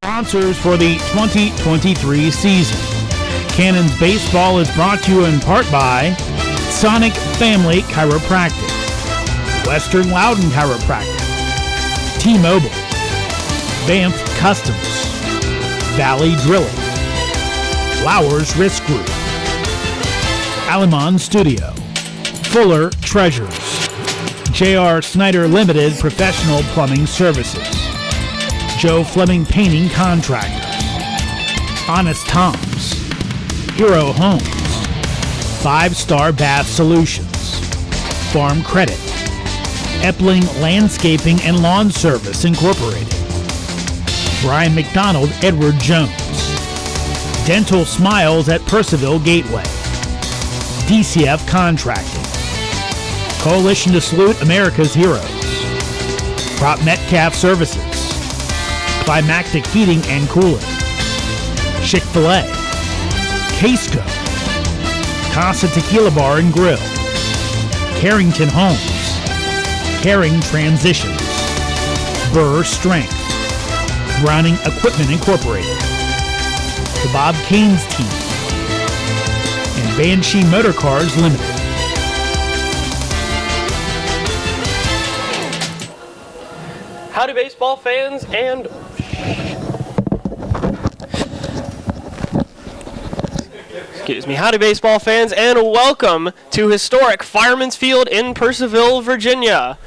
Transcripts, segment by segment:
sponsors for the 2023 season. Cannons Baseball is brought to you in part by Sonic Family Chiropractic, Western Loudon Chiropractic, T-Mobile, Banff Customs, Valley Drilling, Flowers Risk Group, Alamon Studio, Fuller Treasures, J.R. Snyder Limited Professional Plumbing Services, Joe Fleming Painting Contractors, Honest Tom's, Hero Homes, 5-Star Bath Solutions, Farm Credit, Epling Landscaping and Lawn Service Incorporated, Brian McDonald Edward Jones, Dental Smiles at Purcellville Gateway, DCF Contracting, Coalition to Salute America's Heroes, Prop Metcalf Services, Climactic Heating and Cooling, Chick-fil-A, Casco, Casa Tequila Bar and Grill, Carrington Homes, Caring Transitions, Burr Strength, Browning Equipment Incorporated, the Bob Caines Team, and Banshee Motor Cars Limited. Howdy baseball fans and howdy baseball fans and welcome to historic Fireman's Field in Purcellville, Virginia.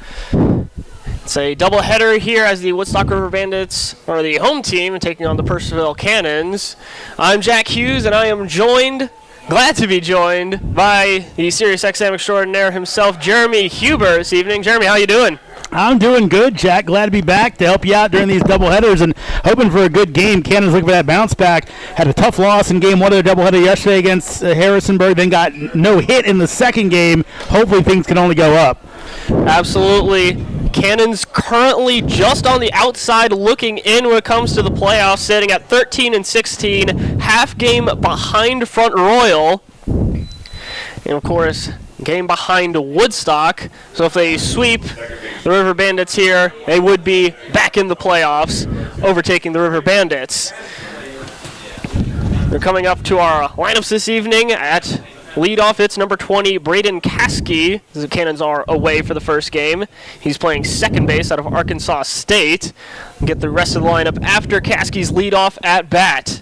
It's a doubleheader here as the Woodstock River Bandits are the home team taking on the Purcellville Cannons. I'm Jack Hughes and I am glad to be joined by the SiriusXM extraordinaire himself, Jeremy Huber, this evening. Jeremy, how you doing? I'm doing good, Jack. Glad to be back to help you out during these doubleheaders and hoping for a good game. Cannons looking for that bounce back. Had a tough loss in game one of the doubleheader yesterday against Harrisonburg, then got no hit in the second game. Hopefully things can only go up. Absolutely. Cannons currently just on the outside looking in when it comes to the playoffs, sitting at 13-16, half game behind Front Royal. And of course, game behind Woodstock. So if they sweep the River Bandits here, they would be back in the playoffs, overtaking the River Bandits. They're coming up to our lineups this evening. At leadoff, it's number 20, Braden Caskey. The Cannons are away for the first game. He's playing second base out of Arkansas State. We'll get the rest of the lineup after Caskey's leadoff at bat.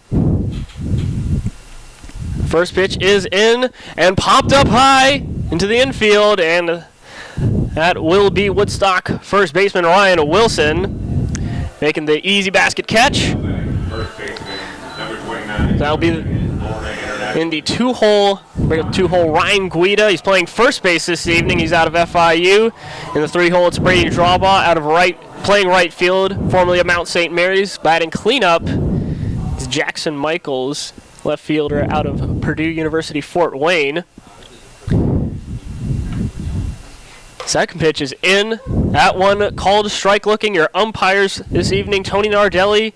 First pitch is in and popped up high into the infield, and that will be Woodstock first baseman Ryan Wilson making the easy basket catch. That'll be in the two-hole Ryan Guida. He's playing first base this evening. He's out of FIU. In the three-hole, it's Brady Drawbaugh playing right field, formerly of Mount St. Mary's. Batting cleanup is Jackson Michaels, left fielder out of Purdue University Fort Wayne. Second pitch is in. That one called strike looking. Your umpires this evening, Tony Nardelli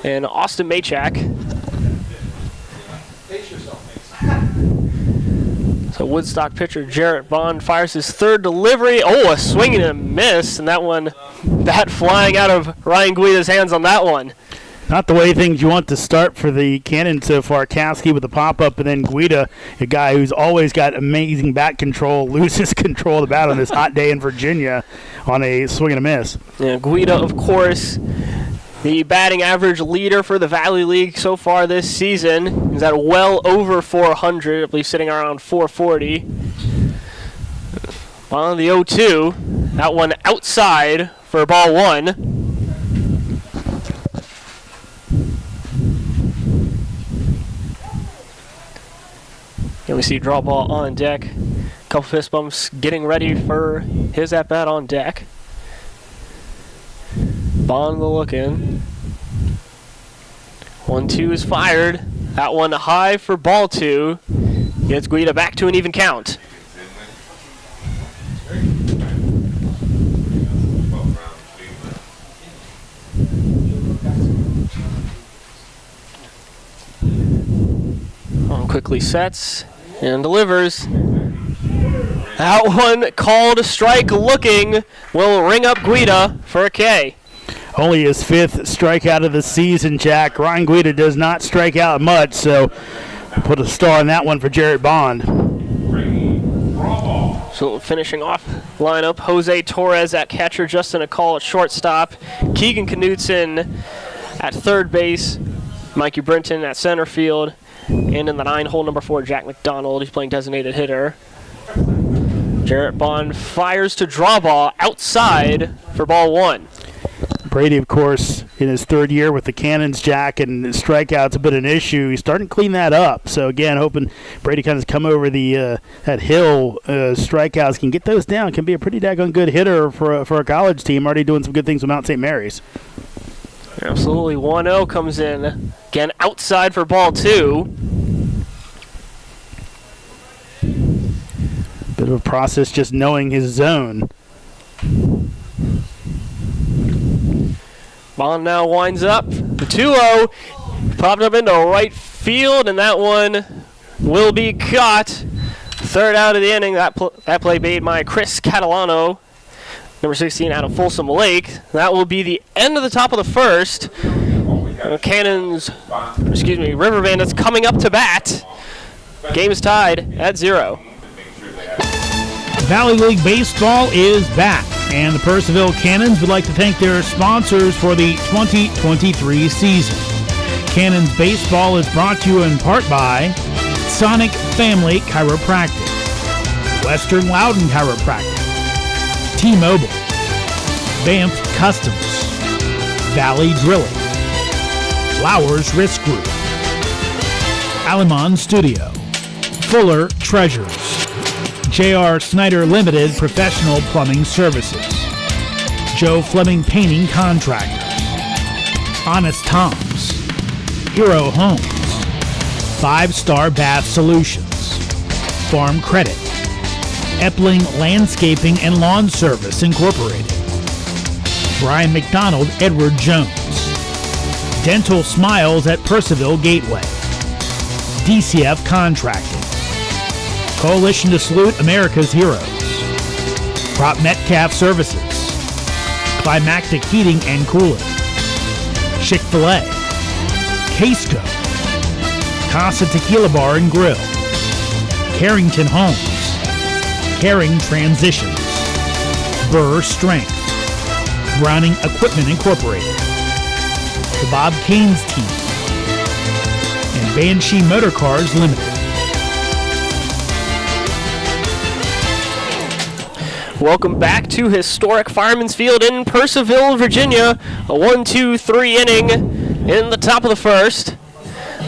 and Austin Machak. So Woodstock pitcher Jarrett Bond fires his third delivery. Oh, a swing and a miss. And that flying out of Ryan Guida's hands on that one. Not the way things you want to start for the Cannons so far. Caskey with the pop-up, and then Guida, a guy who's always got amazing bat control, loses control of the bat on this hot day in Virginia on a swing and a miss. Yeah, Guida, of course, the batting average leader for the Valley League so far this season. He's at well over 400, I believe sitting around 440. On the 0-2, that one outside for ball one. And we see draw ball on deck. A couple fist bumps getting ready for his at-bat on deck. Bond the look in. 1-2 is fired. That one high for ball two. Gets Guida back to an even count. Quickly sets and delivers. That one called strike looking will ring up Guida for a K. Only his 5th strikeout of the season, Jack. Ryan Guida does not strike out much, so put a star on that one for Jarrett Bond. So finishing off lineup, Jose Torres at catcher, Justin Akal at shortstop, Keegan Knudsen at third base, Mikey Brinton at center field, and in the 9-hole, number 4, Jack McDonald. He's playing designated hitter. Jarrett Bond fires to draw ball outside for ball 1. Brady, of course, in his 3rd year with the Cannons, Jack, and strikeouts a bit an issue. He's starting to clean that up. So, again, hoping Brady kind of come over the that hill. Strikeouts can get those down. Can be a pretty daggone good hitter for a college team. Already doing some good things with Mount St. Mary's. Absolutely. 1-0 comes in. Again, outside for ball 2. Bit of a process just knowing his zone. Bond now winds up. The 2-0 popped up into right field, and that one will be caught. 3rd out of the inning. That play made by Chris Catalano, number 16 out of Folsom Lake. That will be the end of the top of the 1st. River Bandits coming up to bat. Game is tied at 0. Valley League Baseball is back, and the Purcellville Cannons would like to thank their sponsors for the 2023 season. Cannons Baseball is brought to you in part by Sonic Family Chiropractic, Western Loudon Chiropractic, T-Mobile, Banff Customs, Valley Drilling, Flowers Risk Group, Alamon Studio, Fuller Treasures, J.R. Snyder Limited Professional Plumbing Services, Joe Fleming Painting Contractors, Honest Tom's, Hero Homes, 5-Star Bath Solutions, Farm Credit, Epling Landscaping and Lawn Service Incorporated, Brian McDonald Edward Jones, Dental Smiles at Purcellville Gateway, DCF Contracting, Coalition to Salute America's Heroes, Prop Metcalf Services, Climactic Heating and Cooling, Chick-fil-A, Casco, Casa Tequila Bar and Grill, Carrington Homes, Caring Transitions, Burr Strength, Browning Equipment Incorporated, the Bob Canes Team, and Banshee Motor Cars Limited. Welcome back to historic Fireman's Field in Purcellville, Virginia. A 1-2-3 inning in the top of the 1st.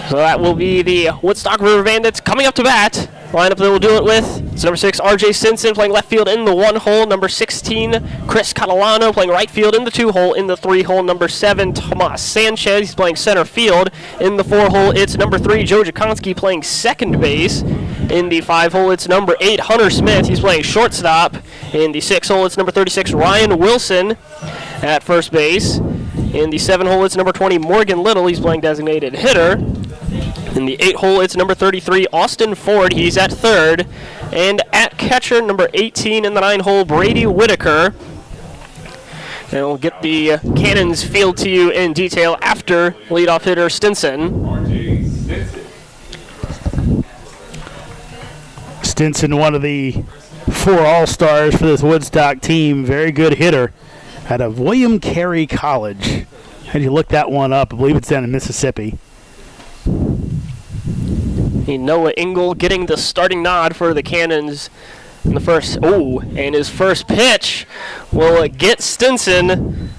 So that will be the Woodstock River Bandits coming up to bat. Lineup that we'll do it with. It's number 6, R.J. Stinson playing left field in the 1-hole. Number 16, Chris Catalano playing right field in the 2-hole. In the 3-hole, number 7, Tomas Sanchez. He's playing center field. In the 4-hole, it's number 3, Joe Jakonski playing second base. In the 5-hole, it's number 8, Hunter Smith. He's playing shortstop. In the 6-hole, it's number 36, Ryan Wilson at first base. In the 7-hole, it's number 20, Morgan Little. He's playing designated hitter. In the 8-hole, it's number 33, Austin Ford. He's at third. And at catcher, number 18 in the 9-hole, Brady Whitaker. And we'll get the Cannons field to you in detail after leadoff hitter Stinson. Stinson, one of the 4 All-Stars for this Woodstock team. Very good hitter out of William Carey College. Had you look that one up? I believe it's down in Mississippi. Noah Engel getting the starting nod for the Cannons in the first. And his first pitch will get Stinson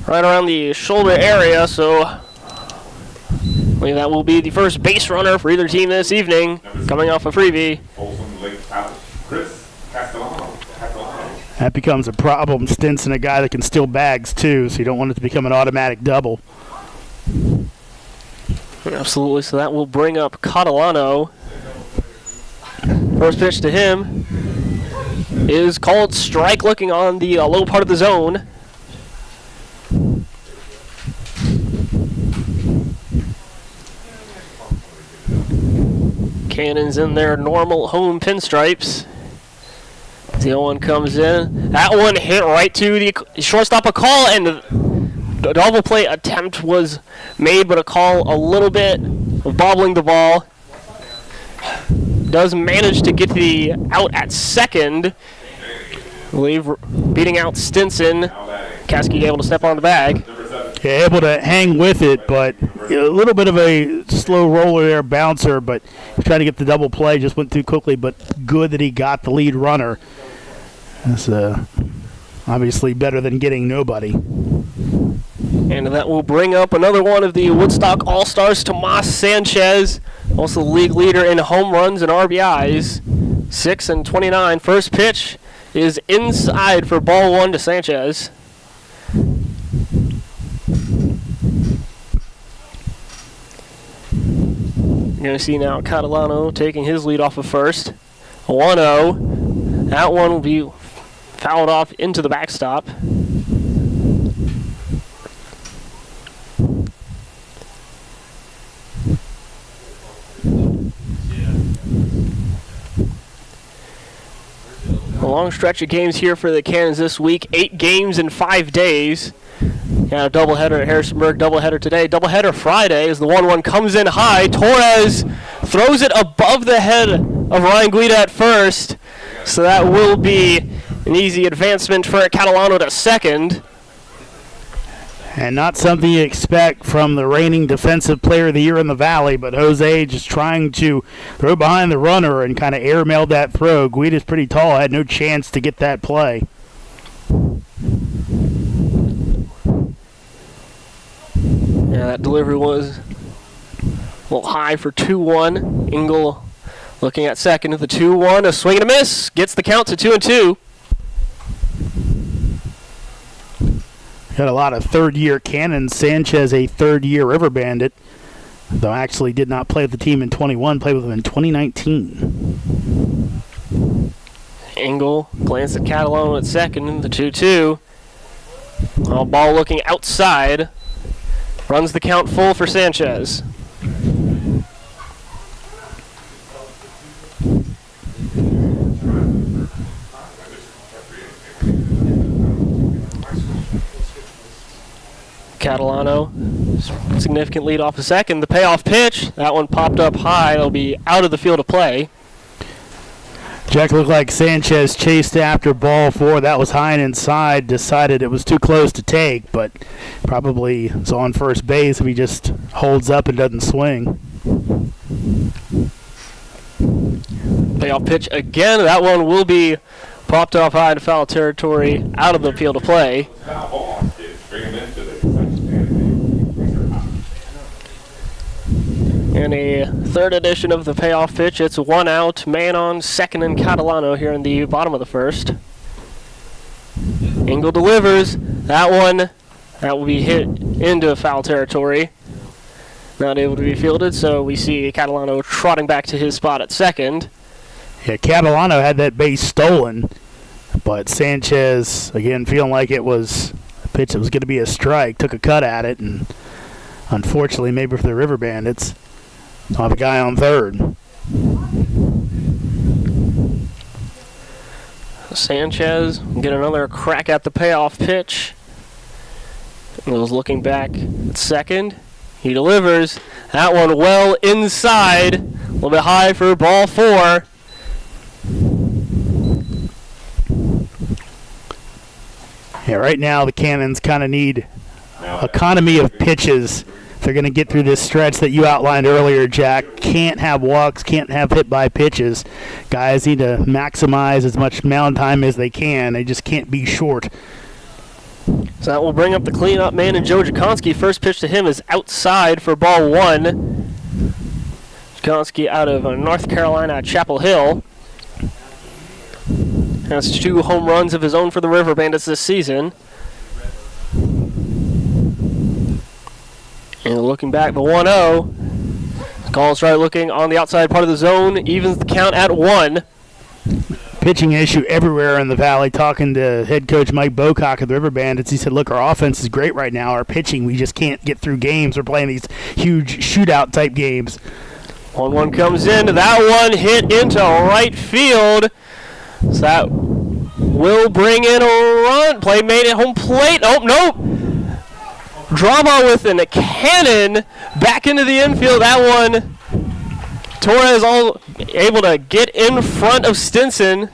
right around the shoulder area. So I believe that will be the first base runner for either team this evening, coming off a freebie. That becomes a problem. Stinson, a guy that can steal bags too, so you don't want it to become an automatic double. Absolutely, so that will bring up Catalano. First pitch to him is called strike, looking on the low part of the zone. Cannons in their normal home pinstripes. The 0-1 comes in. That one hit right to the shortstop, a call, and double play attempt was made, but a call a little bit of bobbling the ball. Does manage to get the out at second. I believe beating out Stinson. Caskey able to step on the bag. Yeah, able to hang with it, but a little bit of a slow roller there, bouncer, but trying to get the double play, just went too quickly, but good that he got the lead runner. That's obviously better than getting nobody. And that will bring up another one of the Woodstock All-Stars, Tomas Sanchez, also the league leader in home runs and RBIs, 6 and 29. First pitch is inside for ball 1 to Sanchez. You're going to see now Catalano taking his lead off of first. 1-0. That one will be fouled off into the backstop. A long stretch of games here for the Cannons this week. 8 games in 5 days. Got a doubleheader at Harrisonburg, doubleheader today. Doubleheader Friday as the 1-1 comes in high. Torres throws it above the head of Ryan Guida at first. So that will be an easy advancement for Catalano to second. And not something you expect from the reigning Defensive Player of the Year in the Valley, but Jose just trying to throw behind the runner and kind of airmailed that throw. Guida's pretty tall, had no chance to get that play. Yeah, that delivery was a little high for 2-1. Engel looking at second at the 2-1. A swing and a miss. Gets the count to 2-2. Got a lot of third-year Cannons. Sanchez, a third-year River Bandit, though actually did not play with the team in 21, played with them in 2019. Engel glanced at Catalano at second, the 2-2. Ball looking outside. Runs the count full for Sanchez. Catalano, significant lead off the second. The payoff pitch, that one popped up high. It'll be out of the field of play. Jack, looked like Sanchez chased after ball 4. That was high and inside. Decided it was too close to take, but probably is on first base if he just holds up and doesn't swing. Payoff pitch again. That one will be popped off high to foul territory, out of the field of play. And a third edition of the payoff pitch. It's 1 out, man on second and Catalano here in the bottom of the first. Engel delivers. That one, that will be hit into foul territory. Not able to be fielded, so we see Catalano trotting back to his spot at second. Yeah, Catalano had that base stolen, but Sanchez, again, feeling like it was a pitch that was going to be a strike, took a cut at it, and unfortunately, maybe for the River Bandits, I'll have a guy on third. Sanchez get another crack at the payoff pitch. He was looking back at second. He delivers. That one well inside. A little bit high for ball 4. Yeah, right now the Cannons kind of need economy of pitches. They're going to get through this stretch that you outlined earlier, Jack. Can't have walks, can't have hit by pitches. Guys need to maximize as much mound time as they can. They just can't be short. So that will bring up the cleanup man and Joe Jakonski. First pitch to him is outside for ball 1. Jakonski out of North Carolina, Chapel Hill. Has 2 home runs of his own for the River Bandits this season. And looking back, the 1-0. Calls right looking on the outside part of the zone. Evens the count at 1. Pitching issue everywhere in the Valley. Talking to head coach Mike Bocock of the River Bandits, he said, look, our offense is great right now. Our pitching, we just can't get through games. We're playing these huge shootout-type games. 1-1 comes in. That one hit into right field. So that will bring in a run. Play made at home plate. Oh, nope. Draw ball with a cannon back into the infield. That one, Torres all able to get in front of Stinson.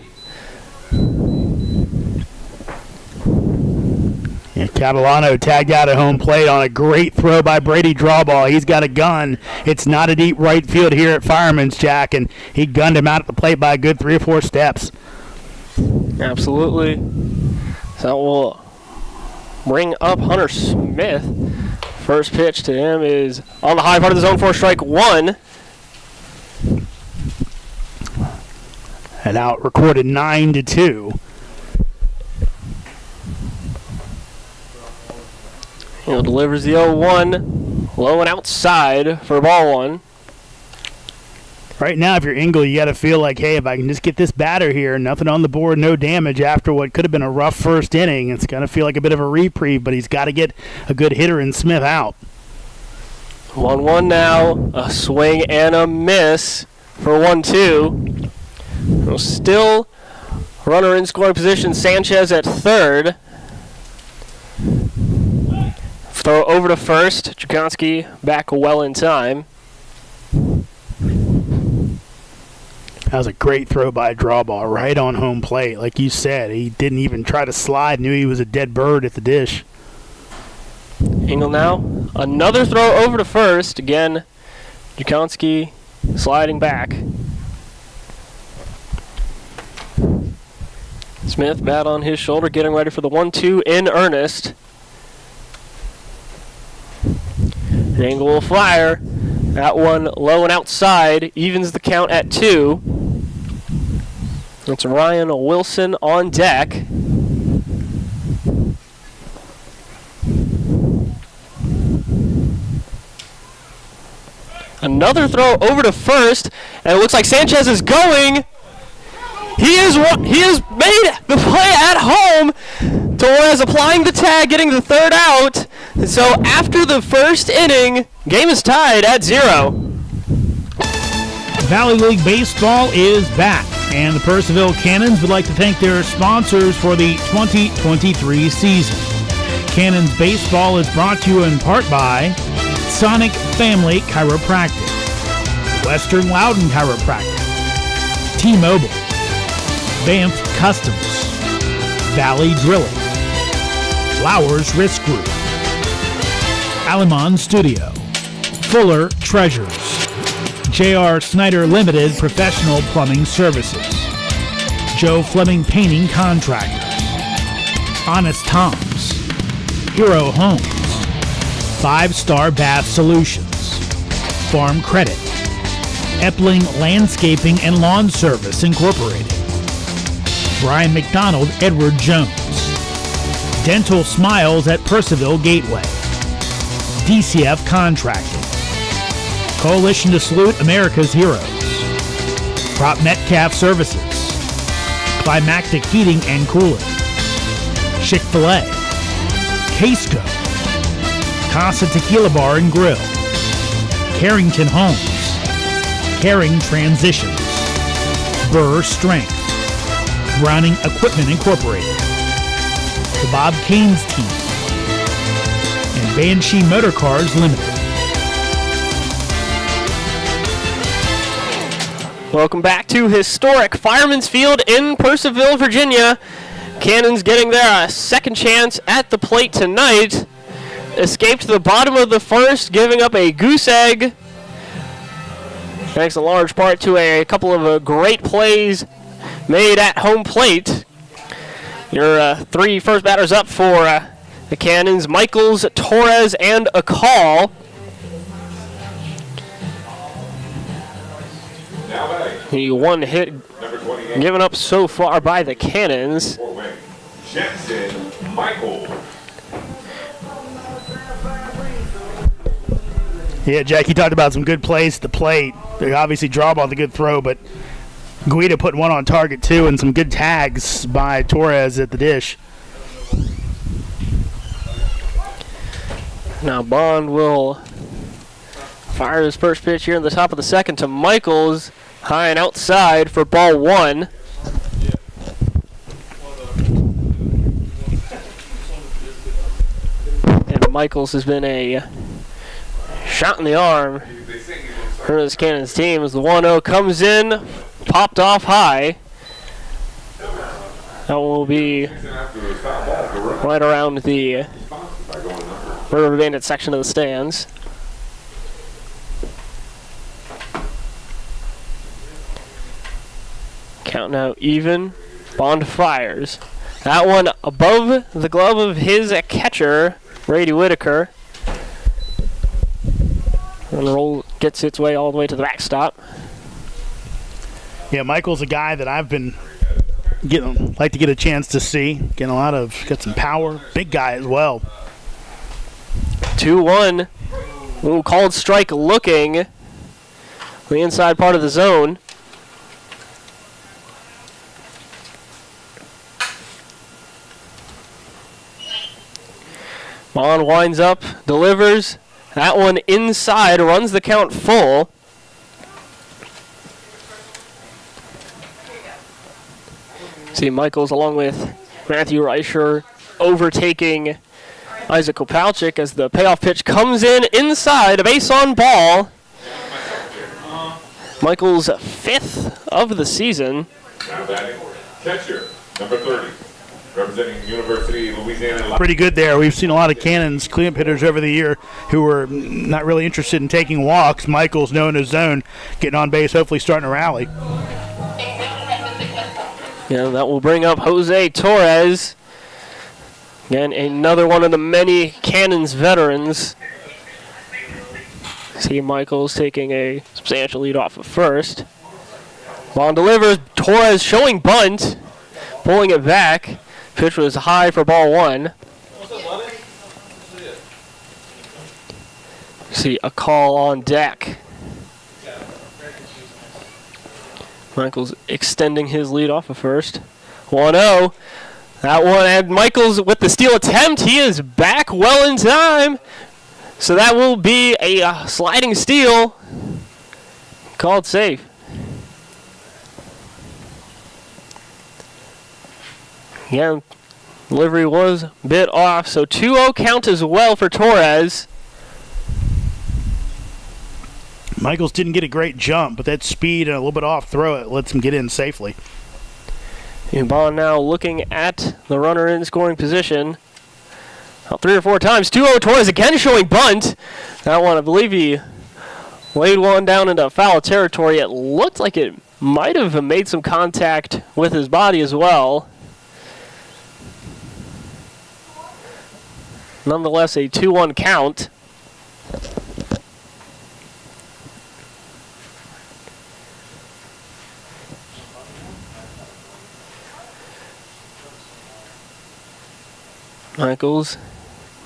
Yeah, Catalano tagged out at home plate on a great throw by Brady Drawball. He's got a gun. It's not a deep right field here at Fireman's, Jack, and he gunned him out at the plate by a good 3 or 4 steps. Absolutely. So we'll bring up Hunter Smith. First pitch to him is on the high part of the zone for strike 1. And out recorded 9-2. He delivers the 0-1, low and outside for ball 1. Right now, if you're Engel, you got to feel like, hey, if I can just get this batter here, nothing on the board, no damage after what could have been a rough first inning. It's going to feel like a bit of a reprieve, but he's got to get a good hitter in Smith out. 1-1 now, a swing and a miss for 1-2. Still runner in scoring position, Sanchez at third. Throw over to first. Jakonski back well in time. That was a great throw by Drawball, right on home plate. Like you said, he didn't even try to slide, knew he was a dead bird at the dish. Engel now. Another throw over to first. Again, Jakonski sliding back. Smith, bat on his shoulder, getting ready for the 1-2 in earnest. Engel will fire. That one low and outside, evens the count at 2. It's Ryan Wilson on deck. Another throw over to first, and it looks like Sanchez is going. He has made the play at home. Torres applying the tag, getting the third out. And so after the first inning, game is tied at 0. Valley League Baseball is back, and the Purcellville Cannons would like to thank their sponsors for the 2023 season. Cannons Baseball is brought to you in part by Sonic Family Chiropractic, Western Loudon Chiropractic, T-Mobile, Banff Customs, Valley Drilling, Flowers Risk Group, Alamon Studio, Fuller Treasures, J.R. Snyder Limited Professional Plumbing Services, Joe Fleming Painting Contractors, Honest Tom's, Hero Homes, 5-Star Bath Solutions, Farm Credit, Epling Landscaping and Lawn Service Incorporated, Brian McDonald, Edward Jones, Dental Smiles at Purcellville Gateway, DCF Contracting, Coalition to Salute America's Heroes, Prop Metcalf Services, Climactic Heating and Cooling, Chick-fil-A, Casco, Casa Tequila Bar and Grill, Carrington Homes, Caring Transitions, Burr Strength, Browning Equipment Incorporated, the Bob Caines Team, and Banshee Motor Cars Limited. Welcome back to historic Fireman's Field in Purcellville, Virginia. Cannons getting their second chance at the plate tonight. Escaped to the bottom of the first, giving up a goose egg. Thanks in large part to a couple of great plays made at home plate. Your 3 first batters up for the Cannons, Michaels, Torres, and a call. The one hit given up so far by the Cannons. Jensen Michael. Yeah, Jack, you talked about some good plays at the plate. They obviously draw ball the good throw, but Guida put one on target too, and some good tags by Torres at the dish. Now Bond will fire his first pitch here in the top of the second to Michaels, high and outside for ball 1. And Michaels has been a shot in the arm for this Cannons team as the 1-0 comes in, popped off high. That will be right around the River Bandit section of the stands. Count now even. Bond fires. That one above the glove of his catcher, Brady Whitaker. And the roll gets its way all the way to the backstop. Yeah, Michael's a guy that I've been like to get a chance to see. Got some power. Big guy as well. 2-1. Ooh, called strike looking. The inside part of the zone. Bond winds up, delivers. That one inside, runs the count full. See Michaels along with Matthew Reicher overtaking Isaac Kopalchik as the payoff pitch comes in inside, a base on ball. Michaels' 5th of the season. Now batting, catcher, number 30. Representing University of Louisiana. Pretty good there. We've seen a lot of Cannons cleanup hitters over the year who were not really interested in taking walks. Michael's knowing his zone, getting on base, hopefully starting to rally. Yeah, that will bring up Jose Torres. Again, another one of the many Cannons veterans. See Michaels taking a substantial lead off of first. Bond delivers. Torres showing bunt, pulling it back. Pitch was high for ball 1. See a call on deck. Michaels extending his lead off of first. 1-0. That one, and Michaels with the steal attempt. He is back well in time. So that will be a sliding steal. Called safe. Yeah, delivery was a bit off. So 2-0 count as well for Torres. Michaels didn't get a great jump, but that speed and a little bit off throw it lets him get in safely. And Bond now looking at the runner in scoring position. 3 or 4 times. 2-0 Torres again showing bunt. That one, I believe he laid one down into foul territory. It looked like it might have made some contact with his body as well. Nonetheless, a 2-1 count. Michaels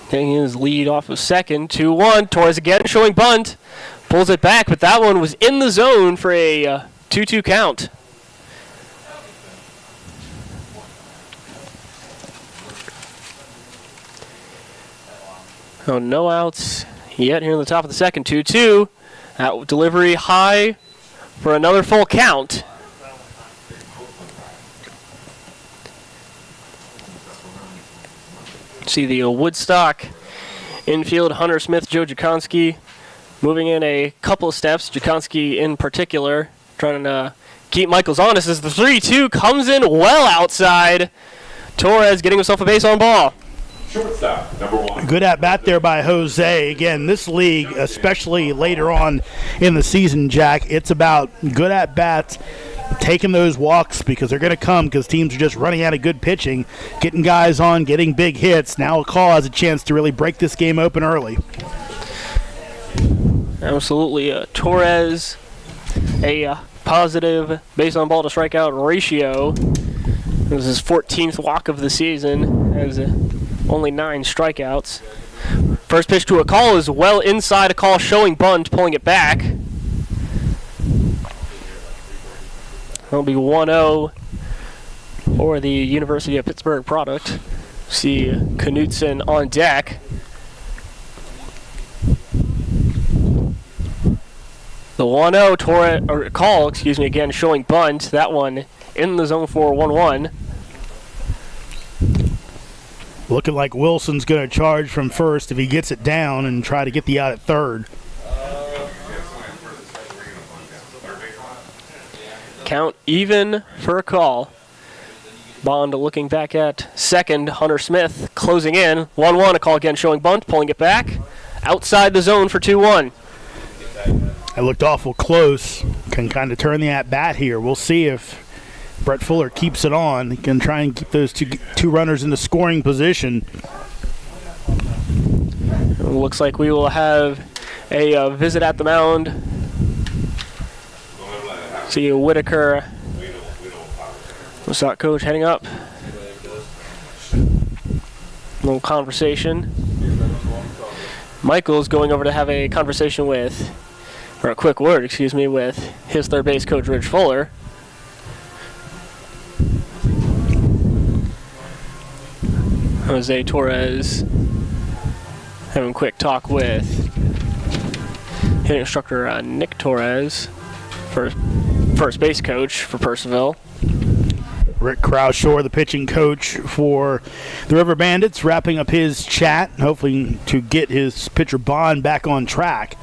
taking his lead off of second. 2-1. Torres again showing bunt. Pulls it back, but that one was in the zone for a 2-2 count. Oh, no outs yet here in the top of the second. 2-2. That delivery high for another full count. See the Woodstock infield, Hunter Smith, Joe Jakonski moving in a couple of steps. Jakonski in particular trying to keep Michaels honest as the 3-2 comes in well outside. Torres getting himself a base on ball. Shortstop, number 1. Good at bat there by Jose. Again, this league, especially later on in the season, Jack, it's about good at bats, taking those walks because they're going to come because teams are just running out of good pitching, getting guys on, getting big hits. Now a call has a chance to really break this game open early. Absolutely. Torres, a positive base on ball to strikeout ratio. This is his 14th walk of the season. Has only 9 strikeouts. First pitch to a call is well inside. A call showing bunt, pulling it back. That'll be 1-0 for the University of Pittsburgh product. See Knutson on deck. The 1-0 call, again showing bunt. That one in the zone for 1-1. Looking like Wilson's going to charge from first if he gets it down and try to get the out at third. Count even for a call. Bond looking back at second. Hunter Smith closing in. 1-1, a call again showing bunt, pulling it back. Outside the zone for 2-1. It looked awful close. Can kind of turn the at-bat here. We'll see if Brett Fuller keeps it on. He can try and keep those two runners in the scoring position. It looks like we will have a visit at the mound. See Whitaker, Woodstock coach, heading up. Little conversation. Michael's going over to have a conversation with, or a quick word, excuse me, with his third base coach, Rich Fuller. Jose Torres having a quick talk with hitting instructor Nick Torres, first base coach for Purcellville. Rick Croushore, the pitching coach for the River Bandits, wrapping up his chat, hopefully to get his pitcher Bond back on track.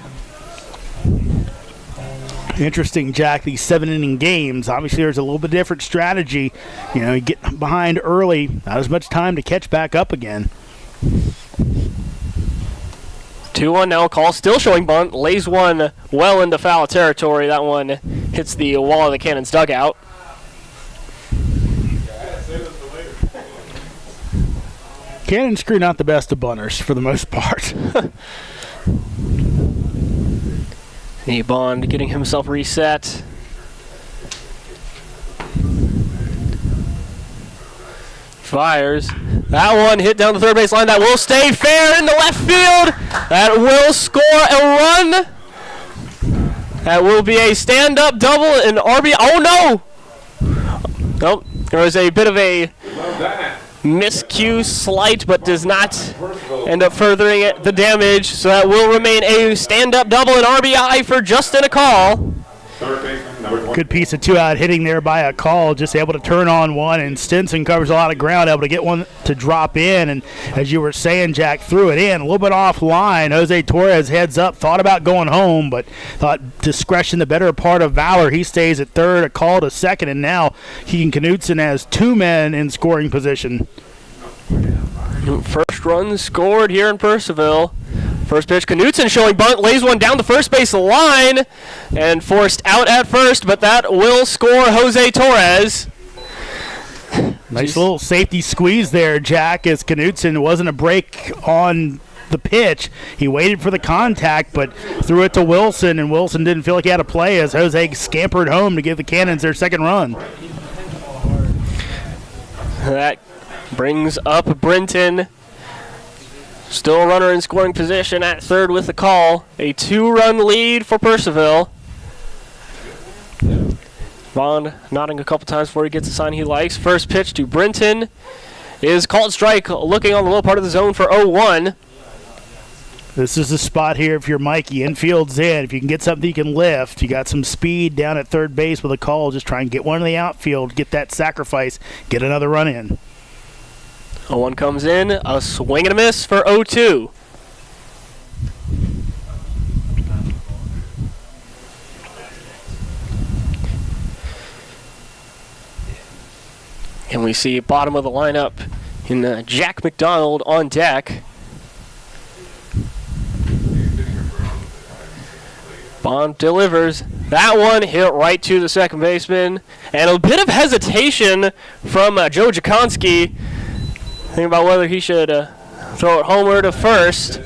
Interesting, Jack, these 7-inning games. Obviously, there's a little bit different strategy. You know, you get behind early, not as much time to catch back up again. 2-1 now, call still showing bunt, lays one well into foul territory. That one hits the wall of the Cannons dugout. Cannons crew not the best of bunters for the most part. The Bond getting himself reset. Fires. That one hit down the third base line. That will stay fair in the left field. That will score a run. That will be a stand-up double and RBI. Oh, no! Nope. There was a bit of a miscue, slight, but does not end up furthering the damage. So that will remain a stand-up double and RBI for Justin Akal. Good piece of two-out hitting there by a call, just able to turn on one, and Stinson covers a lot of ground, able to get one to drop in, and as you were saying, Jack, threw it in, a little bit offline. Jose Torres heads up, thought about going home, but thought discretion the better part of valor. He stays at third, a call to second, and now Keegan Knutson has two men in scoring position. First run scored here in Purcellville. First pitch, Knutson showing bunt, lays one down the first base line, and forced out at first, but that will score Jose Torres. Nice little safety squeeze there, Jack, as Knutson wasn't a break on the pitch. He waited for the contact, but threw it to Wilson, and Wilson didn't feel like he had a play as Jose scampered home to give the Cannons their second run. That brings up Brenton. Still a runner in scoring position at third with the call. A 2-run lead for Purcellville. Vaughn nodding a couple times before he gets a sign he likes. First pitch to Brenton is called strike, looking on the low part of the zone for 0-1. This is the spot here if you're Mikey. Infield's in. If you can get something you can lift, you got some speed down at third base with a call. Just try and get one in the outfield, get that sacrifice, get another run in. 0-1 comes in, a swing and a miss for 0-2. And we see bottom of the lineup in Jack McDonald on deck. Bond delivers. That one hit right to the second baseman. And a bit of hesitation from Joe Jakonski. Thinking about whether he should throw it homer to first.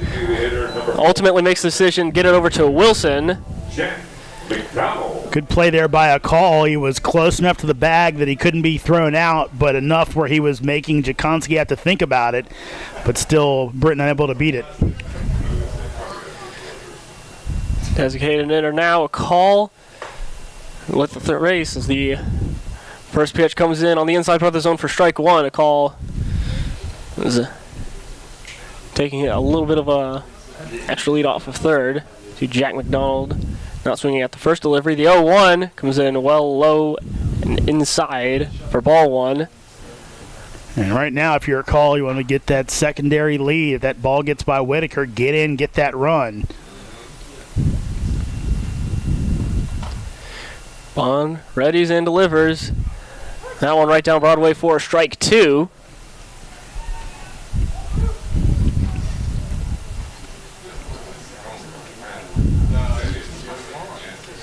Ultimately makes the decision, get it over to Wilson. Good play there by a call. He was close enough to the bag that he couldn't be thrown out, but enough where he was making Jakonski have to think about it, but still Britton unable to beat it. Designated hitter now, a call with the third base as the first pitch comes in on the inside part of the zone for strike one. A call is taking a little bit of a extra lead off of third to Jack McDonald. Not swinging at the first delivery. The 0-1 comes in well low and inside for ball one. And right now, if you're a call, you want to get that secondary lead. If that ball gets by Whitaker, get in, get that run. Bond readies and delivers. That one right down Broadway for strike 2.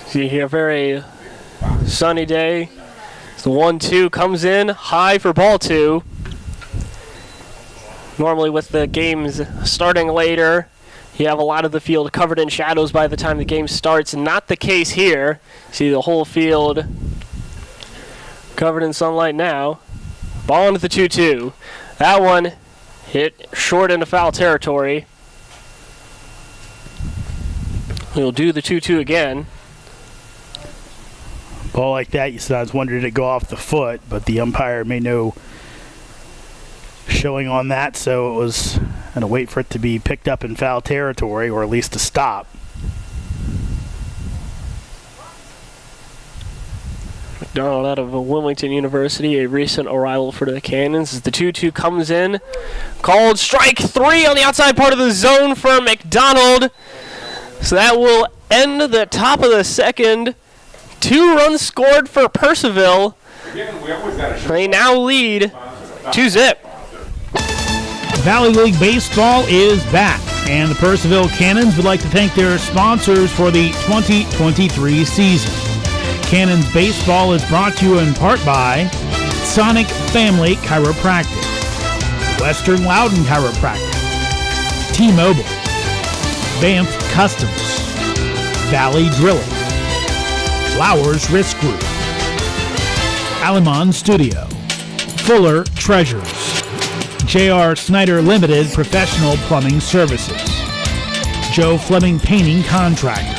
See here, very sunny day. The 1-2 comes in high for ball 2. Normally with the games starting later, you have a lot of the field covered in shadows by the time the game starts. Not the case here. See the whole field covered in sunlight now. Ball into the 2-2. That one hit short into foul territory. We'll do the 2-2 again. Ball like that, you sometimes wonder did it go off the foot, but the umpire made no showing on that, so it was going to wait for it to be picked up in foul territory, or at least to stop. McDonald out of Wilmington University, a recent arrival for the Cannons. As the 2-2 comes in, called strike 3 on the outside part of the zone for McDonald. So that will end the top of the second. 2 runs scored for Purcellville. They now lead 2-0. Valley League Baseball is back, and the Purcellville Cannons would like to thank their sponsors for the 2023 season. Cannons Baseball is brought to you in part by Sonic Family Chiropractic, Western Loudon Chiropractic, T-Mobile, Banff Customs, Valley Drilling, Flowers Risk Group, Alamon Studio, Fuller Treasures, J.R. Snyder Limited Professional Plumbing Services, Joe Fleming Painting Contractors,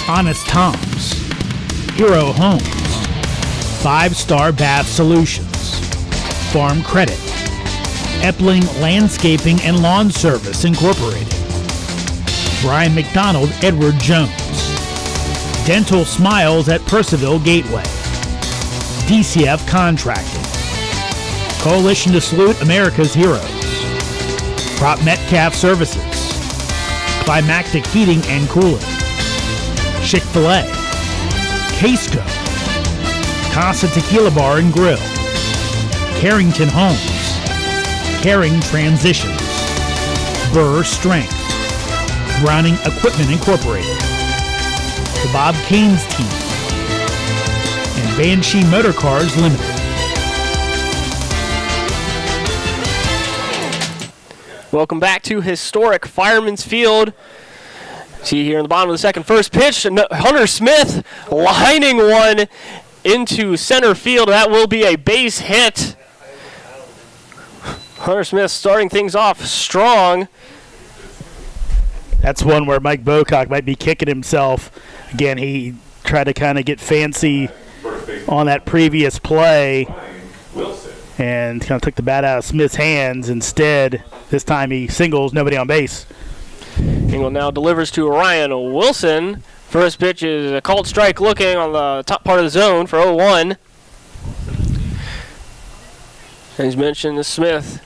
Honest Tom's, Hero Homes, 5-Star Bath Solutions, Farm Credit, Epling Landscaping and Lawn Service Incorporated, Brian McDonald Edward Jones, Dental Smiles at Purcellville Gateway, DCF Contracting, Coalition to Salute America's Heroes, Prop Metcalf Services, Climactic Heating and Cooling, Chick-fil-A, Casco, Casa Tequila Bar and Grill, Carrington Homes, Caring Transitions, Burr Strength, Browning Equipment Incorporated, the Bob Canes Team, and Banshee Motor Cars Limited. Welcome back to historic Fireman's Field. See here in the bottom of the second, first pitch, Hunter Smith lining one into center field. That will be a base hit. Hunter Smith starting things off strong. That's one where Mike Bocock might be kicking himself. Again, he tried to kind of get fancy on that previous play and kind of took the bat out of Smith's hands. Instead, this time he singles, nobody on base. Engel now delivers to Ryan Wilson. First pitch is a called strike looking on the top part of the zone for 0-1. As mentioned, Smith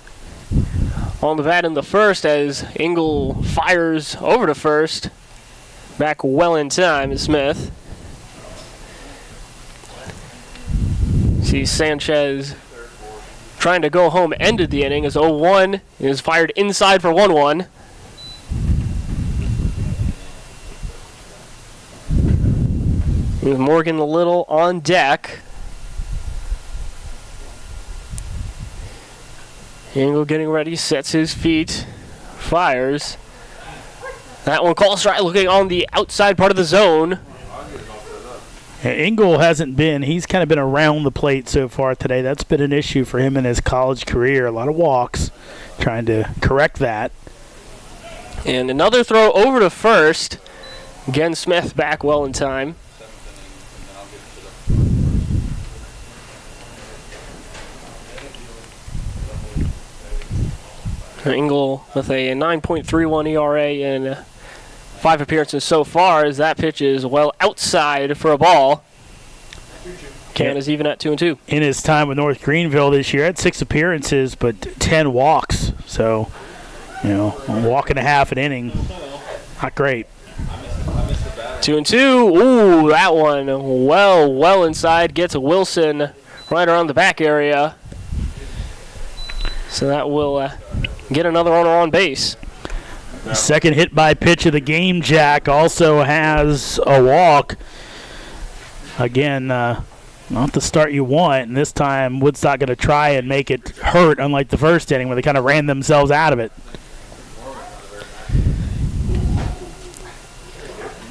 on the bat in the first as Engel fires over to first. Back well in time is Smith. See Sanchez trying to go home, ended the inning as 0-1 is fired inside for 1-1. With Morgan Little on deck. Engel getting ready, sets his feet, fires. That one call strike looking on the outside part of the zone. Engel hasn't been, he's kind of been around the plate so far today. That's been an issue for him in his college career. A lot of walks, trying to correct that. And another throw over to first. Again, Smith back well in time. Engel with a 9.31 ERA in 5 appearances so far, as that pitch is well outside for a ball. Cannons even at 2-2. In his time with North Greenville this year, had 6 appearances, but 10 walks. So, a walk and a half an inning. Not great. 2-2. Ooh, that one well inside. Gets a Wilson right around the back area. So that will get another runner on base. Second hit by pitch of the game, Jack, also has a walk. Again, not the start you want, and this time Woodstock going to try and make it hurt, unlike the first inning where they kind of ran themselves out of it.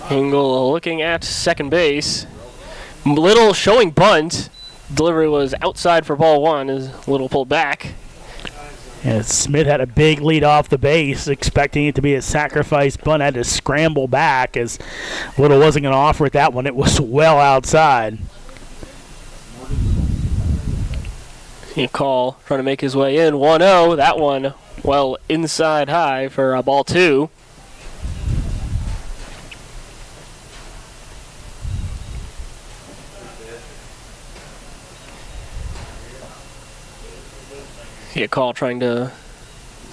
Engel looking at second base. Little showing bunt. Delivery was outside for ball 1 as Little pulled back. And Smith had a big lead off the base, expecting it to be a sacrifice bunt. Had to scramble back as Little wasn't going to offer it that one. It was well outside. He call trying to make his way in. 1-0. That one well inside high for ball 2. He call trying to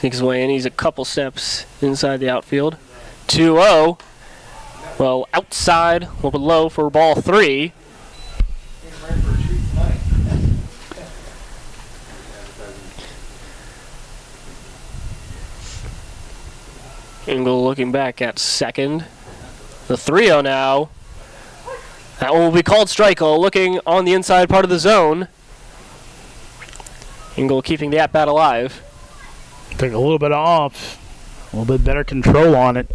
make his way in. He's a couple steps inside the outfield. 2-0. Well, outside, a little bit low for ball 3. Engel looking back at second. The 3-0 now. That one will be called strikeout, looking on the inside part of the zone. Engel keeping the at-bat alive. Took a little bit off. A little bit better control on it.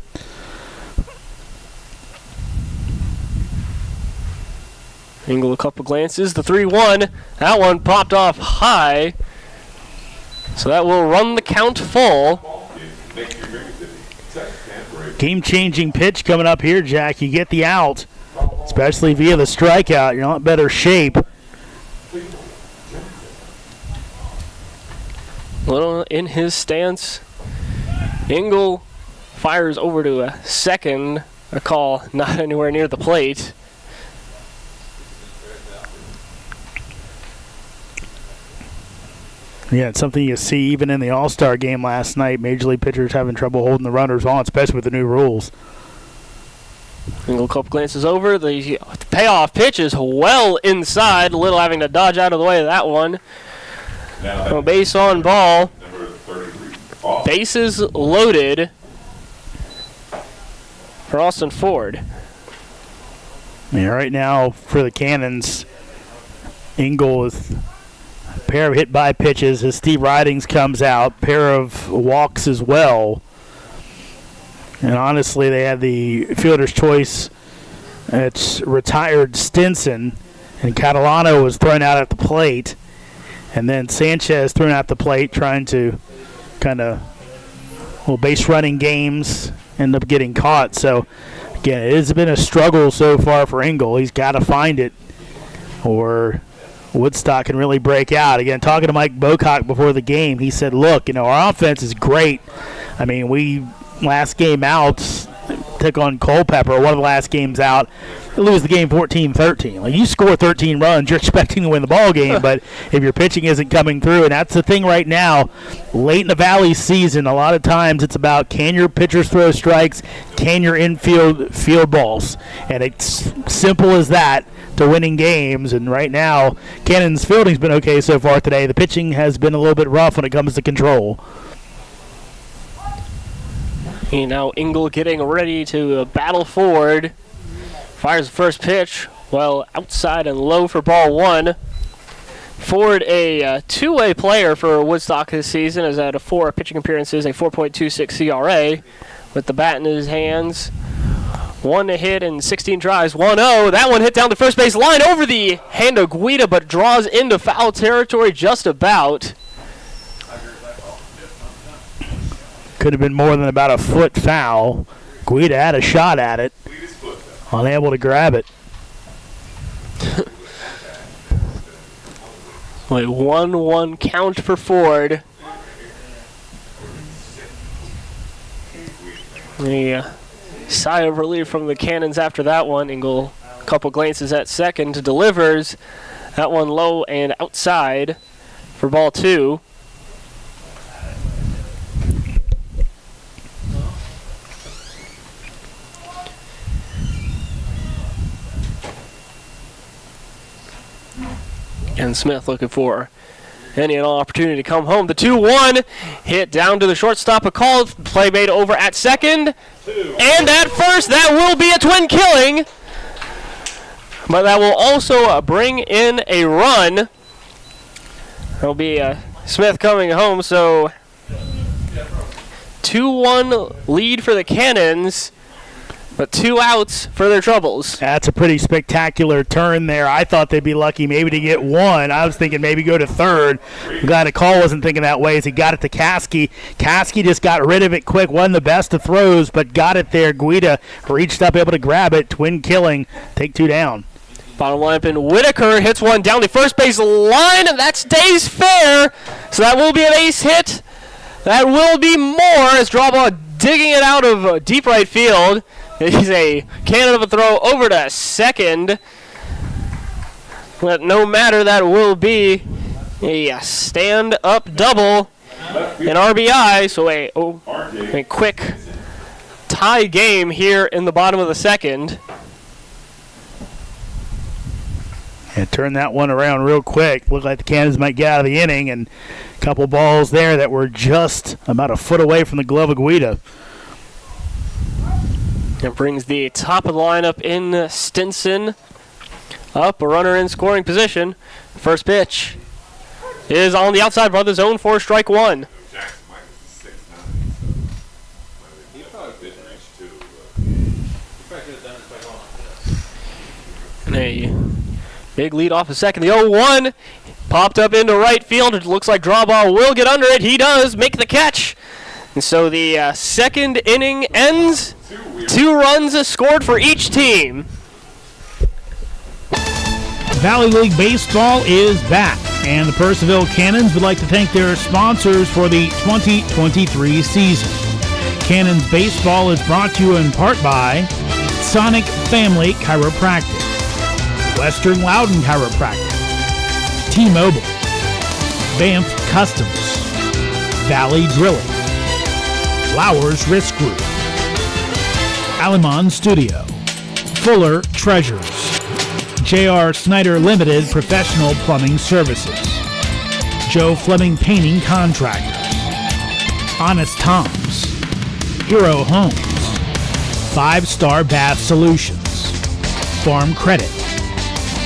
Engel a couple glances. The 3-1. That one popped off high. So that will run the count full. Game-changing pitch coming up here, Jack. You get the out, especially via the strikeout. You're in a lot better shape. Little in his stance. Engel fires over to a second. A call not anywhere near the plate. Yeah, it's something you see even in the All-Star game last night. Major League pitchers having trouble holding the runners on, especially with the new rules. Engel a couple glances over. The payoff pitch is well inside. Little having to dodge out of the way of that one. No base on ball. Bases loaded for Austin Ford. Yeah, right now for the Cannons, Engel with a pair of hit by pitches as Steve Ridings comes out, pair of walks as well. And honestly, they had the fielder's choice. It's retired Stinson, and Catalano was thrown out at the plate. And then Sanchez thrown out the plate trying to kind of base running games, end up getting caught. So, again, it has been a struggle so far for Engel. He's got to find it or Woodstock can really break out. Again, talking to Mike Bocock before the game, he said, look, our offense is great. I mean, we last game out took on Culpeper, one of the last games out. They lose the game 14-13. Like, you score 13 runs, you're expecting to win the ball game, but if your pitching isn't coming through, and that's the thing right now, late in the Valley season, a lot of times it's about can your pitchers throw strikes, can your infield field balls, and it's simple as that to winning games. And right now, Cannon's fielding's been okay so far today. The pitching has been a little bit rough when it comes to control. Now Engel getting ready to battle forward. Fires the first pitch. Well, outside and low for ball 1. Ford, a two-way player for Woodstock this season, has had 4 pitching appearances, a 4.26 ERA with the bat in his hands. 1 hit and 16 drives. 1-0. That one hit down the first base line over the hand of Guida, but draws into foul territory just about. Could have been more than about a foot foul. Guida had a shot at it. Unable to grab it. A 1-1 count for Ford. A sigh of relief from the Cannons after that one. Engel, a couple glances at second, delivers. That one low and outside for ball 2. And Smith looking for any and all opportunity to come home. The 2-1 hit down to the shortstop. A call. Play made over at second. And at first, that will be a twin killing. But that will also bring in a run. There'll be Smith coming home. So 2-1 lead for the Cannons. But 2 outs for their troubles. That's a pretty spectacular turn there. I thought they'd be lucky maybe to get 1. I was thinking maybe go to third. I'm glad the call wasn't thinking that way as he got it to Caskey. Caskey just got rid of it quick. Wasn't the best of throws, but got it there. Guida reached up, able to grab it. Twin killing. Take 2 down. Bottom lineup in Whitaker hits one down the first base line, and that stays fair. So that will be a base hit. That will be more as draw ball digging it out of deep right field. It is a cannon of a throw over to second. But no matter, that will be a stand-up double, an RBI. So a quick tie game here in the bottom of the second. And turn that one around real quick. Looked like the Cannons might get out of the inning, and a couple balls there that were just about a foot away from the glove of Guida. It brings the top of the lineup in Stinson up, a runner in scoring position. First pitch is on the outside by the zone for strike 1. And a big lead off a second. The 0-1 popped up into right field. It looks like draw ball will get under it. He does make the catch. And so the second inning ends. 2 runs scored for each team. Valley League Baseball is back, and the Purcellville Cannons would like to thank their sponsors for the 2023 season. Cannons Baseball is brought to you in part by Sonic Family Chiropractic, Western Loudon Chiropractic, T-Mobile, Banff Customs, Valley Drilling, Flowers Risk Group, Alamon Studio, Fuller Treasures, J.R. Snyder Limited Professional Plumbing Services, Joe Fleming Painting Contractors, Honest Tom's, Hero Homes, 5-Star Bath Solutions, Farm Credit,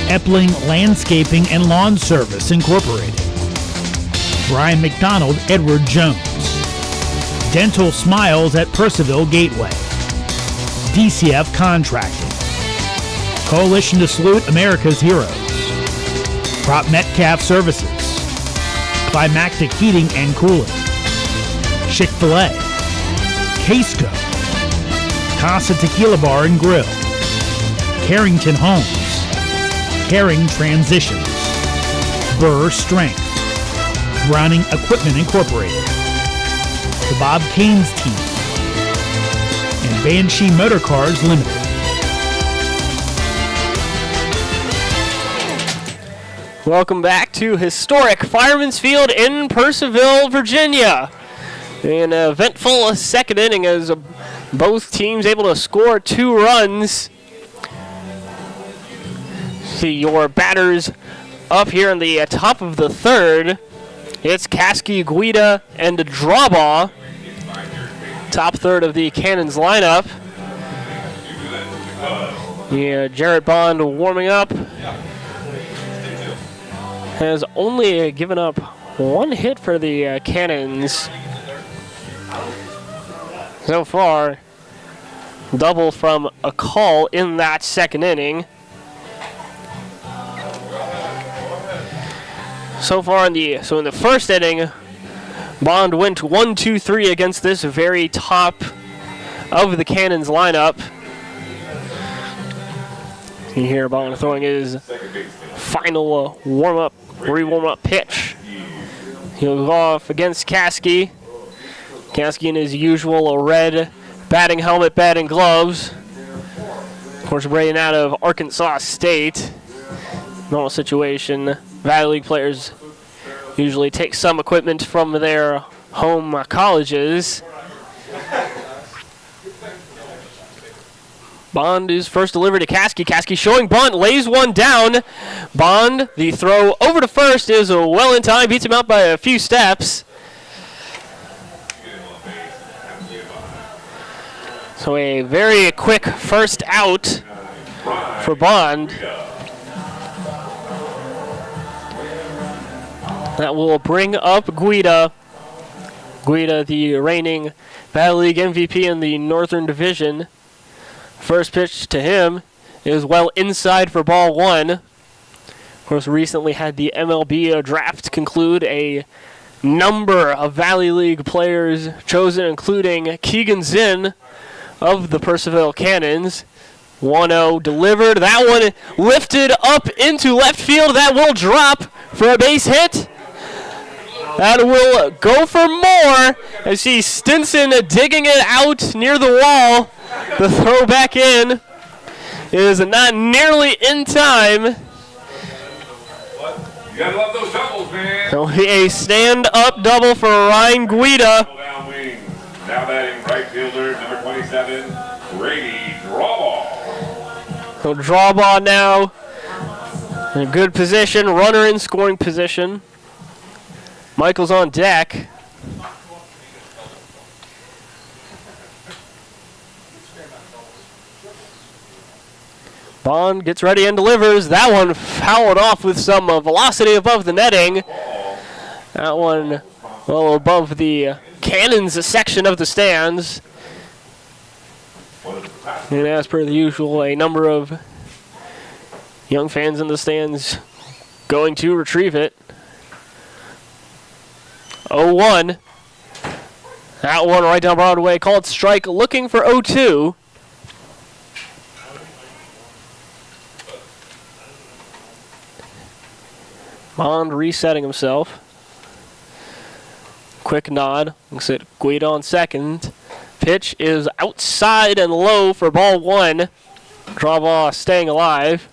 Epling Landscaping and Lawn Service Incorporated, Brian McDonald Edward Jones, Dental Smiles at Purcellville Gateway, DCF Contracting, Coalition to Salute America's Heroes, Prop Metcalf Services, Climactic Heating and Cooling, Chick-fil-A, Casco, Casa Tequila Bar and Grill, Carrington Homes, Caring Transitions, Burr Strength, Browning Equipment Incorporated, the Bob Caines Team, and Banshee Motor Cars Limited. Welcome back to historic Fireman's Field in Purcellville, Virginia. An eventful second inning as both teams able to score 2 runs. See your batters up here in the top of the third. It's Caskey, Guida, and Drawbaugh. Top third of the Cannons lineup. Yeah, Jarrett Bond warming up. Has only given up 1 hit for the Cannons so far. Double from a call in that second inning. So far in the first inning, Bond went 1-2-3 against this very top of the Cannons lineup. You hear Bond throwing his final warm-up pitch. He'll go off against Caskey. Caskey in his usual red batting helmet, batting gloves. Of course, bringing out of Arkansas State. normal situation. Valley League players usually take some equipment from their home colleges. Bond is first delivered to Caskey. Caskey showing bunt, lays one down. Bond, the throw over to first is well in time, beats him out by a few steps. So a very quick first out for Bond. That will bring up Guida. Guida, the reigning Valley League MVP in the Northern Division. First pitch to him is well inside for ball one. Of course, recently had the MLB draft conclude. A number of Valley League players chosen, including Keegan Zinn of the Purcellville Cannons. 1-0 delivered. That one lifted up into left field. That will drop for a base hit. That will go for more. I see Stinson digging it out near the wall. The throw back in is not nearly in time. You gotta love those doubles, man. So a stand-up double for Ryan Guida. Down wing. Now batting right fielder, number 27, Brady Drawball. So draw ball now. In a good position, runner in scoring position. Michael's on deck. Bond gets ready and delivers. That one fouled off with some velocity above the netting. That one well above the Cannons section of the stands. And as per the usual, a number of young fans in the stands going to retrieve it. 0-1. That one right down Broadway, called strike, looking for 0-2. Bond resetting himself. Quick nod. Looks at Guida on second. Pitch is outside and low for ball one. Draw ball staying alive.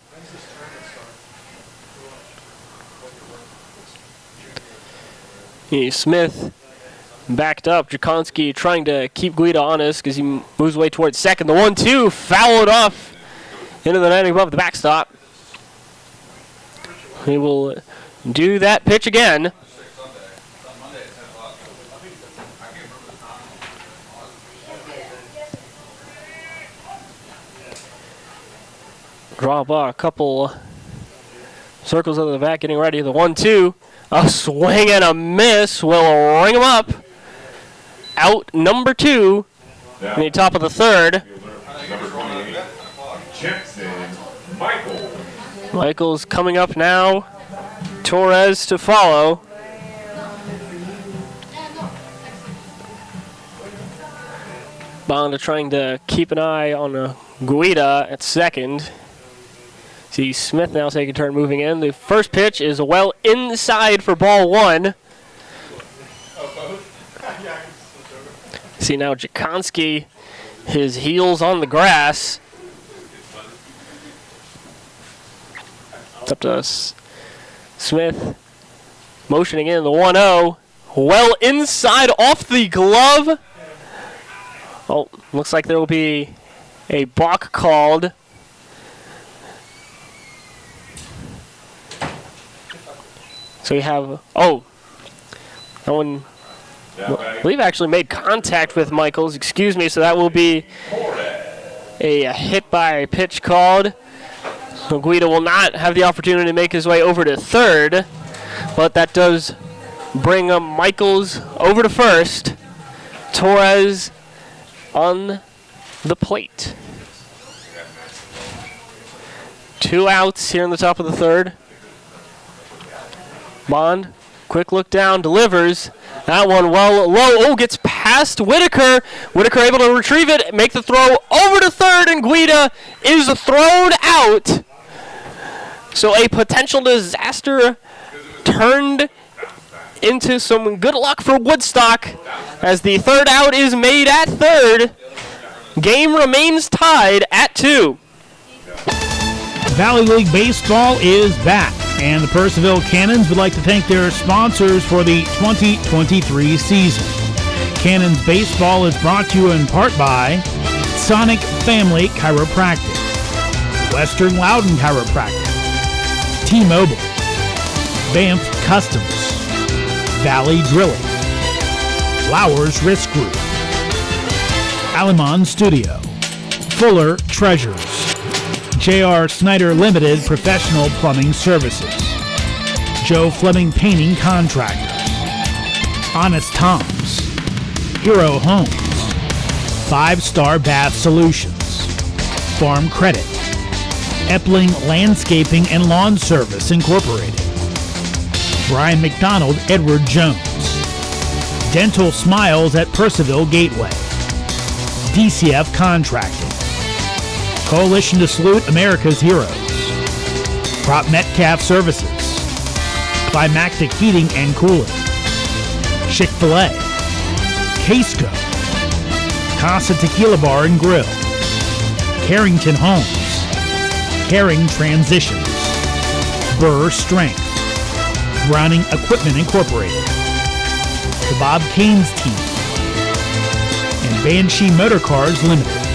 Smith backed up. Jakonski trying to keep Guida honest because he moves away towards second. The 1-2 fouled off into the netting above the backstop. He will do that pitch again. Draw ball, a couple circles of the back, getting ready. The 1-2. A swing and a miss will ring him up. Out number 2 in the top of the third. Number 28, Jensen Michael. Michael's coming up now. Torres to follow. Bond trying to keep an eye on Guida at second. See Smith now taking a turn moving in. The first pitch is well inside for ball one. See now Jakonski, his heels on the grass. It's up to us. Smith motioning in the 1-0. Well inside off the glove. Oh, looks like there will be a balk called. So we have, that one, I believe actually made contact with Michaels, excuse me, so that will be a hit by pitch called. So Guida will not have the opportunity to make his way over to third, but that does bring Michaels over to first. Torres on the plate. 2 outs here in the top of the third. Bond, quick look down, delivers. That one well low. Oh, gets past Whitaker. Whitaker able to retrieve it, make the throw over to third, and Guida is thrown out. So a potential disaster turned into some good luck for Woodstock as the third out is made at third. Game remains tied at 2. Valley League Baseball is back, and the Purcellville Cannons would like to thank their sponsors for the 2023 season. Cannons Baseball is brought to you in part by Sonic Family Chiropractic, Western Loudon Chiropractic, T-Mobile, Banff Customs, Valley Drilling, Flowers Risk Group, Alamon Studio, Fuller Treasures, J.R. Snyder Limited Professional Plumbing Services, Joe Fleming Painting Contractors, Honest Tom's, Hero Homes, 5-Star Bath Solutions, Farm Credit, Epling Landscaping and Lawn Service Incorporated, Brian McDonald Edward Jones, Dental Smiles at Purcellville Gateway, DCF Contracting, Coalition to Salute America's Heroes, Prop Metcalf Services, Climactic Heating and Cooling, Chick-fil-A, Casco, Casa Tequila Bar and Grill, Carrington Homes, Caring Transitions, Burr Strength, Browning Equipment Incorporated, the Bob Canes Team, and Banshee Motor Cars Limited.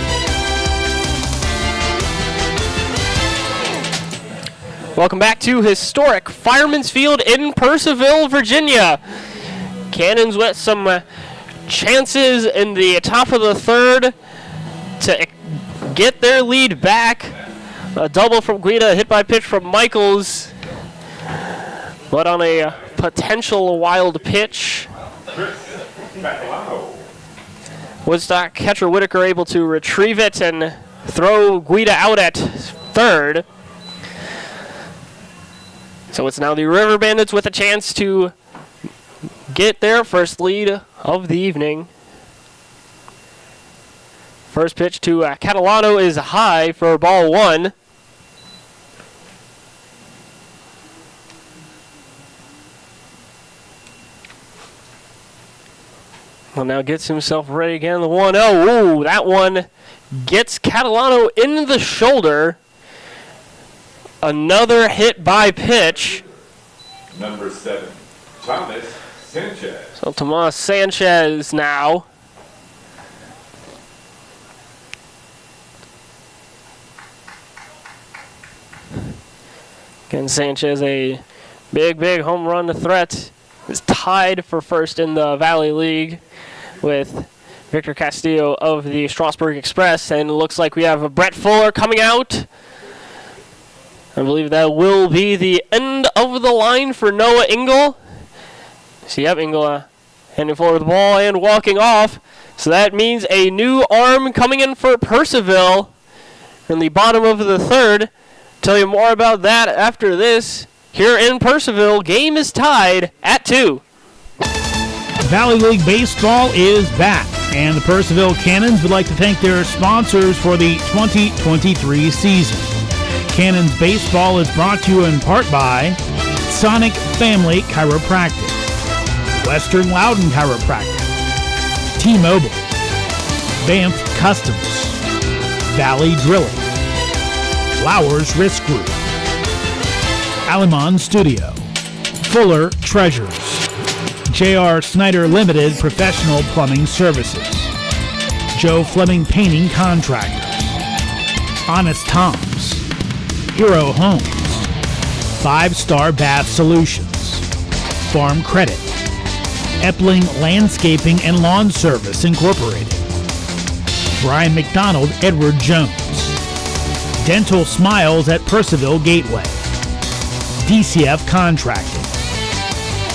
Welcome back to historic Fireman's Field in Purcellville, Virginia. Cannons with some chances in the top of the third to get their lead back. A double from Guida, a hit by pitch from Michaels, but on a potential wild pitch. Woodstock catcher Whitaker able to retrieve it and throw Guida out at third. So it's now the River Bandits with a chance to get their first lead of the evening. First pitch to Catalano is high for ball one. Well, now gets himself ready again. The 1-0. Ooh, that one gets Catalano in the shoulder. Another hit by pitch. Number 7, Thomas Sanchez. So Tomas Sanchez now. Again, Sanchez, a big home run threat, is tied for first in the Valley League with Victor Castillo of the Strasburg Express. And it looks like we have a Brett Fuller coming out. I believe that will be the end of the line for Noah Engel. So, yep, Engel handing forward the ball and walking off. So that means a new arm coming in for Purcellville in the bottom of the third. Tell you more about that after this. Here in Purcellville, game is tied at 2. Valley League Baseball is back, and the Purcellville Cannons would like to thank their sponsors for the 2023 season. Cannons Baseball is brought to you in part by Sonic Family Chiropractic, Western Loudon Chiropractic, T-Mobile, Banff Customs, Valley Drilling, Flowers Risk Group, Alamon Studio, Fuller Treasures, J.R. Snyder Limited Professional Plumbing Services, Joe Fleming Painting Contractors, Honest Tom's, Hero Homes, 5-Star Bath Solutions, Farm Credit, Epling Landscaping and Lawn Service Incorporated, Brian McDonald Edward Jones, Dental Smiles at Purcellville Gateway, DCF Contracting,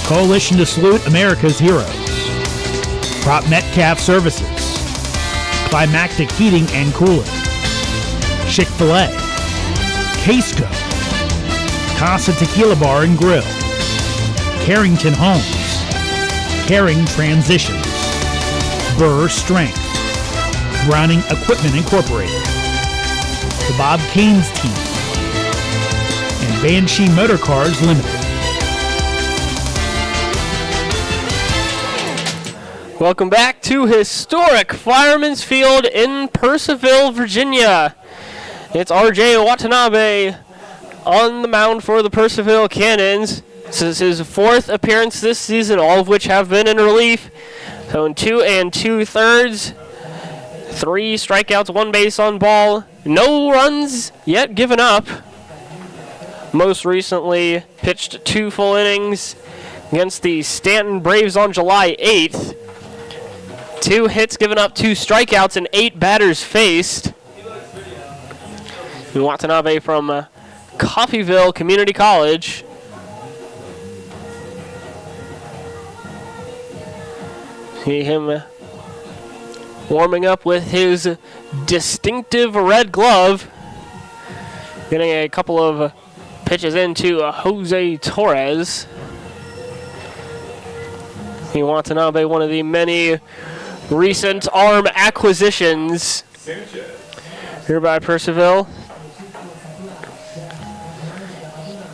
Coalition to Salute America's Heroes, Prop Metcalf Services, Climactic Heating and Cooling, Chick-fil-A, Casco, Casa Tequila Bar and Grill, Carrington Homes, Caring Transitions, Burr Strength, Browning Equipment Incorporated, the Bob Canes Team, and Banshee Motor Cars Limited. Welcome back to historic Fireman's Field in Purcellville, Virginia. It's RJ Watanabe on the mound for the Purcellville Cannons. This is his 4th appearance this season, all of which have been in relief. So in 2 2/3, 3 strikeouts, 1 base on ball, no runs yet given up. Most recently pitched 2 full innings against the Stanton Braves on July 8th. 2 hits given up, 2 strikeouts, and 8 batters faced. Watanabe from Coffeyville Community College. See him warming up with his distinctive red glove. Getting a couple of pitches into Jose Torres. Watanabe, one of the many recent arm acquisitions here by Purcellville.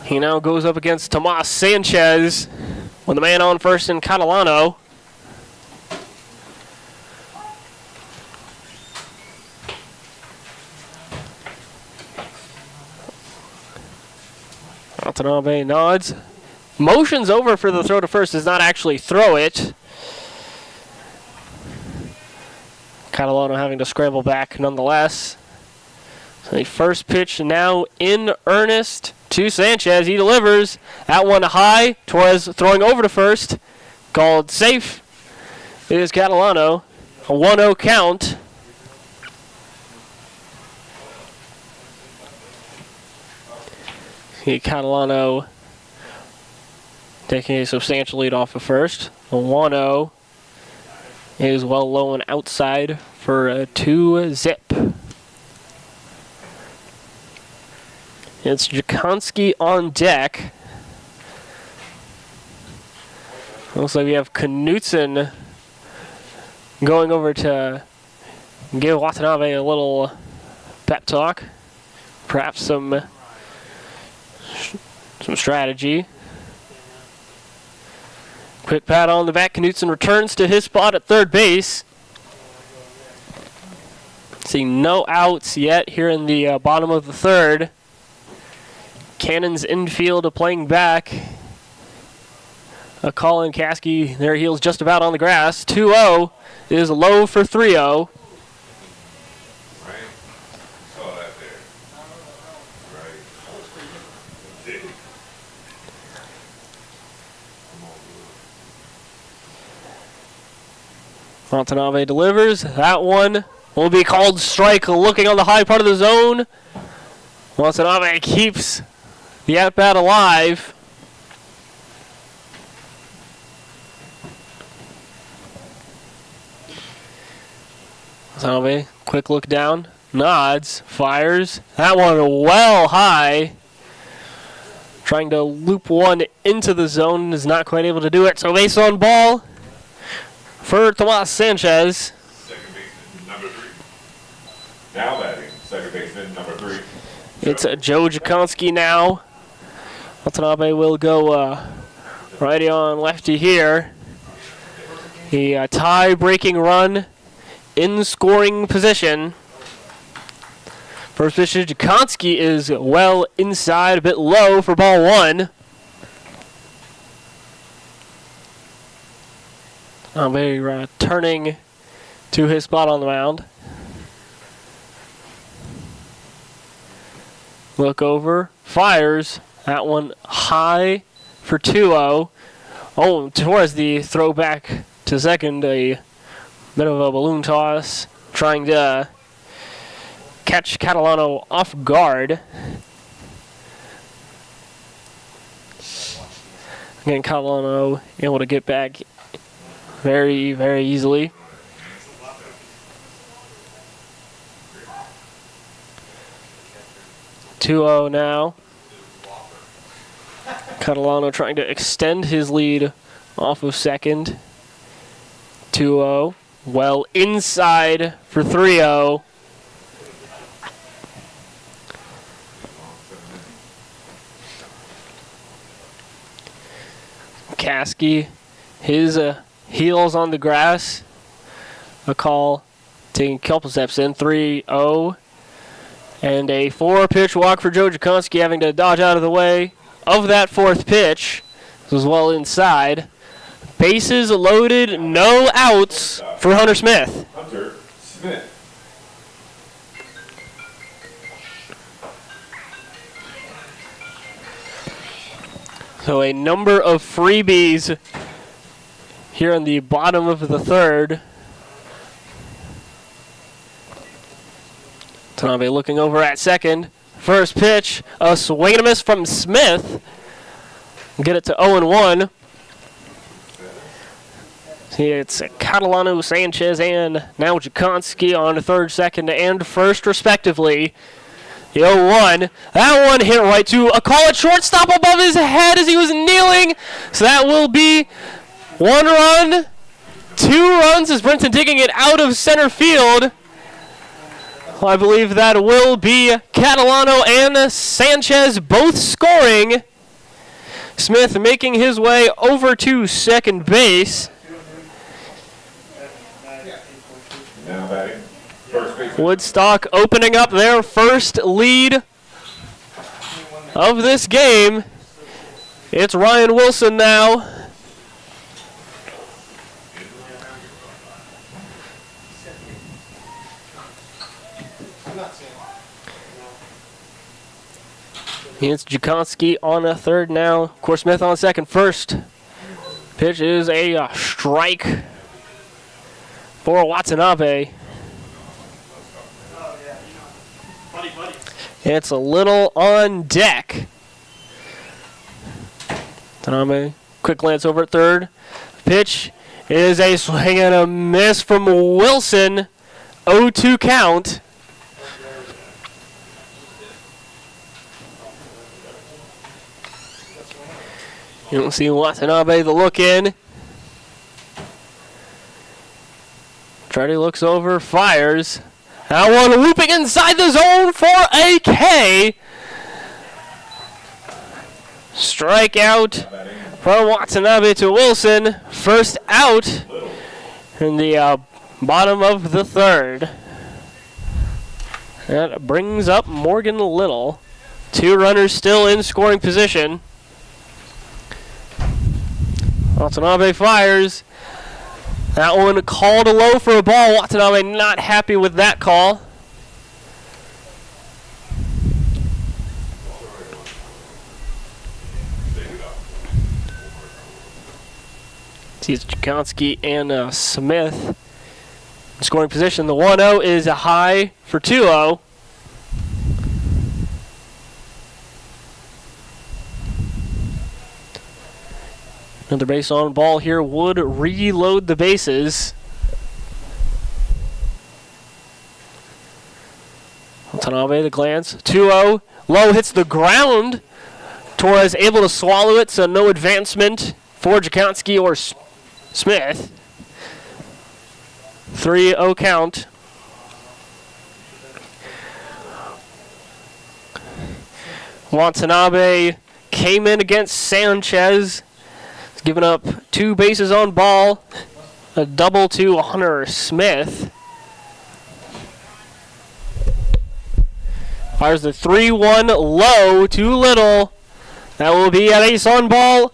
He now goes up against Tomas Sanchez with the man on first in Catalano. Watanabe nods. Motion's over for the throw to first, does not actually throw it. Catalano having to scramble back nonetheless. So the first pitch now in earnest to Sanchez. He delivers. That one high. Torres throwing over to first. Called safe. It is Catalano. A 1-0 count. Catalano taking a substantial lead off of first. A 1-0 is well low and outside for a 2-zip. It's Jakonski on deck. Looks like we have Knutson going over to give Watanabe a little pep talk. Perhaps some strategy. Quick pat on the back. Knutson returns to his spot at third base. See no outs yet here in the bottom of the third. Cannons infield playing back. A call in Caskey. Their heels just about on the grass. 2-0 is low for 3-0. Watanabe delivers. That one will be called strike, looking on the high part of the zone. Watanabe keeps the at-bat alive. Watanabe, quick look down, nods, fires. That one well high. Trying to loop one into the zone, is not quite able to do it. So base on ball for Tomas Sanchez. Second baseman, number 3. Now batting, second baseman, number 3. It's Joe Jakonski now. Watanabe will go righty on lefty here. A tie-breaking run in scoring position. First pitch to Jakonski is well inside, a bit low for ball 1. Watanabe turning to his spot on the mound. Look over, fires. That one high for 2-0. Oh, towards the throw back to second, a bit of a balloon toss, trying to catch Catalano off guard. Again, Catalano able to get back very, very easily. (2-0) now. Catalano trying to extend his lead off of second. 2-0. Well inside for 3-0. Caskey, his heels on the grass. A call taking a couple steps in. 3-0. And a 4-pitch walk for Joe Jakonski, having to dodge out of the way of that 4th pitch. This was well inside. Bases loaded, no outs for Hunter Smith. Hunter Smith. So a number of freebies here on the bottom of the 3rd. Tanabe looking over at second. First pitch, a swing and a miss from Smith. Get it to 0-1. See, it's Catalano, Sanchez, and now Jakonski on third, second, and first, respectively. The 0-1. That one hit right to a call at shortstop above his head as he was kneeling. So that will be 1 run, 2 runs as Brinson digging it out of center field. I believe that will be Catalano and Sanchez both scoring. Smith making his way over to second base. Now batting. First base. Woodstock opening up their first lead of this game. It's Ryan Wilson now. It's Jakonski on a third now. Of course, Smith on second. First pitch is a strike for Watanabe. It's a little on deck. Watanabe, quick glance over at third. Pitch is a swing and a miss from Wilson. 0-2 count. You don't see Watanabe the look in. Truddy looks over, fires. That one looping inside the zone for a K. Strikeout from Watanabe to Wilson. First out in the bottom of the 3rd. That brings up Morgan Little. 2 runners still in scoring position. Watanabe fires. That one called low for a ball. Watanabe not happy with that call. See, it's Jakonski and Smith in scoring position. The 1-0 is a high for 2-0. Another base on ball here would reload the bases. Watanabe, the glance. 2-0. Low hits the ground. Torres able to swallow it, so no advancement for Jakonski or Smith. 3-0 count. Watanabe came in against Sanchez. Giving up 2 bases on ball. A double to Hunter Smith. Fires the 3-1 low to Little. That will be an ace on ball.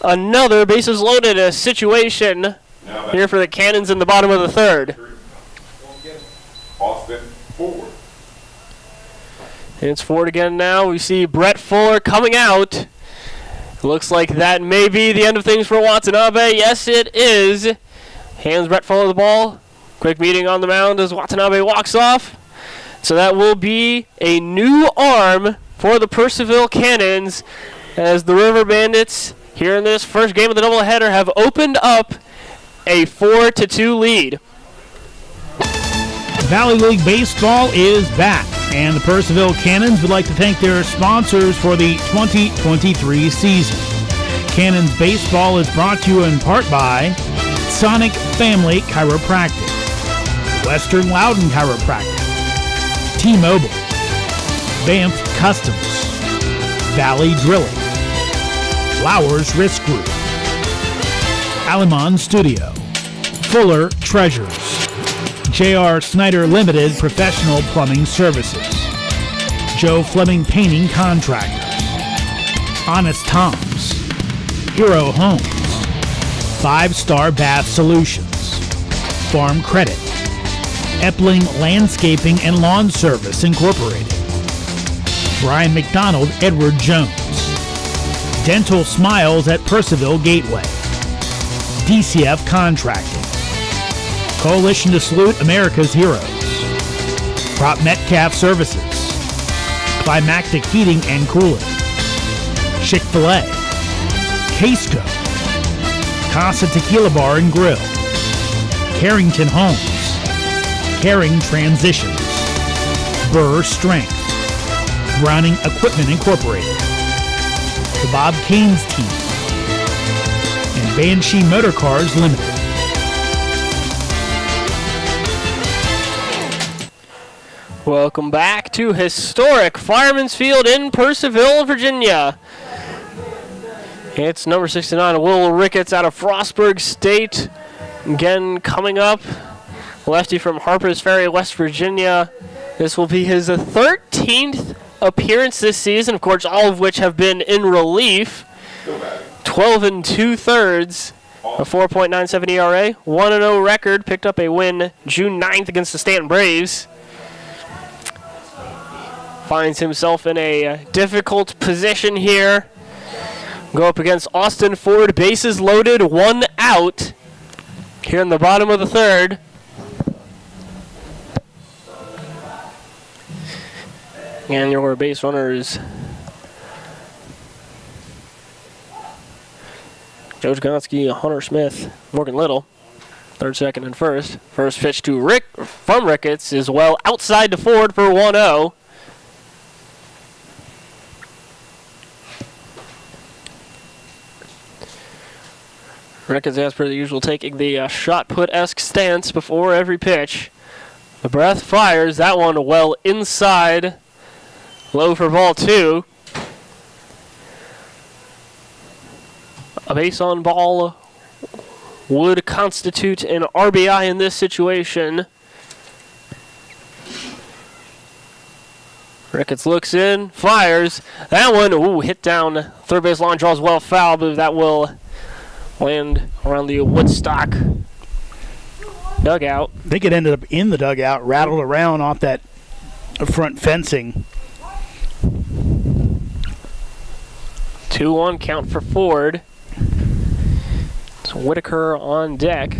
Another bases loaded situation here for the Cannons in the bottom of the 3rd. Austin Ford. It's Ford again now. We see Brett Fuller coming out. Looks like that may be the end of things for Watanabe. Yes, it is. Hands Brett Fuller the ball. Quick meeting on the mound as Watanabe walks off. So that will be a new arm for the Purcellville Cannons as the River Bandits here in this first game of the doubleheader have opened up a 4-2 lead. Valley League Baseball is back, and the Purcellville Cannons would like to thank their sponsors for the 2023 season. Cannons Baseball is brought to you in part by Sonic Family Chiropractic, Western Loudon Chiropractic, T-Mobile, Banff Customs, Valley Drilling, Flowers Risk Group, Alimon Studio, Fuller Treasures, J.R. Snyder Limited Professional Plumbing Services, Joe Fleming Painting Contractors, Honest Tom's, Hero Homes, 5-Star Bath Solutions, Farm Credit, Epling Landscaping and Lawn Service Incorporated, Brian McDonald Edward Jones, Dental Smiles at Purcellville Gateway, DCF Contracting, Coalition to Salute America's Heroes, Prop Metcalf Services, Climactic Heating and Cooling, Chick-fil-A, Casco, Casa Tequila Bar and Grill, Carrington Homes, Caring Transitions, Burr Strength, Browning Equipment Incorporated, the Bob Kane's Team, and Banshee Motor Cars Limited. Welcome back to historic Fireman's Field in Purcellville, Virginia. It's number 69, Will Ricketts out of Frostburg State. Again, coming up, lefty from Harpers Ferry, West Virginia. This will be his 13th appearance this season, of course, all of which have been in relief. 12 2/3, a 4.97 ERA, 1-0 record, picked up a win June 9th against the Stanton Braves. Finds himself in a difficult position here. Go up against Austin Ford, bases loaded, 1 out. Here in the bottom of the third. And your base runners, Joe Jagonski, Hunter Smith, Morgan Little. Third, second, and first. First pitch to from Ricketts is well outside to Ford for 1-0. Ricketts, as per the usual, taking the shot put-esque stance before every pitch. The breath fires. That one well inside. Low for ball 2. A base on ball would constitute an RBI in this situation. Ricketts looks in, fires. That one, hit down third base line, draws well foul, but that will land around the Woodstock dugout. I think it ended up in the dugout, rattled around off that front fencing. 2-1 count for Ford. It's Whitaker on deck.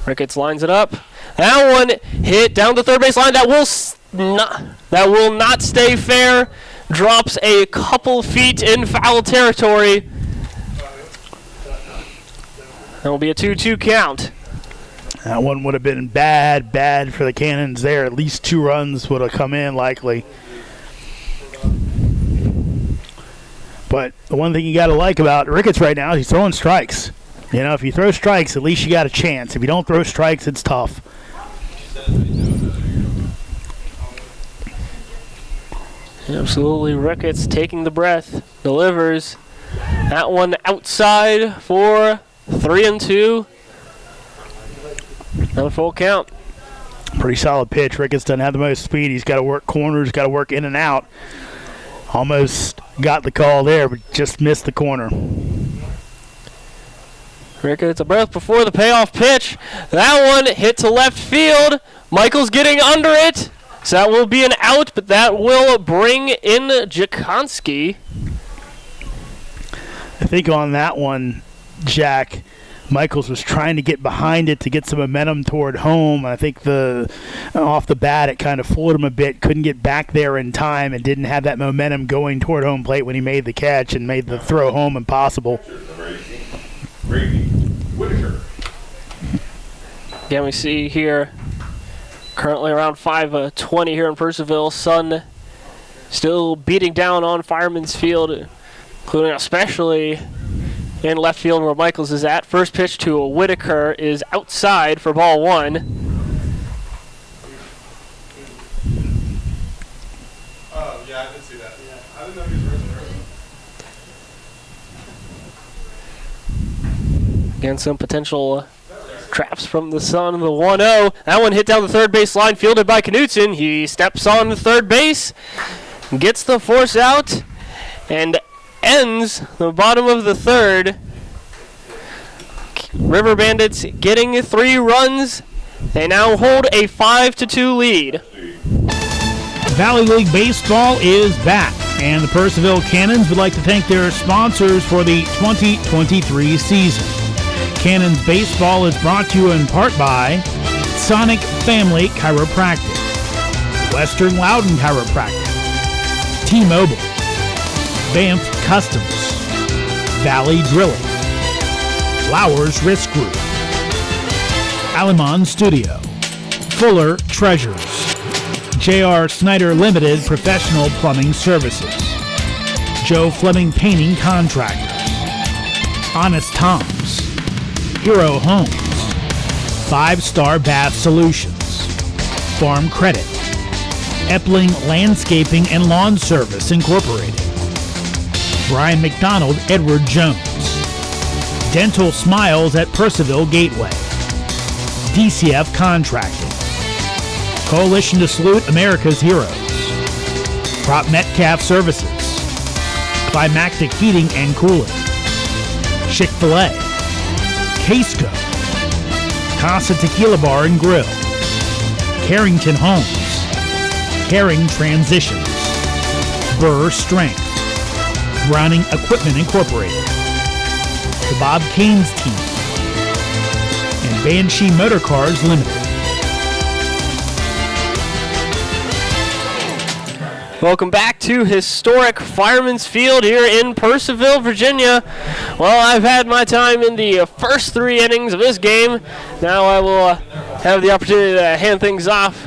Ricketts lines it up. That one hit down the third base line. That will not stay fair. Drops a couple feet in foul territory. That will be a 2-2 count. That one would have been bad for the Cannons there. At least 2 runs would have come in likely. But the one thing you got to like about Ricketts right now is he's throwing strikes. You know, if you throw strikes, at least you got a chance. If you don't throw strikes, it's tough. Absolutely, Ricketts taking the breath, delivers. That one outside for 3-2. Another full count. Pretty solid pitch. Ricketts doesn't have the most speed. He's got to work corners, got to work in and out. Almost got the call there, but just missed the corner. Ricketts a breath before the payoff pitch. That one hit to left field. Michael's getting under it. So that will be an out, but that will bring in Jakonski. I think on that one, Jack, Michaels was trying to get behind it to get some momentum toward home. I think off the bat it kind of fooled him a bit. Couldn't get back there in time and didn't have that momentum going toward home plate when he made the catch and made the throw home impossible. Again, we see here currently around 5:20 here in Purcellville. Sun still beating down on Fireman's Field, including especially in left field where Michaels is at. First pitch to Whitaker is outside for ball 1. Oh, yeah, I did see that. Yeah. I didn't know he was really early. Again, some potential traps from the Sun. The 1-0. That one hit down the third base line, fielded by Knutson. He steps on the third base. gets the force out and ends the bottom of the third. River Bandits getting 3 runs. They now hold a 5-2 lead. Valley League Baseball is back, and the Purcellville Cannons would like to thank their sponsors for the 2023 season. Cannons Baseball is brought to you in part by Sonic Family Chiropractic, Western Loudon Chiropractic, T-Mobile, Banff Customs, Valley Drilling, Flowers Risk Group, Alamon Studio, Fuller Treasures, J.R. Snyder Limited Professional Plumbing Services, Joe Fleming Painting Contractors, Honest Tom's, Hero Homes, 5-Star Bath Solutions, Farm Credit, Epling Landscaping and Lawn Service Incorporated, Brian McDonald Edward Jones, Dental Smiles at Purcellville Gateway, DCF Contracting, Coalition to Salute America's Heroes, Prop Metcalf Services, Climactic Heating and Cooling, Chick-fil-A, Casco, Casa Tequila Bar and Grill, Carrington Homes, Caring Transitions, Burr Strength, Browning Equipment Incorporated, the Bob Canes Team, and Banshee Motor Cars Limited. Welcome back to historic Fireman's Field here in Purcellville, Virginia. Well, I've had my time in the first 3 innings of this game. Now I will have the opportunity to hand things off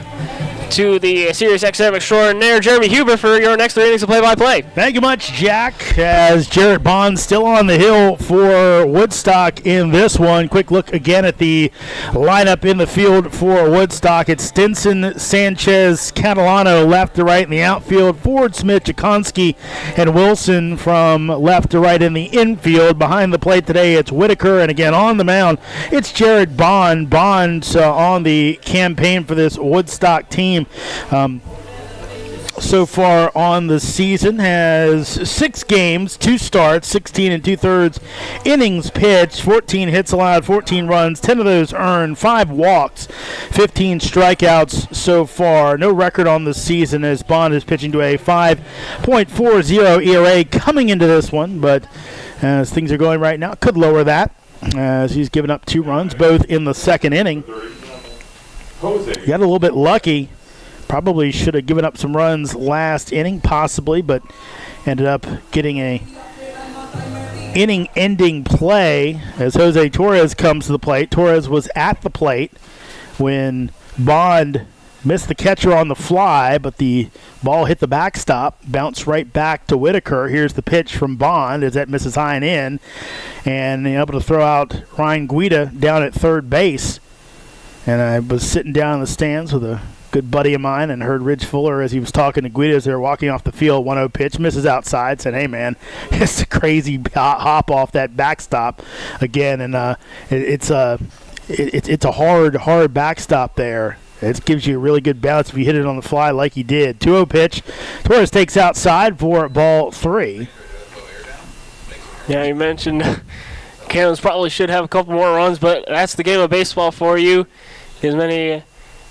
to the Sirius XM extraordinaire, Jeremy Huber, for your next 3 innings of play-by-play. Thank you much, Jack. As Jarrett Bond still on the hill for Woodstock in this one. Quick look again at the lineup in the field for Woodstock. It's Stinson, Sanchez, Catalano left to right in the outfield. Ford, Smith, Jakonski, and Wilson from left to right in the infield. Behind the plate today, it's Whitaker, and again on the mound, it's Jarrett Bond. Bond's on the campaign for this Woodstock team. So far on the season has 6 games, 2 starts, 16 2/3 innings pitched, 14 hits allowed, 14 runs, 10 of those earned, 5 walks, 15 strikeouts so far. No record on the season as Bond is pitching to a 5.40 ERA coming into this one, but as things are going right now, could lower that as he's given up 2 runs, both in the second inning. He got a little bit lucky. Probably should have given up some runs last inning, possibly, but ended up getting a inning-ending play as Jose Torres comes to the plate. Torres was at the plate when Bond missed the catcher on the fly, but the ball hit the backstop, bounced right back to Whitaker. Here's the pitch from Bond as that misses high and in, and able to throw out Ryan Guida down at third base. And I was sitting down in the stands with a good buddy of mine and heard Ridge Fuller as he was talking to Guida as they were walking off the field. 1-0 pitch, misses outside, said, hey man, it's a crazy hop off that backstop again, and it's a hard backstop there. It gives you a really good bounce if you hit it on the fly like he did. 2-0 pitch, Torres takes outside for ball 3. Yeah, you mentioned Cannons probably should have a couple more runs, but that's the game of baseball for you. As many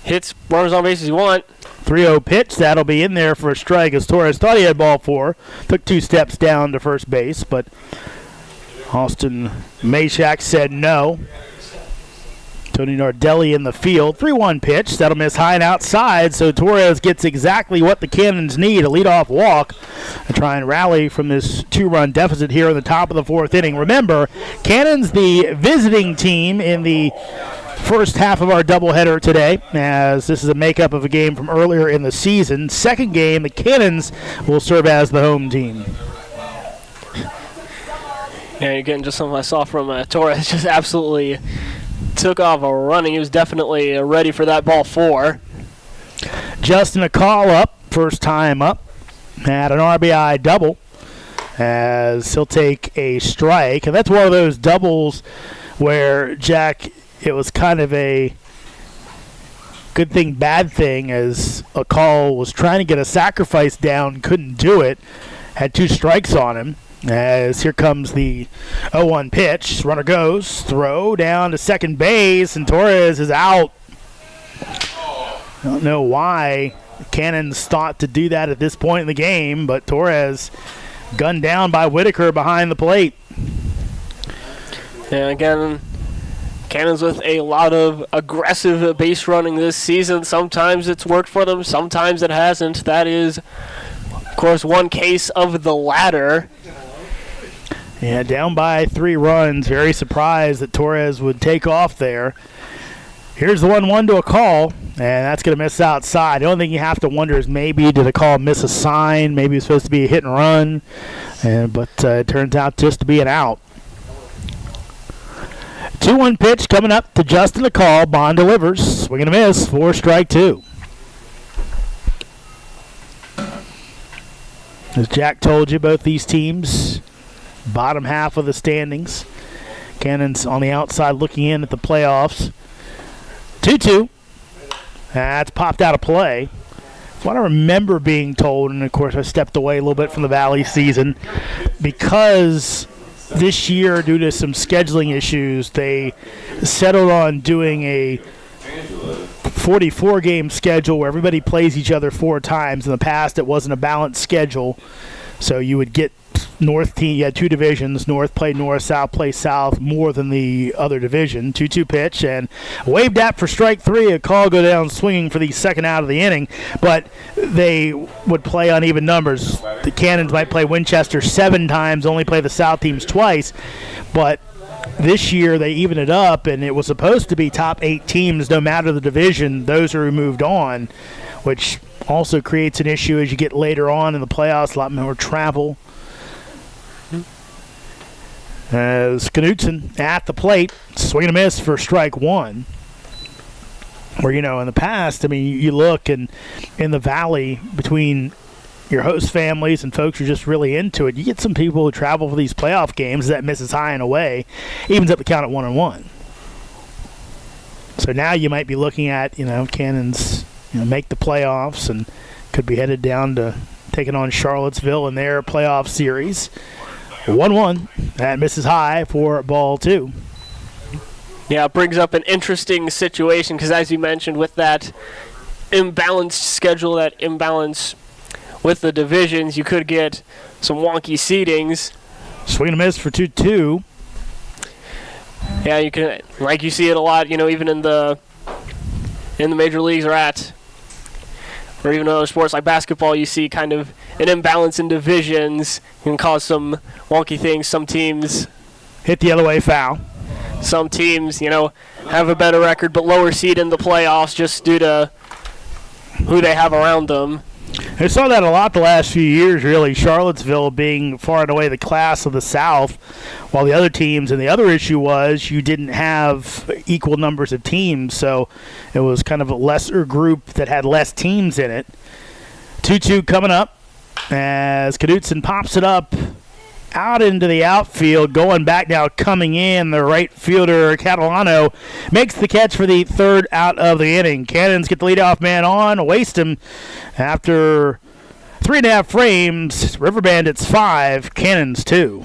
hits, runners on base as you want. 3-0 pitch. That'll be in there for a strike as Torres thought he had ball 4. Took 2 steps down to first base, but Austin Mashak said no. Tony Nardelli in the field. 3-1 pitch. That'll miss high and outside, so Torres gets exactly what the Cannons need, a leadoff walk, to try and rally from this 2-run deficit here in the top of the 4th inning. Remember, Cannons the visiting team in the first half of our doubleheader today, as this is a makeup of a game from earlier in the season. Second game, the Cannons will serve as the home team. Yeah, you're getting just something I saw from Torres. Just absolutely took off running. He was definitely ready for that ball 4. Justin a call up, first time up, had an RBI double as he'll take a strike. And that's one of those doubles where, Jack, it was kind of a good thing, bad thing, as a call was trying to get a sacrifice down, couldn't do it. Had 2 strikes on him. As here comes the 0-1 pitch. Runner goes, throw down to second base, and Torres is out. I don't know why Cannons thought to do that at this point in the game, but Torres gunned down by Whitaker behind the plate. And again, Cannons with a lot of aggressive base running this season. Sometimes it's worked for them, sometimes it hasn't. That is, of course, one case of the latter. Yeah, down by 3 runs. Very surprised that Torres would take off there. Here's the 1-1 to a call, and that's going to miss outside. The only thing you have to wonder is maybe did the call miss a sign? Maybe it's supposed to be a hit and run, but it turns out just to be an out. 2-1 pitch coming up to Justin. The call. Bond delivers. Swing and a miss for strike 2. As Jack told you, both these teams, bottom half of the standings. Cannons on the outside looking in at the playoffs. 2-2. That's popped out of play. What I remember being told, and of course I stepped away a little bit from the Valley season, because this year, due to some scheduling issues, they settled on doing a 44-game schedule where everybody plays each other 4 times. In the past, it wasn't a balanced schedule, so you would get North team. You had 2 divisions. North played North, South played South more than the other division. 2-2 pitch and waved at for strike 3. A call go down swinging for the second out of the inning, but they would play on even numbers. The Cannons might play Winchester 7 times, only play the South teams twice, but this year they evened it up, and it was supposed to be top 8 teams no matter the division. Those are moved on, which also creates an issue as you get later on in the playoffs, a lot more travel. As Knutson at the plate, swing and a miss for strike 1. Where, in the past, you look and in the Valley between your host families and folks who are just really into it, you get some people who travel for these playoff games that misses high and away, evens up the count at 1-1. So now you might be looking at, Cannons, make the playoffs and could be headed down to taking on Charlottesville in their playoff series. 1-1. That misses high for ball 2. Yeah, it brings up an interesting situation because, as you mentioned, with that imbalanced schedule, that imbalance with the divisions, you could get some wonky seedings. Swing and a miss for 2-2. Yeah, you can, like you see it a lot, even in the major leagues or even other sports like basketball, you see kind of an imbalance in divisions can cause some wonky things. Some teams hit the other way, foul. Some teams, have a better record but lower seed in the playoffs just due to who they have around them. I saw that a lot the last few years, really. Charlottesville being far and away the class of the South, while the other teams, and the other issue was you didn't have equal numbers of teams, so it was kind of a lesser group that had less teams in it. 2-2 coming up as Knutson pops it up out into the outfield, going back now, coming in. The right fielder, Catalano, makes the catch for the 3rd out of the inning. Cannons get the leadoff man on, waste him after 3.5 frames. River Bandits 5, Cannons 2.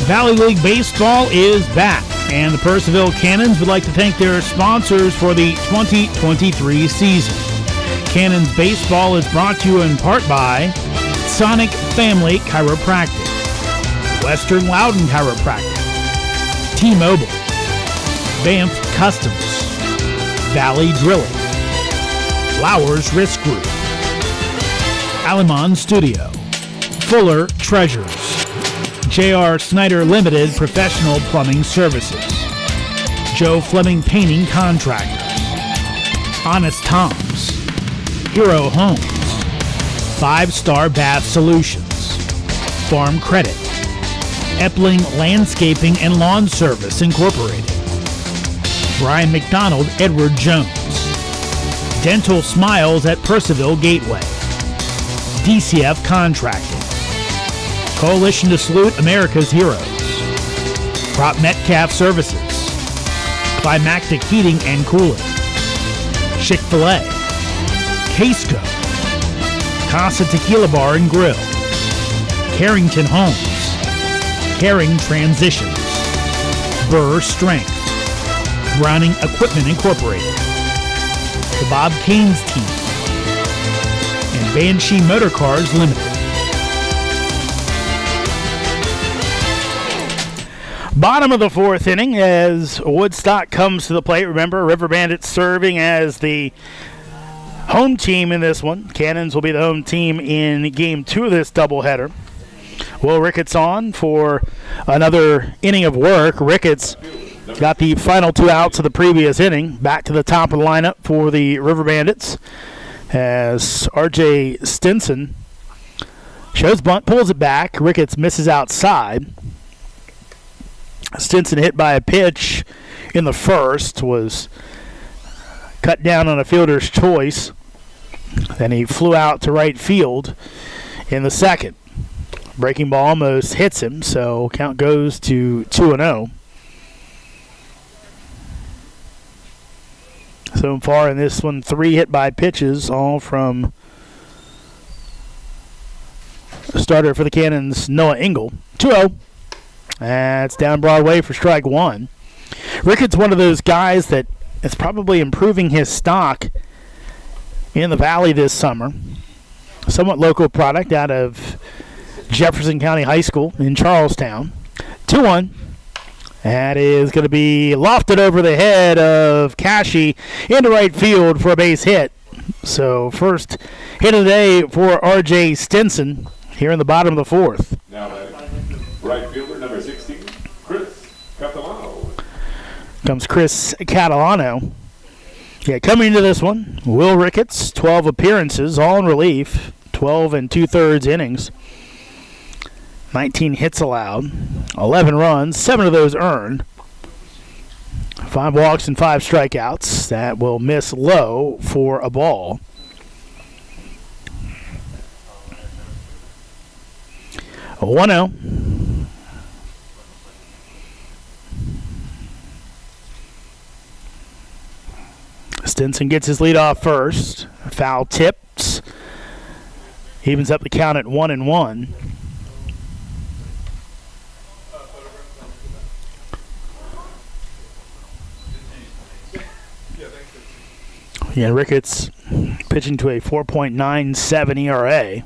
Valley League Baseball is back, and the Purcellville Cannons would like to thank their sponsors for the 2023 season. Cannons Baseball is brought to you in part by Sonic Family Chiropractic, Western Loudon Chiropractic, T-Mobile, Banff Customs, Valley Drilling, Flowers Risk Group, Alamon Studio, Fuller Treasures, J.R. Snyder Limited Professional Plumbing Services, Joe Fleming Painting Contractors, Honest Tom's, Hero Homes, 5-Star Bath Solutions, Farm Credit, Epling Landscaping and Lawn Service Incorporated, Brian McDonald Edward Jones, Dental Smiles at Purcellville Gateway, DCF Contracting, Coalition to Salute America's Heroes, Prop Metcalf Services, Climactic Heating and Cooling, Chick-fil-A, Casco, Casa Tequila Bar and Grill, Carrington Homes, Caring Transitions, Burr Strength, Browning Equipment Incorporated, the Bob Keynes Team, and Banshee Motor Cars Limited. Bottom of the fourth inning as Woodstock comes to the plate. Remember, River Bandits serving as the home team in this one. Cannons will be the home team in game 2 of this doubleheader. Will Ricketts on for another inning of work. Ricketts got the final 2 outs of the previous inning. Back to the top of the lineup for the River Bandits as R.J. Stinson shows bunt, pulls it back. Ricketts misses outside. Stinson hit by a pitch in the first, was cut down on a fielder's choice. Then he flew out to right field in the second. Breaking ball almost hits him, so count goes to 2-0. So far in this one, 3 hit by pitches, all from the starter for the Cannons, Noah Engel. 2-0. That's down Broadway for strike 1. Ricketts one of those guys that is probably improving his stock in the Valley this summer. Somewhat local product out of Jefferson County High School in Charlestown. 2-1. That is going to be lofted over the head of Cashy into right field for a base hit. So first hit of the day for R.J. Stinson here in the bottom of the fourth. Now right fielder number 16, Chris Catalano. Comes Chris Catalano. Yeah, coming into this one, Will Ricketts, 12 appearances, all in relief, 12 2/3 innings. 19 hits allowed, 11 runs, 7 of those earned. 5 walks and 5 strikeouts. That will miss low for a ball. A 1-0. Stinson gets his lead off first. Foul tips. Evens up the count at 1-1. Yeah, Ricketts pitching to a 4.97 ERA.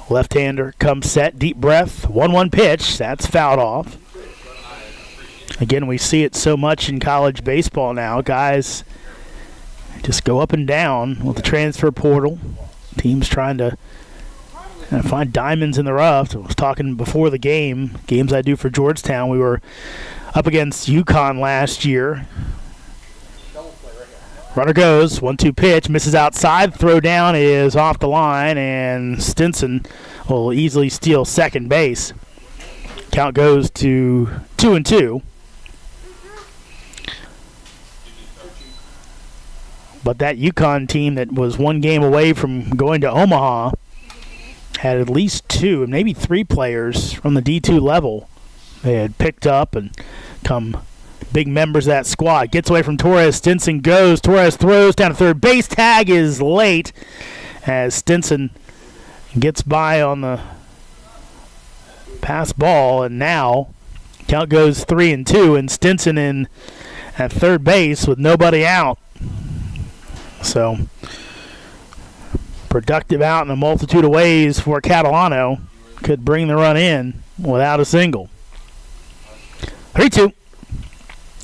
Left-hander comes set, deep breath, 1-1 pitch. That's fouled off. Again, we see it so much in college baseball now. Guys just go up and down with the transfer portal. Teams trying to find diamonds in the rough. I was talking before the games I do for Georgetown. We were up against UConn last year. Runner goes, 1-2 pitch, misses outside. Throw down is off the line, and Stinson will easily steal second base. Count goes to 2-2. But that UConn team that was one game away from going to Omaha had at least 2, maybe 3 players from the D2 level they had picked up and come big members of that squad. Gets away from Torres. Stinson goes. Torres throws down to third base. Tag is late as Stinson gets by on the pass ball, and now count goes 3-2, and Stinson in at third base with nobody out. So productive out in a multitude of ways for Catalano. Could bring the run in without a single. 3-2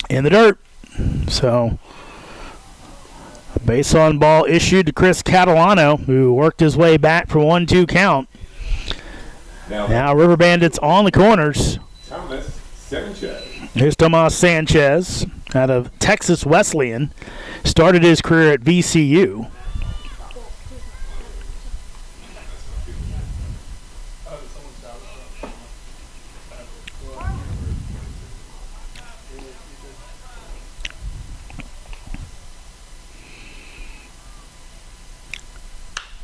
in the dirt. So a base on ball issued to Chris Catalano, who worked his way back for 1-2 count. Now River Bandits on the corners. Thomas Sanchez. Here's Tomas Sanchez out of Texas Wesleyan. Started his career at VCU.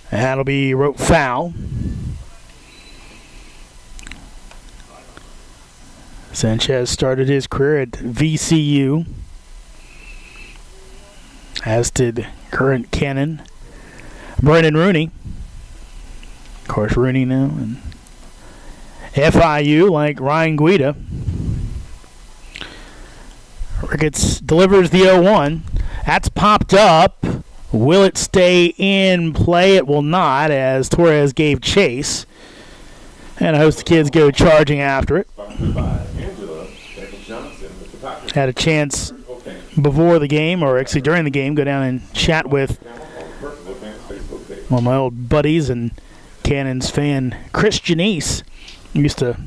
That'll be rope foul. Sanchez started his career at VCU, as did current Cannon Brennan Rooney. Of course, Rooney now and FIU, like Ryan Guida. Ricketts delivers the 0-1. That's popped up. Will it stay in play? It will not, as Torres gave chase. And a host of kids go charging after it. Had a chance before the game, or actually during the game, go down and chat with one of my old buddies and Cannons fan, Chris Janice. Used to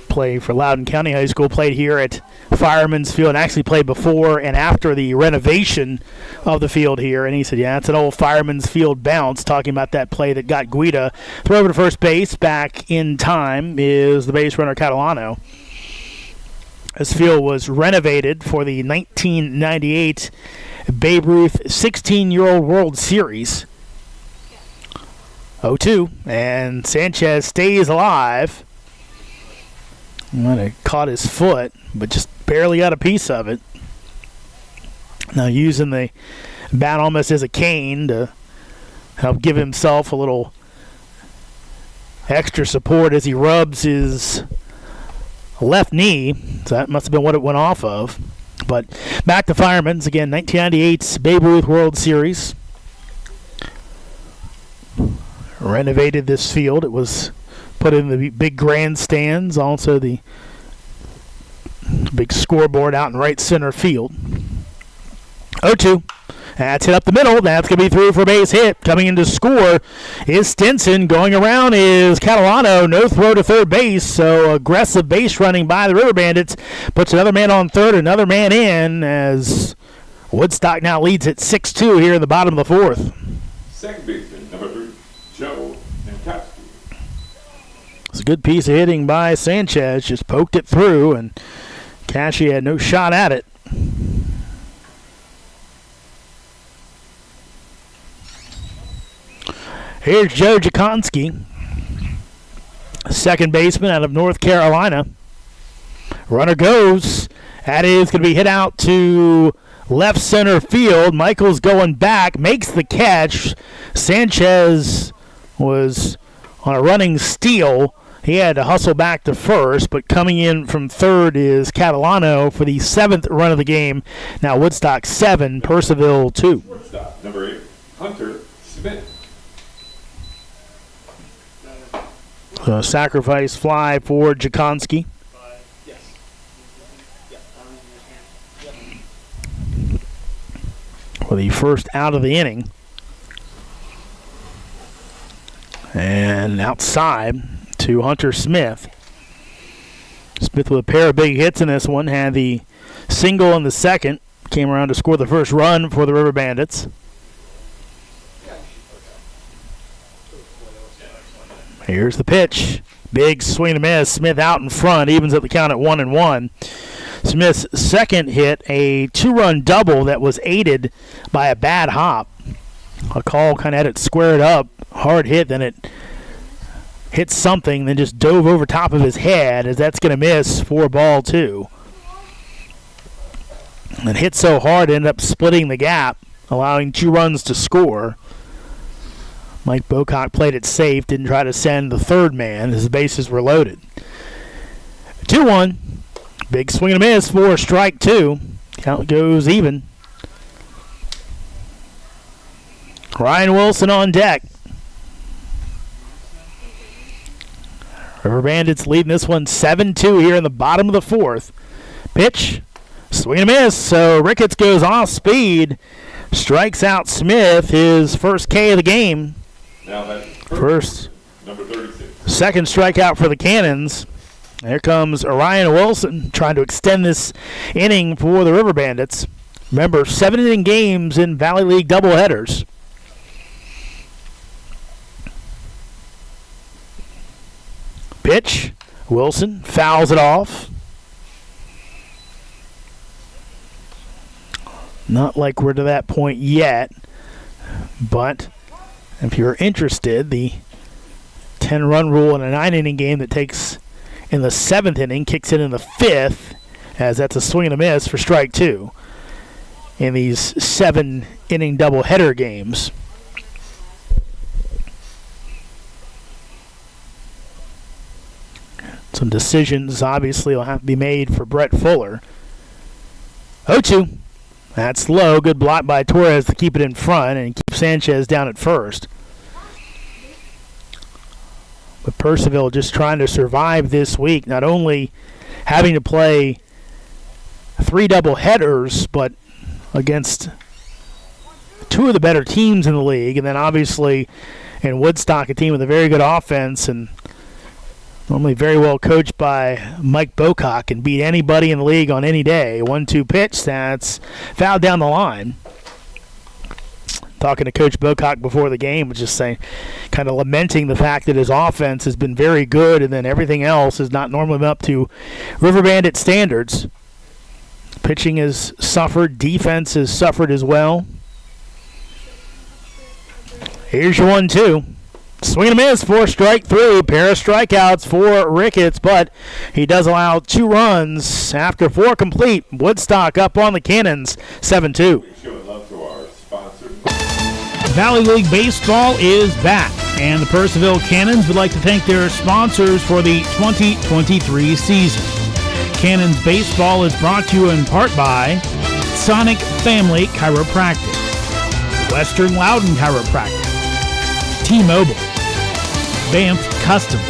play for Loudoun County High School, played here at Fireman's Field, and actually played before and after the renovation of the field here. And he said, yeah, it's an old Fireman's Field bounce, talking about that play that got Guida. Throw over to first base, back in time is the base runner Catalano. This field was renovated for the 1998 Babe Ruth 16-year-old World Series. 0-2, and Sanchez stays alive. Might have caught his foot, but just barely got a piece of it. Now using the bat almost as a cane to help give himself a little extra support as he rubs his left knee. So that must have been what it went off of. But back to Fireman's again, 1998's Babe Ruth World Series. Renovated this field. It was put in the big grandstands, also the big scoreboard out in right center field. 0-2. That's hit up the middle. That's going to be through for a base hit. Coming in to score is Stinson. Going around is Catalano. No throw to third base, so aggressive base running by the River Bandits. Puts another man on third, another man in, as Woodstock now leads at 6-2 here in the bottom of the fourth. Second baseman, number 3, Joe Ninkowski. It's a good piece of hitting by Sanchez. Just poked it through, and Cashy had no shot at it. Here's Joe Jakonski, second baseman out of North Carolina. Runner goes. That is going to be hit out to left center field. Michael's going back, makes the catch. Sanchez was on a running steal. He had to hustle back to first, but coming in from third is Catalano for the 7th run of the game. Now Woodstock 7, Purcellville 2. Shortstop, number 8, Hunter Smith. So sacrifice fly for Jakonski. For the first out of the inning. And outside to Hunter Smith. Smith with a pair of big hits in this one. Had the single in the second. Came around to score the first run for the River Bandits. Here's the pitch. Big swing and a miss. Smith out in front. Evens up the count at 1-1. Smith's second hit, a 2-run double that was aided by a bad hop. A call kind of had it squared up. Hard hit, then it hit something, then just dove over top of his head, as that's going to miss for ball 2. And hit so hard, ended up splitting the gap, allowing 2 runs to score. Mike Bocock played it safe, didn't try to send the third man as the bases were loaded. 2-1. Big swing and a miss for strike 2. Count goes even. Ryan Wilson on deck. River Bandits leading this one 7-2 here in the bottom of the fourth. Pitch. Swing and a miss. So Ricketts goes off speed. Strikes out Smith, his first K of the game. Now that's First, number 36. second strikeout for the Cannons. There comes Orion Wilson trying to extend this inning for the River Bandits. Remember, 7-inning games in Valley League doubleheaders. Pitch. Wilson fouls it off. Not like we're to that point yet, but if you're interested, the 10-run rule in a 9-inning game that takes in the 7th inning, kicks in the 5th, as that's a swing and a miss for strike 2 in these 7-inning doubleheader games. Some decisions obviously will have to be made for Brett Fuller. 0-2. That's low. Good block by Torres to keep it in front and keep Sanchez down at first. But Purcellville just trying to survive this week, not only having to play 3 doubleheaders, but against 2 of the better teams in the league, and then obviously in Woodstock, a team with a very good offense and normally very well coached by Mike Bocock, and beat anybody in the league on any day. 1-2 pitch, that's fouled down the line. Talking to Coach Bocock before the game, was just saying, kind of lamenting the fact that his offense has been very good, and then everything else is not normally up to River Bandit standards. Pitching has suffered, defense has suffered as well. Here's your 1-2. Swing and a miss for strike 3. Pair of strikeouts for Ricketts, but he does allow 2 runs after 4 complete. Woodstock up on the Cannons, 7-2. Valley League Baseball is back, and the Purcellville Cannons would like to thank their sponsors for the 2023 season. Cannons Baseball is brought to you in part by Sonic Family Chiropractic, Western Loudon Chiropractic, T-Mobile, Banff Customs,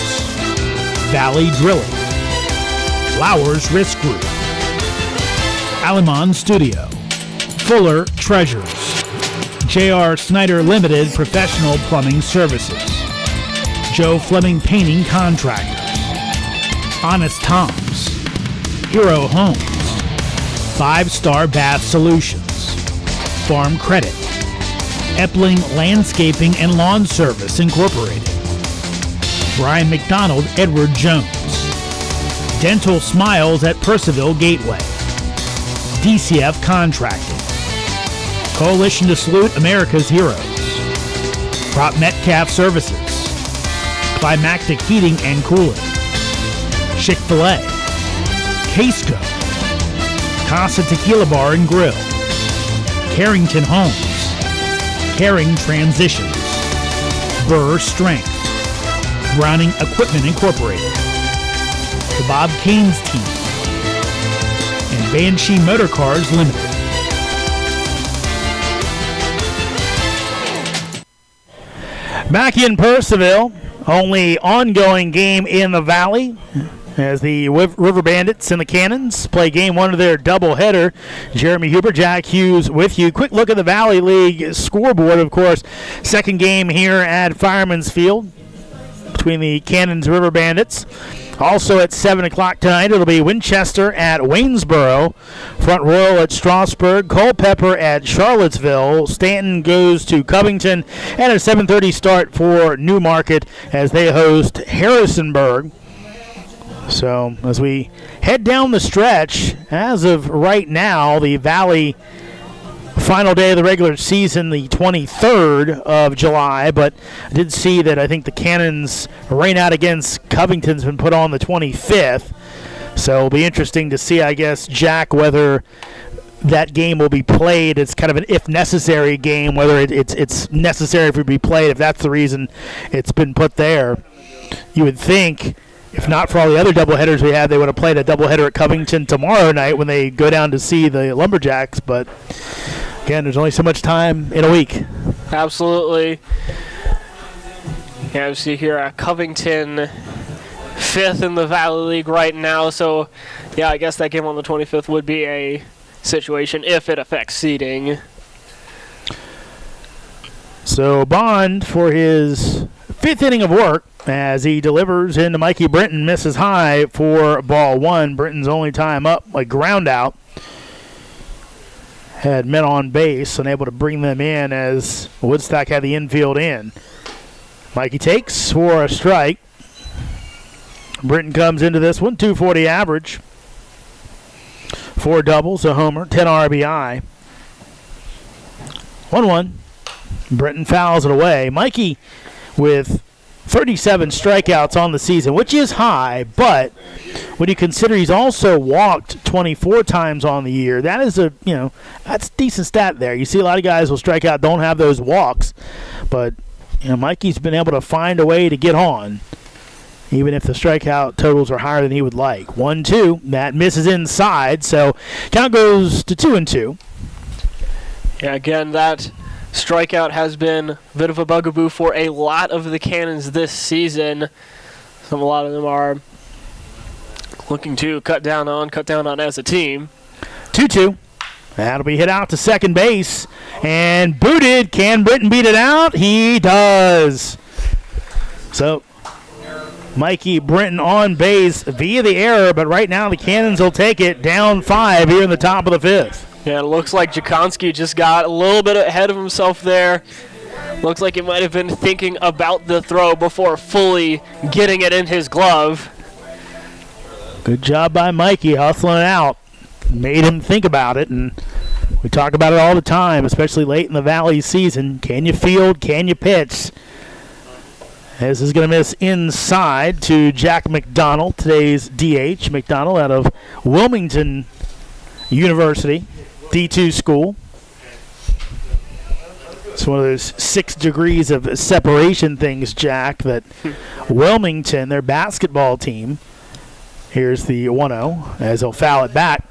Valley Drilling, Flowers Risk Group, Alamon Studio, Fuller Treasures, J.R. Snyder Limited Professional Plumbing Services, Joe Fleming Painting Contractors, Honest Tom's, Hero Homes, 5-Star Bath Solutions, Farm Credit, Epling Landscaping and Lawn Service Incorporated, Brian McDonald, Edward Jones, Dental Smiles at Purcellville Gateway, DCF Contracting, Coalition to Salute America's Heroes, Prop Metcalf Services, Climactic Heating and Cooling, Chick-fil-A, Casco, Casa Tequila Bar and Grill, Carrington Homes, Caring Transitions, Burr Strength, Browning Equipment Incorporated, the Bob Caines Team, and Banshee Motor Cars Limited. Back in Purcellville, only ongoing game in the Valley as the River Bandits and the Cannons play game 1 of their doubleheader. Jeremy Huber, Jack Hughes with you. Quick look at the Valley League scoreboard, of course. Second game here at Fireman's Field between the Cannons and River Bandits. Also at 7 o'clock tonight, it'll be Winchester at Waynesboro, Front Royal at Strasburg, Culpeper at Charlottesville, Stanton goes to Covington, and a 7:30 start for Newmarket as they host Harrisonburg. So as we head down the stretch, as of right now, the Valley final day of the regular season, the 23rd of July, but I did see that I think the Cannons rain out against Covington's been put on the 25th. So it'll be interesting to see, I guess, Jack, whether that game will be played. It's kind of an if necessary game, whether it's necessary for it to be played, if that's the reason it's been put there. You would think, if not for all the other doubleheaders we had, they would have played a doubleheader at Covington tomorrow night when they go down to see the Lumberjacks, but again, there's only so much time in a week. Absolutely. Yeah, we see here at Covington, 5th in the Valley League right now. So, yeah, I guess that game on the 25th would be a situation if it affects seeding. So Bond for his 5th inning of work as he delivers into Mikey Brinton, misses high for ball 1. Brinton's only time up, a ground out. Had men on base, unable to bring them in as Woodstock had the infield in. Mikey takes for a strike. Brinton comes into this one, 240 average. 4 doubles, a homer, 10 RBI. 1-1. Brinton fouls it away. Mikey with 37 strikeouts on the season, which is high, but when you consider he's also walked 24 times on the year, that is that's a decent stat there. You see a lot of guys will strike out, don't have those walks, but Mikey's been able to find a way to get on, even if the strikeout totals are higher than he would like. 1-2, that misses inside, so count goes to 2-2. Yeah, again, that strikeout has been a bit of a bugaboo for a lot of the Cannons this season. A lot of them are looking to cut down on as a team. 2-2. That'll be hit out to second base and booted. Can Britton beat it out? He does. So Mikey Britton on base via the error, but right now the Cannons will take it down 5 here in the top of the 5th. Yeah, it looks like Jakonski just got a little bit ahead of himself there. Looks like he might have been thinking about the throw before fully getting it in his glove. Good job by Mikey hustling it out. Made him think about it, and we talk about it all the time, especially late in the Valley season. Can you field? Can you pitch? This is going to miss inside to Jack McDonald, today's DH. McDonald out of Wilmington University, D2 school. It's one of those 6 degrees of separation things, Jack, that Wilmington, their basketball team, here's the 1-0 as he'll foul it back.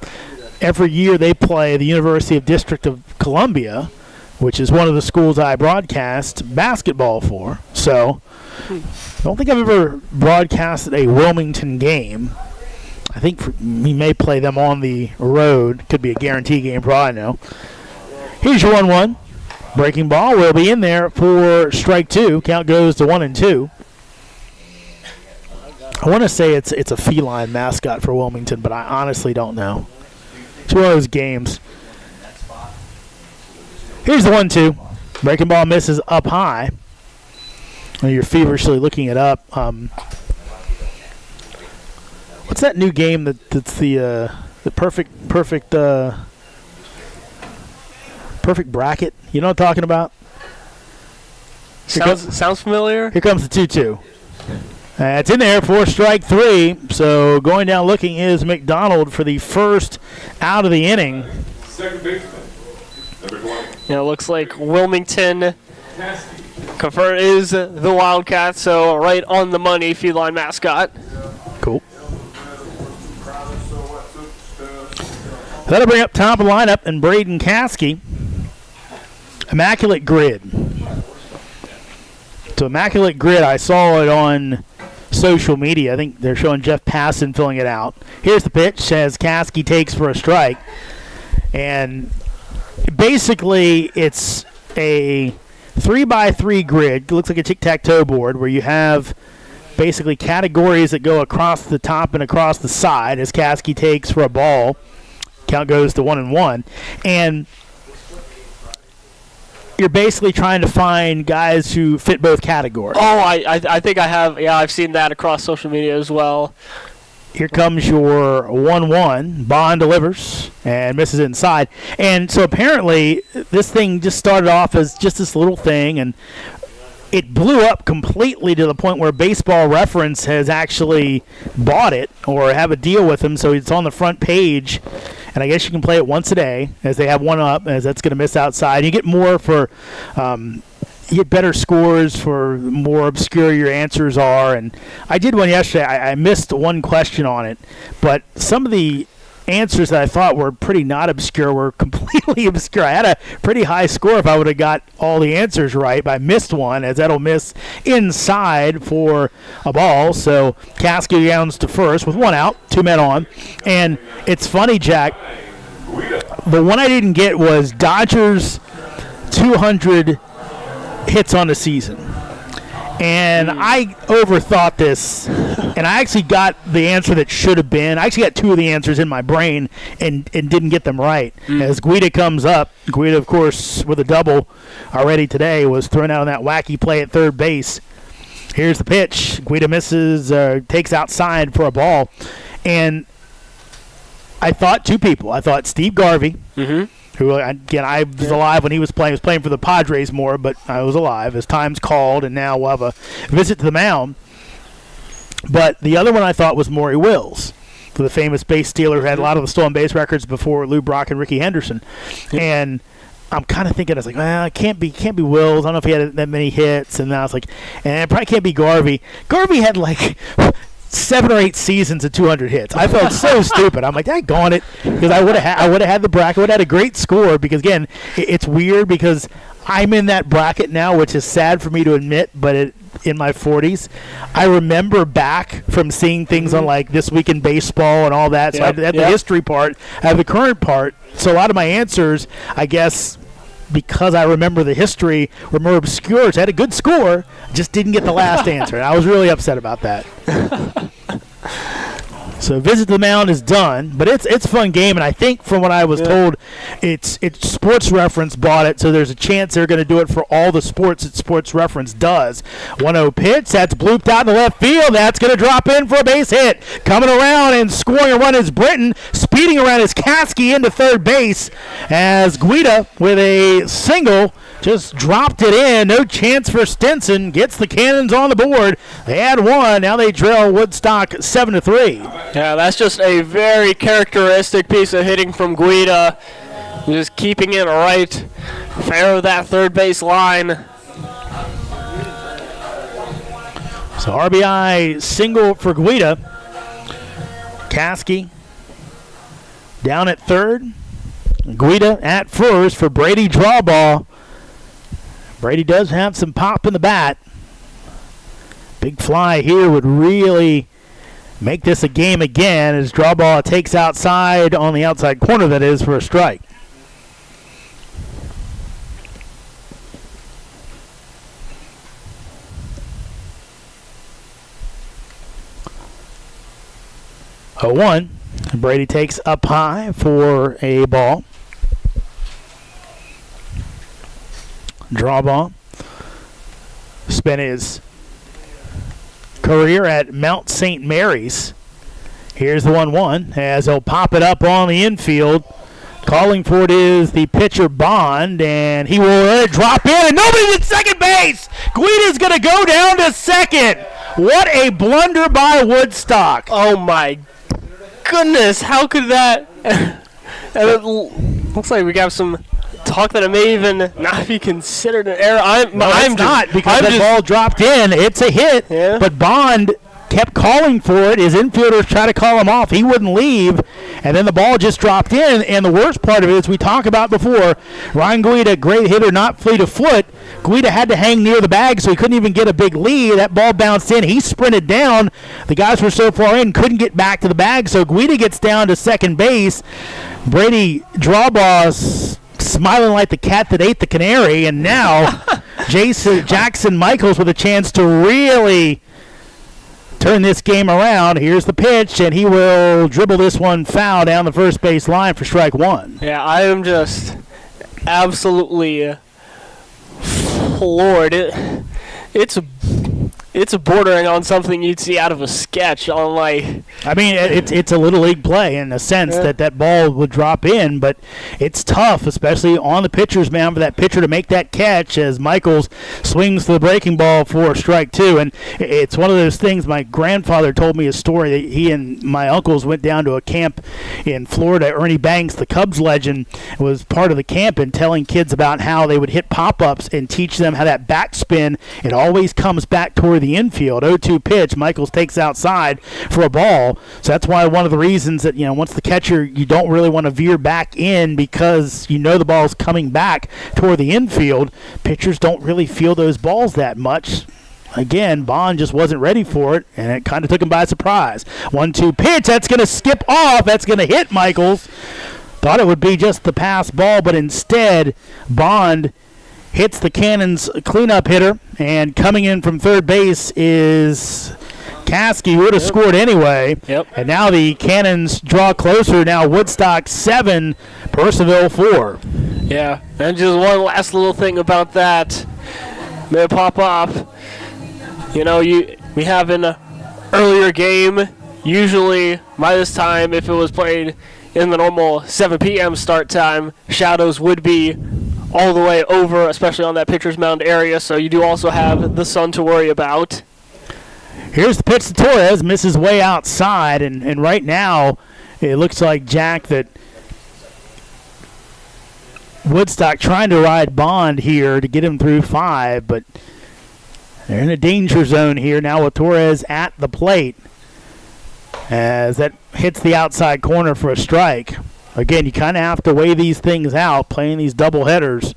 Every year they play the University of District of Columbia, which is one of the schools I broadcast basketball for. So I don't think I've ever broadcasted a Wilmington game. I think he may play them on the road. Could be a guarantee game for all I know. Here's your 1-1. Breaking ball will be in there for strike 2. Count goes to 1-2. I want to say it's a feline mascot for Wilmington, but I honestly don't know. It's one of those games. Here's the 1-2. Breaking ball misses up high. And you're feverishly looking it up. What's that new game that's the perfect bracket? You know what I'm talking about? Sounds familiar. Here comes the 2-2. It's in there for strike 3. So going down looking is McDonald for the first out of the inning. Second baseman, number 20. Yeah, it looks like Wilmington confirmed is the Wildcats, so right on the money feline mascot. Cool. That'll bring up top of the lineup and Braden Caskey. Immaculate Grid. So Immaculate Grid, I saw it on social media. I think they're showing Jeff Passon filling it out. Here's the pitch as Caskey takes for a strike. And basically it's a 3x3 grid. It looks like a tic-tac-toe board where you have basically categories that go across the top and across the side as Caskey takes for a ball. Count goes to 1-1. And you're basically trying to find guys who fit both categories. Oh, I think I have. Yeah, I've seen that across social media as well. Here comes your 1-1. Bond delivers and misses inside. And so apparently this thing just started off as just this little thing, and it blew up completely to the point where Baseball Reference has actually bought it or have a deal with them, so it's on the front page. And I guess you can play it once a day as they have one up, as that's going to miss outside. You get more for you get better scores for the more obscure your answers are. And I did one yesterday. I missed one question on it, but some of the answers that I thought were pretty not obscure were completely obscure. I had a pretty high score if I would have got all the answers right, but I missed one, as that'll miss inside for a ball. So Caskey rounds to first with 1 out, 2 men on. And it's funny, Jack, the one I didn't get was Dodgers 200 hits on the season. And I overthought this, and I actually got the answer that should have been. I actually got 2 of the answers in my brain and didn't get them right. As Guida comes up, Guida, of course, with a double already today, was thrown out on that wacky play at third base. Here's the pitch. Guida misses, takes outside for a ball. And I thought 2 people. I thought Steve Garvey who, again, I was alive when he was playing. He was playing for the Padres more, but I was alive as time's called, and now we'll have a visit to the mound. But the other one I thought was Maury Wills, the famous base stealer who had a lot of the stolen base records before Lou Brock and Ricky Henderson. And I'm kind of thinking, I was like, well, it can't be Wills. I don't know if he had that many hits. And then I was like, and it probably can't be Garvey. Garvey had like 7 or 8 seasons of 200 hits. I felt so stupid. I'm like, daggone it, because I would have had the bracket, would have had a great score. Because again, it's weird because I'm in that bracket now, which is sad for me to admit, but in my 40s, I remember back from seeing things on like This Week in Baseball and all that. So I have the history part, I have the current part. So a lot of my answers, I guess, because I remember the history, were more obscure. So I had a good score, just didn't get the last answer. And I was really upset about that. So Visit the Mound is done, but it's a fun game, and I think from what I was told, it's Sports Reference bought it, so there's a chance they're going to do it for all the sports that Sports Reference does. 1-0 pitch, that's blooped out in the left field. That's going to drop in for a base hit. Coming around and scoring a run is Britton. Speeding around is Caskey into third base as Guida with a single just dropped it in. No chance for Stinson. Gets the Cannons on the board. They had one. Now they trail Woodstock 7-3. Yeah, that's just a very characteristic piece of hitting from Guida. Just keeping it right fair of that third base line. So RBI single for Guida. Caskey down at third. Guida at first for Brady draw ball. Brady does have some pop in the bat. Big fly here would really make this a game again as draw ball takes outside on the outside corner, that is, for a strike. Oh, 1. Brady takes up high for a ball. Draw ball. Spent his career at Mount St. Mary's. Here's the 1-1 as he'll pop it up on the infield. Calling for it is the pitcher Bond, and he will let it drop in, and nobody's at second base. Guida's going to go down to second. What a blunder by Woodstock. Oh, my goodness. How could that? It looks like we got some talk that it may even not be considered an error. I'm not, because that ball dropped in. It's a hit, but Bond kept calling for it. His infielders tried to call him off. He wouldn't leave, and then the ball just dropped in. And the worst part of it is we talked about before, Ryan Guida, great hitter, not fleet of foot. Guida had to hang near the bag, so he couldn't even get a big lead. That ball bounced in. He sprinted down. The guys were so far in, couldn't get back to the bag, so Guida gets down to second base. Brady draw balls smiling like the cat that ate the canary, and now Jackson Michaels with a chance to really turn this game around. Here's the pitch, and he will dribble this one foul down the first base line for strike 1. Yeah, I am just absolutely floored. It's bordering on something you'd see out of a sketch on like. I mean, it's a little league play in the sense that ball would drop in, but it's tough, especially on the pitcher's mound, for that pitcher to make that catch as Michaels swings the breaking ball for strike 2. And it's one of those things. My grandfather told me a story that he and my uncles went down to a camp in Florida. Ernie Banks, the Cubs legend, was part of the camp and telling kids about how they would hit pop-ups and teach them how that backspin, it always comes back toward the infield. 0-2 pitch. Michaels takes outside for a ball. So that's why one of the reasons that, once the catcher, you don't really want to veer back in because the ball's coming back toward the infield. Pitchers don't really feel those balls that much. Again, Bond just wasn't ready for it, and it kind of took him by surprise. 1-2 pitch. That's going to skip off. That's going to hit Michaels. Thought it would be just the pass ball, but instead, Bond hits the Cannons cleanup hitter, and coming in from third base is Caskey, who would have scored anyway. And now the Cannons draw closer. Now Woodstock 7, Purcellville 4. Yeah, and just one last little thing about that. May pop up. We have an earlier game. Usually, by this time, if it was played in the normal 7 p.m. start time, shadows would be all the way over, especially on that pitcher's mound area, so you do also have the sun to worry about. Here's the pitch to Torres, misses way outside, and right now it looks like, Jack, that Woodstock trying to ride Bond here to get him through 5, but they're in a danger zone here now with Torres at the plate as that hits the outside corner for a strike. Again, you kind of have to weigh these things out, playing these double headers.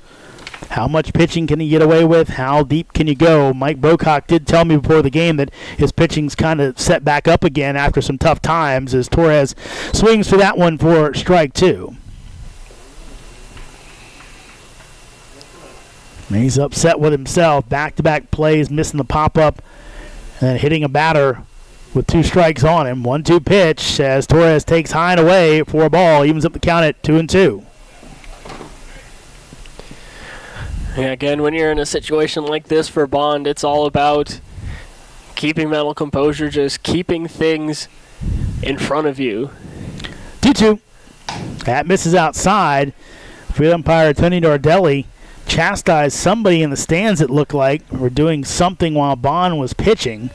How much pitching can he get away with? How deep can you go? Mike Bocock did tell me before the game that his pitching's kind of set back up again after some tough times as Torres swings for that one for strike 2. And he's upset with himself. Back-to-back plays, missing the pop-up, and then hitting a batter with 2 strikes on him. 1-2 pitch as Torres takes high and away for a ball. Evens up the count at 2-2. Yeah, again, when you're in a situation like this for Bond, it's all about keeping mental composure, just keeping things in front of you. 2-2. That misses outside. Field umpire Tony Nardelli chastised somebody in the stands, it looked like, were doing something while Bond was pitching.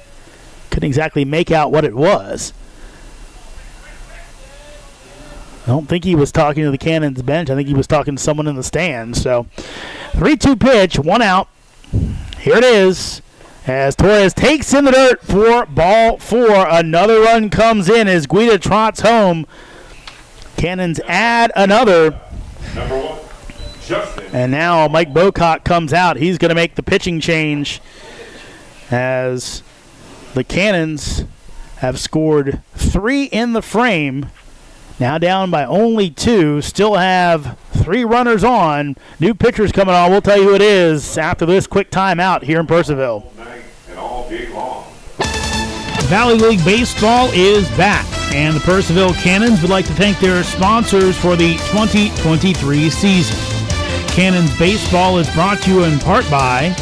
Couldn't exactly make out what it was. I don't think he was talking to the Cannons bench. I think he was talking to someone in the stands. So 3-2 pitch, 1 out. Here it is as Torres takes in the dirt for ball 4. Another run comes in as Guida trots home. Cannons add another. Number 1, Justin. And now Mike Bocock comes out. He's going to make the pitching change as the Cannons have scored 3 in the frame. Now down by only 2. Still have 3 runners on. New pitchers coming on. We'll tell you who it is after this quick timeout here in Purcellville. And all day long. Valley League Baseball is back, and the Purcellville Cannons would like to thank their sponsors for the 2023 season. Cannons Baseball is brought to you in part by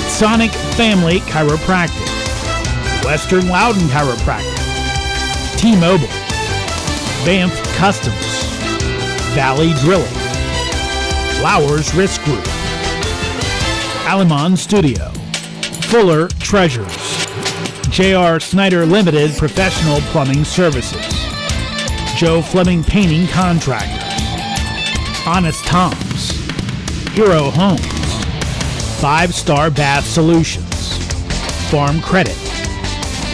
Sonic Family Chiropractic, Western Loudon Chiropractic, T-Mobile, Banff Customs, Valley Drilling, Flowers Risk Group, Alamon Studio, Fuller Treasures, J.R. Snyder Limited Professional Plumbing Services, Joe Fleming Painting Contractors, Honest Tom's, Hero Homes, 5-Star Bath Solutions, Farm Credit,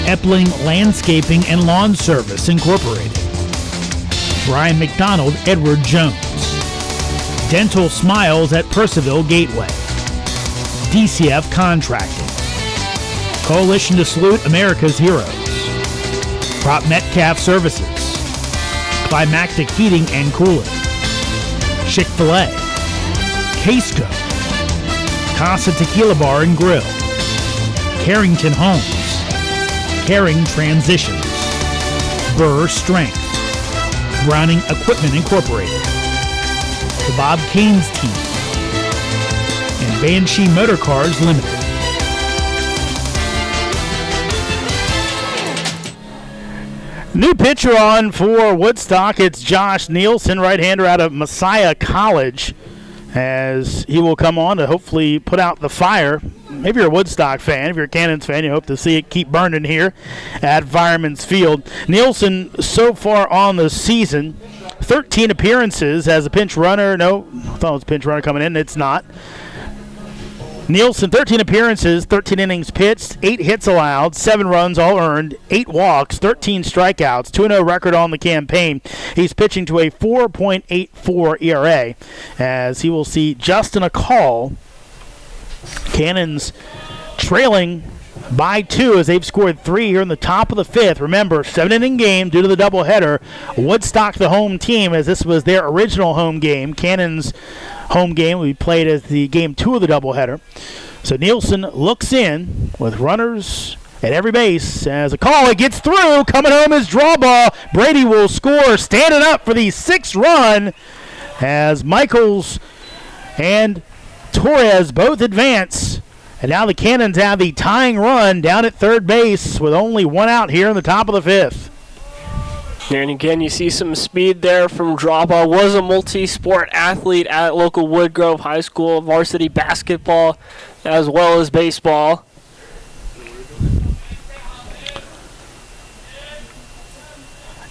Epling Landscaping and Lawn Service Incorporated, Brian McDonald, Edward Jones, Dental Smiles at Purcellville Gateway, DCF Contracting, Coalition to Salute America's Heroes, Prop Metcalf Services, Climactic Heating and Cooling, Chick-fil-A, Casco, Casa Tequila Bar and Grill, Carrington Homes, Caring Transitions, Burr Strength, Browning Equipment Incorporated, the Bob Canes Team, and Banshee Motor Cars Limited. New pitcher on for Woodstock. It's Josh Nielsen, right-hander out of Messiah College, as he will come on to hopefully put out the fire. If you're a Woodstock fan, if you're a Cannons fan, you hope to see it keep burning here at Fireman's Field. Nielsen, so far on the season, 13 appearances as a pinch runner. No, I thought it was a pinch runner coming in. It's not. Nielsen, 13 appearances, 13 innings pitched, 8 hits allowed, 7 runs all earned, 8 walks, 13 strikeouts, 2-0 record on the campaign. He's pitching to a 4.84 ERA as he will see Justin a call. Cannons trailing by 2 as they've scored 3 here in the top of the 5th. Remember, 7-inning game due to the doubleheader. Woodstock, the home team, as this was their original home game. Cannons' home game we played as the game 2 of the doubleheader. So Nielsen looks in with runners at every base as a call. It gets through. Coming home is draw ball. Brady will score, standing up for the 6th run as Michaels and Torres both advance. And now the Cannons have the tying run down at third base with only 1 out here in the top of the 5th. And again, you see some speed there from Drawbaugh. Was a multi-sport athlete at local Woodgrove High School, varsity basketball as well as baseball.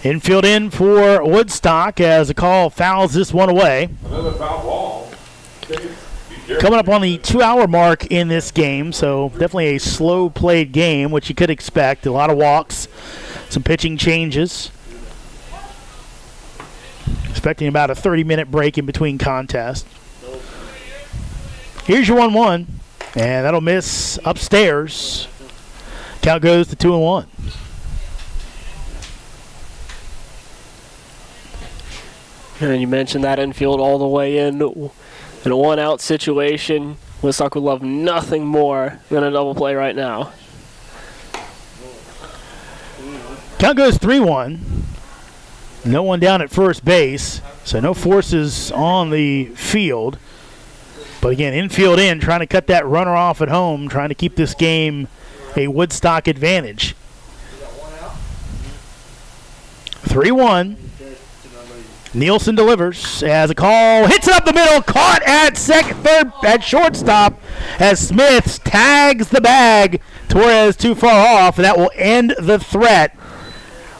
Infield in for Woodstock as a call fouls this one away. Another foul ball. Coming up on the 2-hour mark in this game, so definitely a slow-played game, which you could expect. A lot of walks, some pitching changes. Expecting about a 30-minute break in between contests. Here's your 1-1, and that'll miss upstairs. Count goes to 2-1. And you mentioned that infield all the way in a one-out situation. Woodstock would love nothing more than a double play right now. Count goes 3-1. No one down at first base, so no forces on the field. But again, infield in, trying to cut that runner off at home, trying to keep this game a Woodstock advantage. 3-1. Nielsen delivers as a call hits it up the middle, caught at third, at shortstop as Smith tags the bag. Torres too far off, and that will end the threat.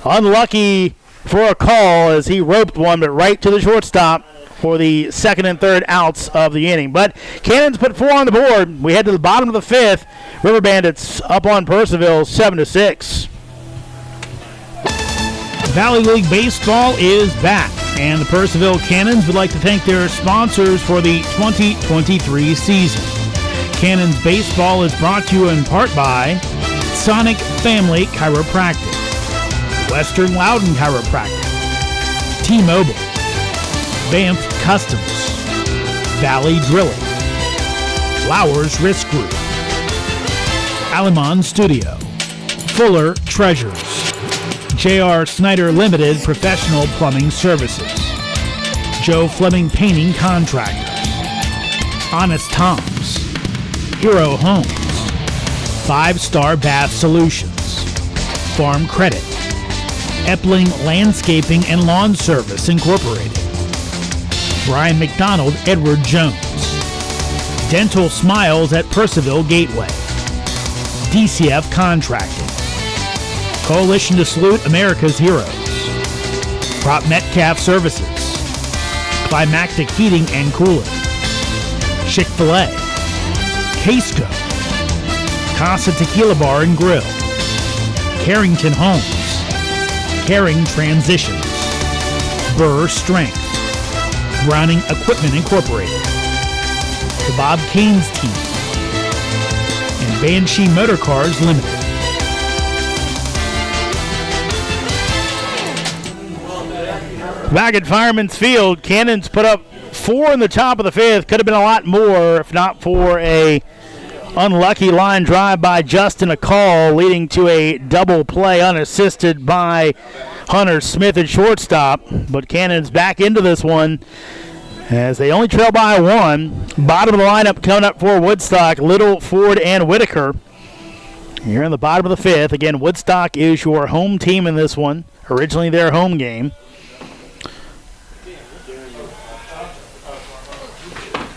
Unlucky for a call as he roped one, but right to the shortstop for the second and third outs of the inning. But Cannons put 4 on the board. We head to the bottom of the 5th. River Bandits up on Purcellville 7-6. Valley League Baseball is back, and the Purcellville Cannons would like to thank their sponsors for the 2023 season. Cannons Baseball is brought to you in part by Sonic Family Chiropractic, Western Loudon Chiropractic, T-Mobile, Banff Customs, Valley Drilling, Flowers Risk Group, Alamon Studio, Fuller Treasures, J.R. Snyder Limited Professional Plumbing Services, Joe Fleming Painting Contractors, Honest Tom's, Hero Homes, 5-Star Bath Solutions, Farm Credit, Epling Landscaping and Lawn Service Incorporated, Brian McDonald Edward Jones, Dental Smiles at Purcellville Gateway, DCF Contracting, Coalition to Salute America's Heroes, Prop Metcalf Services, Climactic Heating and Cooling, Chick-fil-A, Casco, Casa Tequila Bar and Grill, Carrington Homes, Caring Transitions, Burr Strength, Browning Equipment Incorporated, the Bob Caines Team, and Banshee Motor Cars Limited. Back at Fireman's Field, Cannons put up 4 in the top of the 5th. Could have been a lot more if not for a unlucky line drive by Justin Akal, leading to a double play unassisted by Hunter Smith at shortstop. But Cannons back into this one as they only trail by 1. Bottom of the lineup coming up for Woodstock, Little, Ford, and Whitaker. Here in the bottom of the 5th. Again, Woodstock is your home team in this one. Originally their home game.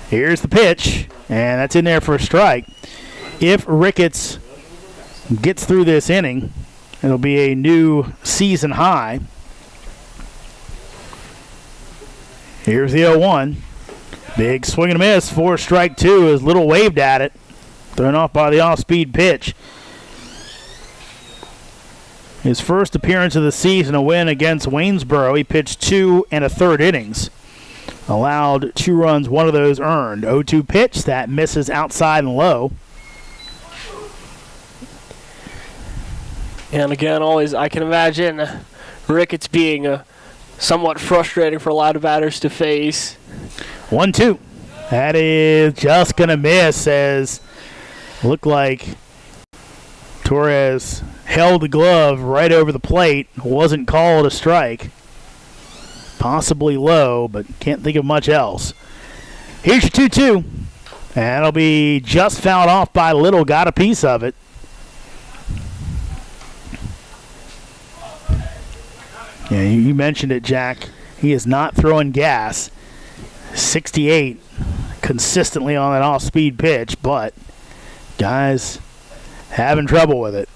Here's the pitch, and that's in there for a strike. If Ricketts gets through this inning, it'll be a new season high. Here's the 0-1. Big swing and a miss for strike 2 as Little waved at it. Thrown off by the off-speed pitch. His first appearance of the season, a win against Waynesboro. He pitched 2 1/3 innings. Allowed 2 runs, 1 of those earned. 0-2 pitch, that misses outside and low. And again, always, I can imagine Ricketts being somewhat frustrating for a lot of batters to face. 1-2. That is just going to miss as looked like Torres held the glove right over the plate. Wasn't called a strike. Possibly low, but can't think of much else. Here's your 2-2. And it'll be just fouled off by Little. Got a piece of it. Yeah, you mentioned it, Jack. He is not throwing gas. 68 consistently on that off-speed pitch, but guys having trouble with it.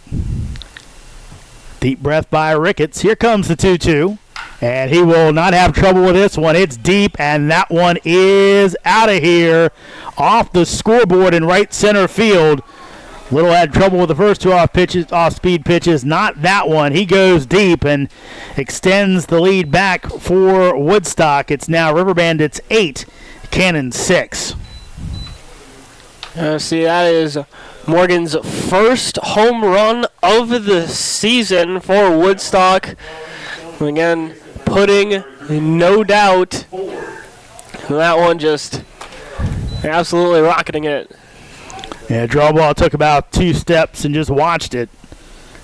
Deep breath by Ricketts. Here comes the 2-2, and he will not have trouble with this one. It's deep, and that one is out of here off the scoreboard in right center field. Little had trouble with the first two off-speed pitches. Not that one. He goes deep and extends the lead back for Woodstock. It's now River Bandits 8, Cannons 6. See, that is Morgan's first home run of the season for Woodstock. Again, putting no doubt that one, just absolutely rocketing it. Yeah, draw ball took about 2 steps and just watched it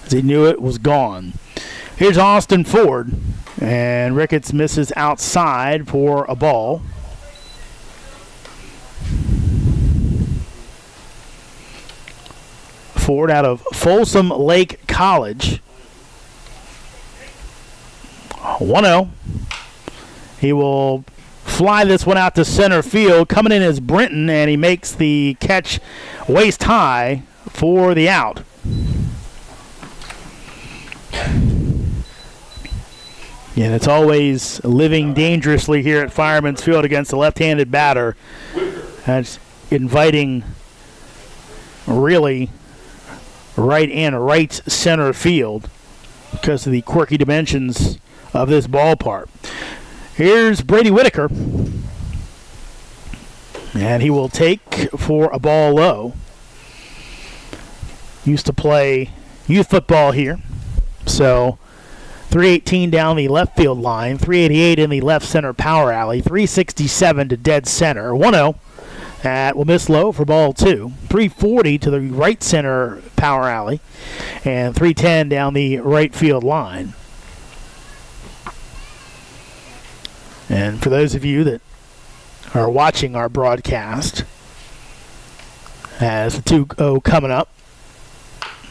as he knew it was gone. Here's Austin Ford, and Ricketts misses outside for a ball. Ford out of Folsom Lake College. 1-0. He will fly this one out to center field. Coming in is Brenton, and he makes the catch waist high for the out. And it's always living dangerously here at Fireman's Field against a left-handed batter. That's inviting really right center field because of the quirky dimensions of this ballpark. Here's Brady Whitaker, and he will take for a ball low. Used to play youth football here, so 318 down the left field line, 388 in the left center power alley, 367 to dead center. 1-0. That will miss low for ball 2. 340 to the right center power alley, and 310 down the right field line. And for those of you that are watching our broadcast, as the 2-0 coming up,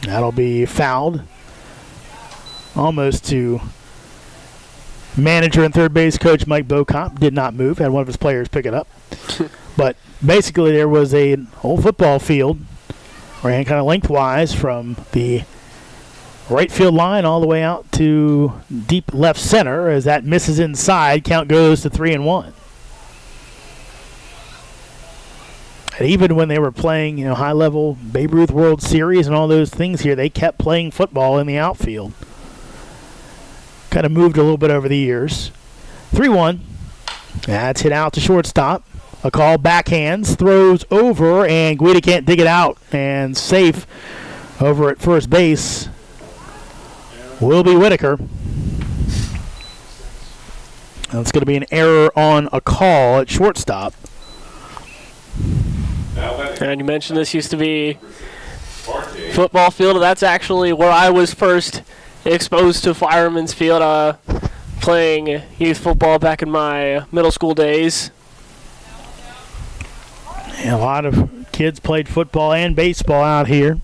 that'll be fouled almost to manager and third base coach Mike Bocop. Did not move, had one of his players pick it up. But basically there was an old football field, ran kind of lengthwise from the right field line all the way out to deep left center. As that misses inside, count goes to 3-1. And even when they were playing, high-level Babe Ruth World Series and all those things here, they kept playing football in the outfield. Kind of moved a little bit over the years. 3-1. That's hit out to shortstop. A call backhands, throws over, and Guida can't dig it out. And safe over at first base will be Whitaker. That's going to be an error on a call at shortstop. And you mentioned this used to be football field. That's actually where I was first exposed to Fireman's Field, playing youth football back in my middle school days. Yeah, a lot of kids played football and baseball out here.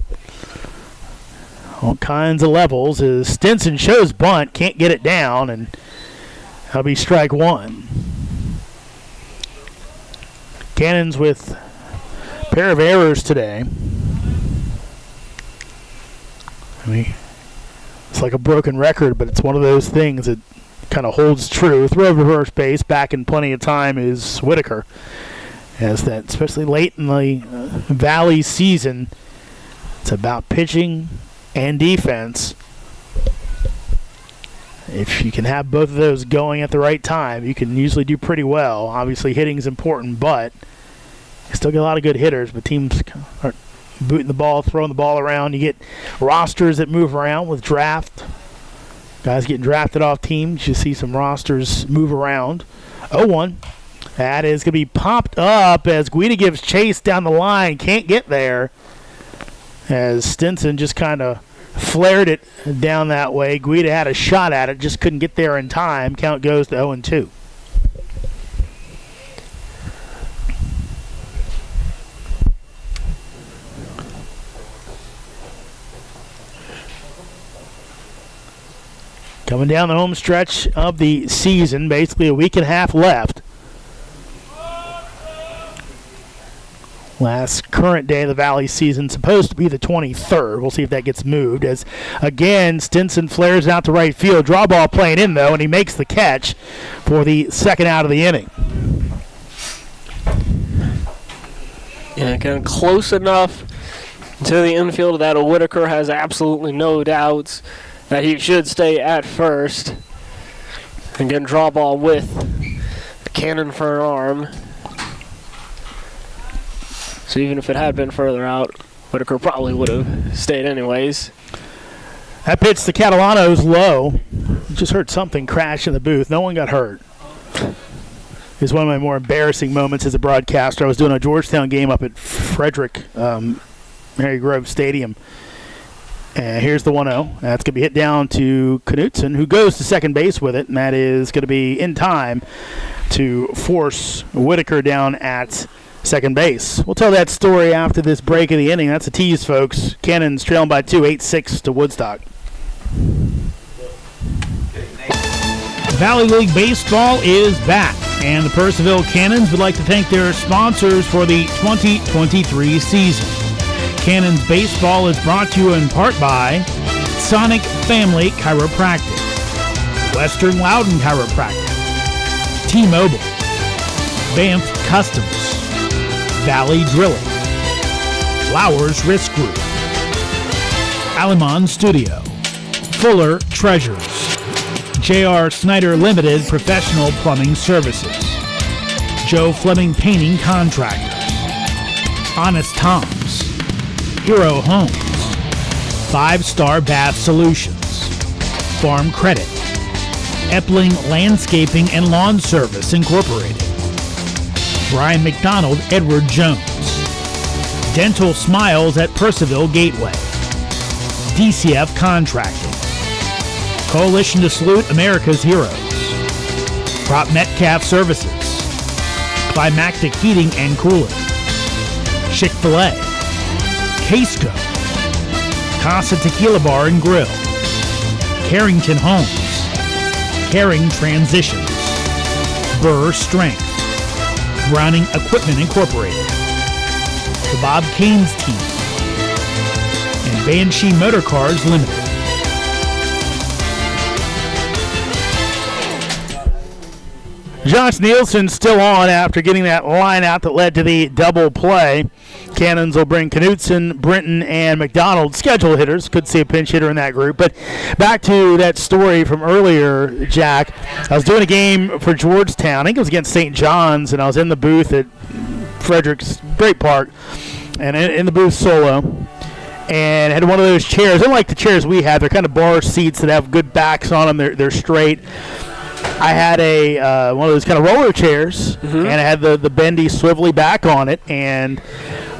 All kinds of levels. As Stinson shows bunt, can't get it down, and that'll be strike 1. Cannons with a pair of errors today. It's like a broken record, but it's one of those things that kind of holds true. Throw over first base, back in plenty of time is Whitaker. As that, especially late in the Valley season, it's about pitching and defense. If you can have both of those going at the right time, you can usually do pretty well. Obviously, hitting is important, but you still get a lot of good hitters. But teams are booting the ball, throwing the ball around. You get rosters that move around with draft. Guys getting drafted off teams. You see some rosters move around. 0-1. That is going to be popped up as Guida gives chase down the line. Can't get there. As Stinson just kind of flared it down that way. Guida had a shot at it, just couldn't get there in time. Count goes to 0-2. Coming down the home stretch of the season, basically a week and a half left. Last current day of the Valley season supposed to be the 23rd. We'll see if that gets moved. As again, Stinson flares out to right field. Draw ball playing in though, and he makes the catch for the second out of the inning. Yeah, again, close enough to the infield that Whitaker has absolutely no doubts that he should stay at first. Again, draw ball with a cannon for an arm. So even if it had been further out, Whitaker probably would have stayed anyways. That pitch to Catalano's low. Just heard something crash in the booth. No one got hurt. It's one of my more embarrassing moments as a broadcaster. I was doing a Georgetown game up at Frederick Mary Grove Stadium. And here's the 1-0. That's going to be hit down to Knutson, who goes to second base with it, and that is going to be in time to force Whitaker down at second base. We'll tell that story after this break of the inning. That's a tease, folks. Cannons trailing by 2, 8-6 to Woodstock. Valley League Baseball is back, and the Purcellville Cannons would like to thank their sponsors for the 2023 season. Cannons Baseball is brought to you in part by Sonic Family Chiropractic, Western Loudon Chiropractic, T-Mobile, Banff Customs, Valley Drilling, Flowers Risk Group, Alamon Studio, Fuller Treasures, J.R. Snyder Limited Professional Plumbing Services, Joe Fleming Painting Contractors, Honest Tom's, Hero Homes, 5-Star Bath Solutions, Farm Credit, Epling Landscaping and Lawn Service Incorporated, Brian McDonald, Edward Jones, Dental Smiles at Purcellville Gateway, DCF Contracting, Coalition to Salute America's Heroes, Prop Metcalf Services, Climactic Heating and Cooling, Chick-fil-A, Casco, Casa Tequila Bar and Grill, Carrington Homes, Caring Transitions, Burr Strength, Browning Equipment Incorporated, the Bob Caines Team, and Banshee Motor Cars Limited. Josh Nielsen still on after getting that line out that led to the double play. Cannons will bring Knutson, Brinton, and McDonald, schedule hitters. Could see a pinch hitter in that group. But back to that story from earlier, Jack. I was doing a game for Georgetown. I think it was against St. John's, and I was in the booth at Frederick's Great Park, and in the booth solo, and had one of those chairs. Unlike the chairs we have, they're kind of bar seats that have good backs on them. They're straight. I had a one of those kind of roller chairs, and I had the bendy, swivelly back on it, and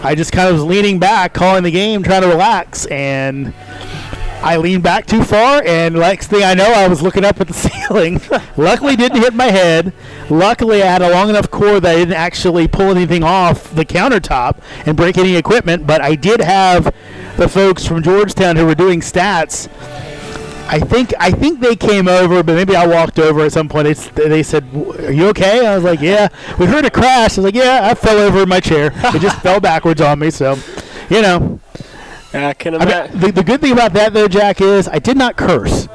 I just kind of was leaning back, calling the game, trying to relax, and I leaned back too far, and next thing I know, I was looking up at the ceiling. Luckily, didn't hit my head. Luckily, I had a long enough cord that I didn't actually pull anything off the countertop and break any equipment, but I did have the folks from Georgetown who were doing stats. I think they came over, but maybe I walked over at some point. They said, "Are you okay?" I was like, "Yeah." We heard a crash. I was like, "Yeah." I fell over in my chair. It just fell backwards on me. So, you know. I can imagine. The good thing about that, though, Jack, is I did not curse,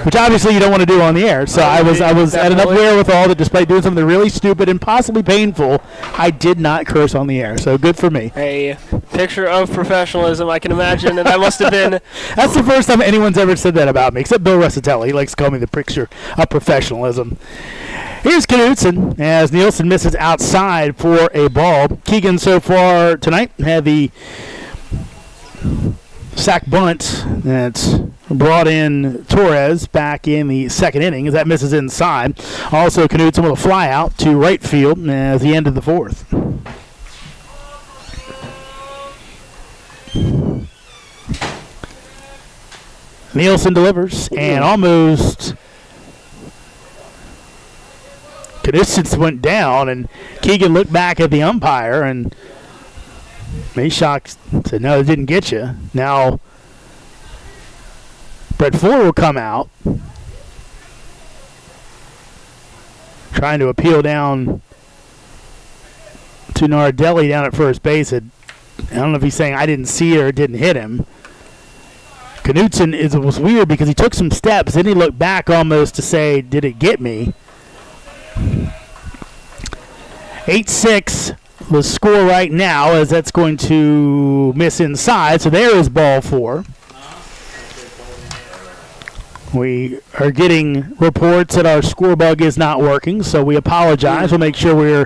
which obviously you don't want to do on the air. So I was at enough wherewithal that despite doing something really stupid and possibly painful, I did not curse on the air. So good for me. A picture of professionalism, I can imagine, and that must have been. That's the first time anyone's ever said that about me, except Bill Russatelli. He likes to call me the picture of professionalism. Here's Knutson as Nielsen misses outside for a ball. Keegan so far tonight had the sack bunt that's brought in Torres back in the second inning as that misses inside. Also, Knutson with a fly out to right field at the end of the fourth. Nielsen delivers and almost Knutson went down, and Keegan looked back at the umpire and Mayshok said, "No, it didn't get you." Now, Brett Fuller will come out. Trying to appeal down to Nardelli down at first base. I don't know if he's saying I didn't see it or it didn't hit him. Knutson was weird because he took some steps, then he looked back almost to say, did it get me? 8-6 the score right now, as that's going to miss inside. So there is ball 4. We are getting reports that our score bug is not working, so we apologize. We'll make sure we're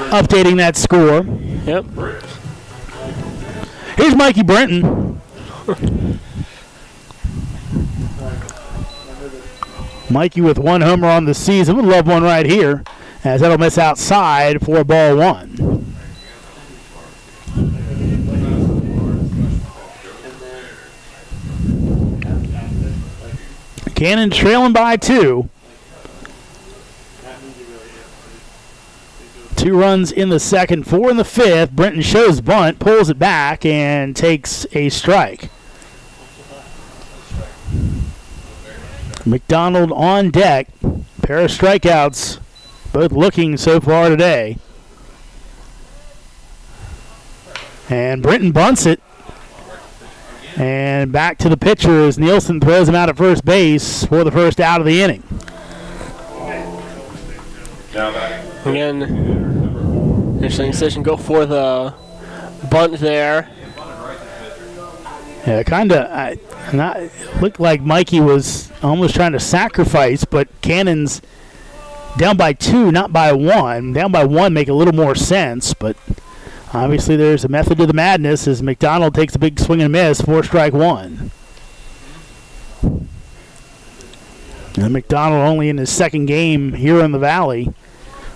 updating that score. Yep. Here's Mikey Brenton. Mikey with 1 homer on the season. Would love one right here, as that'll miss outside for ball 1. Cannon trailing by 2. 2 runs in the second, 4 in the fifth. Brenton shows bunt, pulls it back, and takes a strike. McDonald on deck. Pair of strikeouts, both looking so far today. And Brenton bunts it. And back to the pitcher as Nielsen throws him out at first base for the first out of the inning. Again, interesting decision. Go for the bunt there. Yeah, kind of. Looked like Mikey was almost trying to sacrifice, but Cannons down by 2, not by 1. Down by 1 make a little more sense, but obviously there's a method to the madness as McDonald takes a big swing and miss for strike 1. And McDonald only in his second game here in the Valley.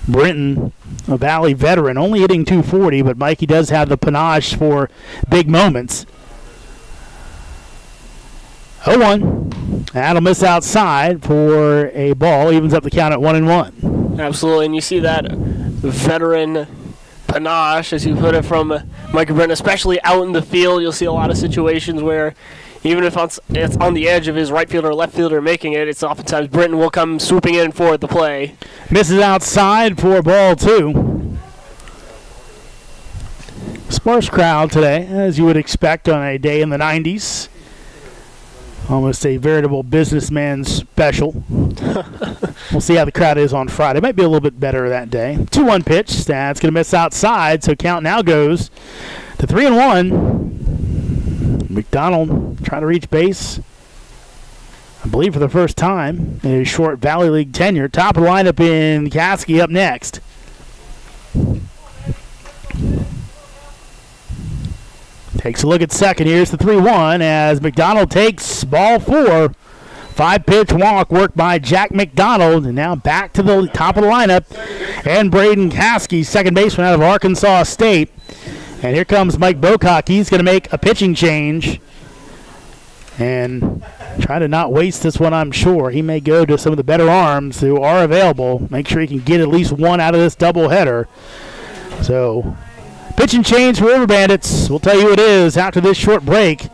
Brenton, a Valley veteran, only hitting .240, but Mikey does have the panache for big moments. 0-1. That'll miss outside for a ball. Evens up the count at 1-1. Absolutely, and you see that veteran panache, as you put it, from Mikey Brenton, especially out in the field. You'll see a lot of situations where even if it's on the edge of his right fielder or left fielder making it, it's oftentimes Brenton will come swooping in for the play. Misses outside for ball 2. Sparse crowd today, as you would expect on a day in the 90s. Almost a veritable businessman special. We'll see how the crowd is on Friday. Might be a little bit better that day. 2-1 pitch. That's going to miss outside, so count now goes to 3-1. McDonald trying to reach base, I believe for the first time in his short Valley League tenure. Top of the lineup in Caskey up next. Takes a look at second. Here's the 3-1 as McDonald takes ball 4. 5-pitch walk worked by Jack McDonald. And now back to the top of the lineup. And Braden Caskey, second baseman out of Arkansas State. And here comes Mike Bocock. He's going to make a pitching change. And try to not waste this one, I'm sure. He may go to some of the better arms who are available. Make sure he can get at least one out of this doubleheader. So, pitching change for River Bandits. We'll tell you who it is after this short break.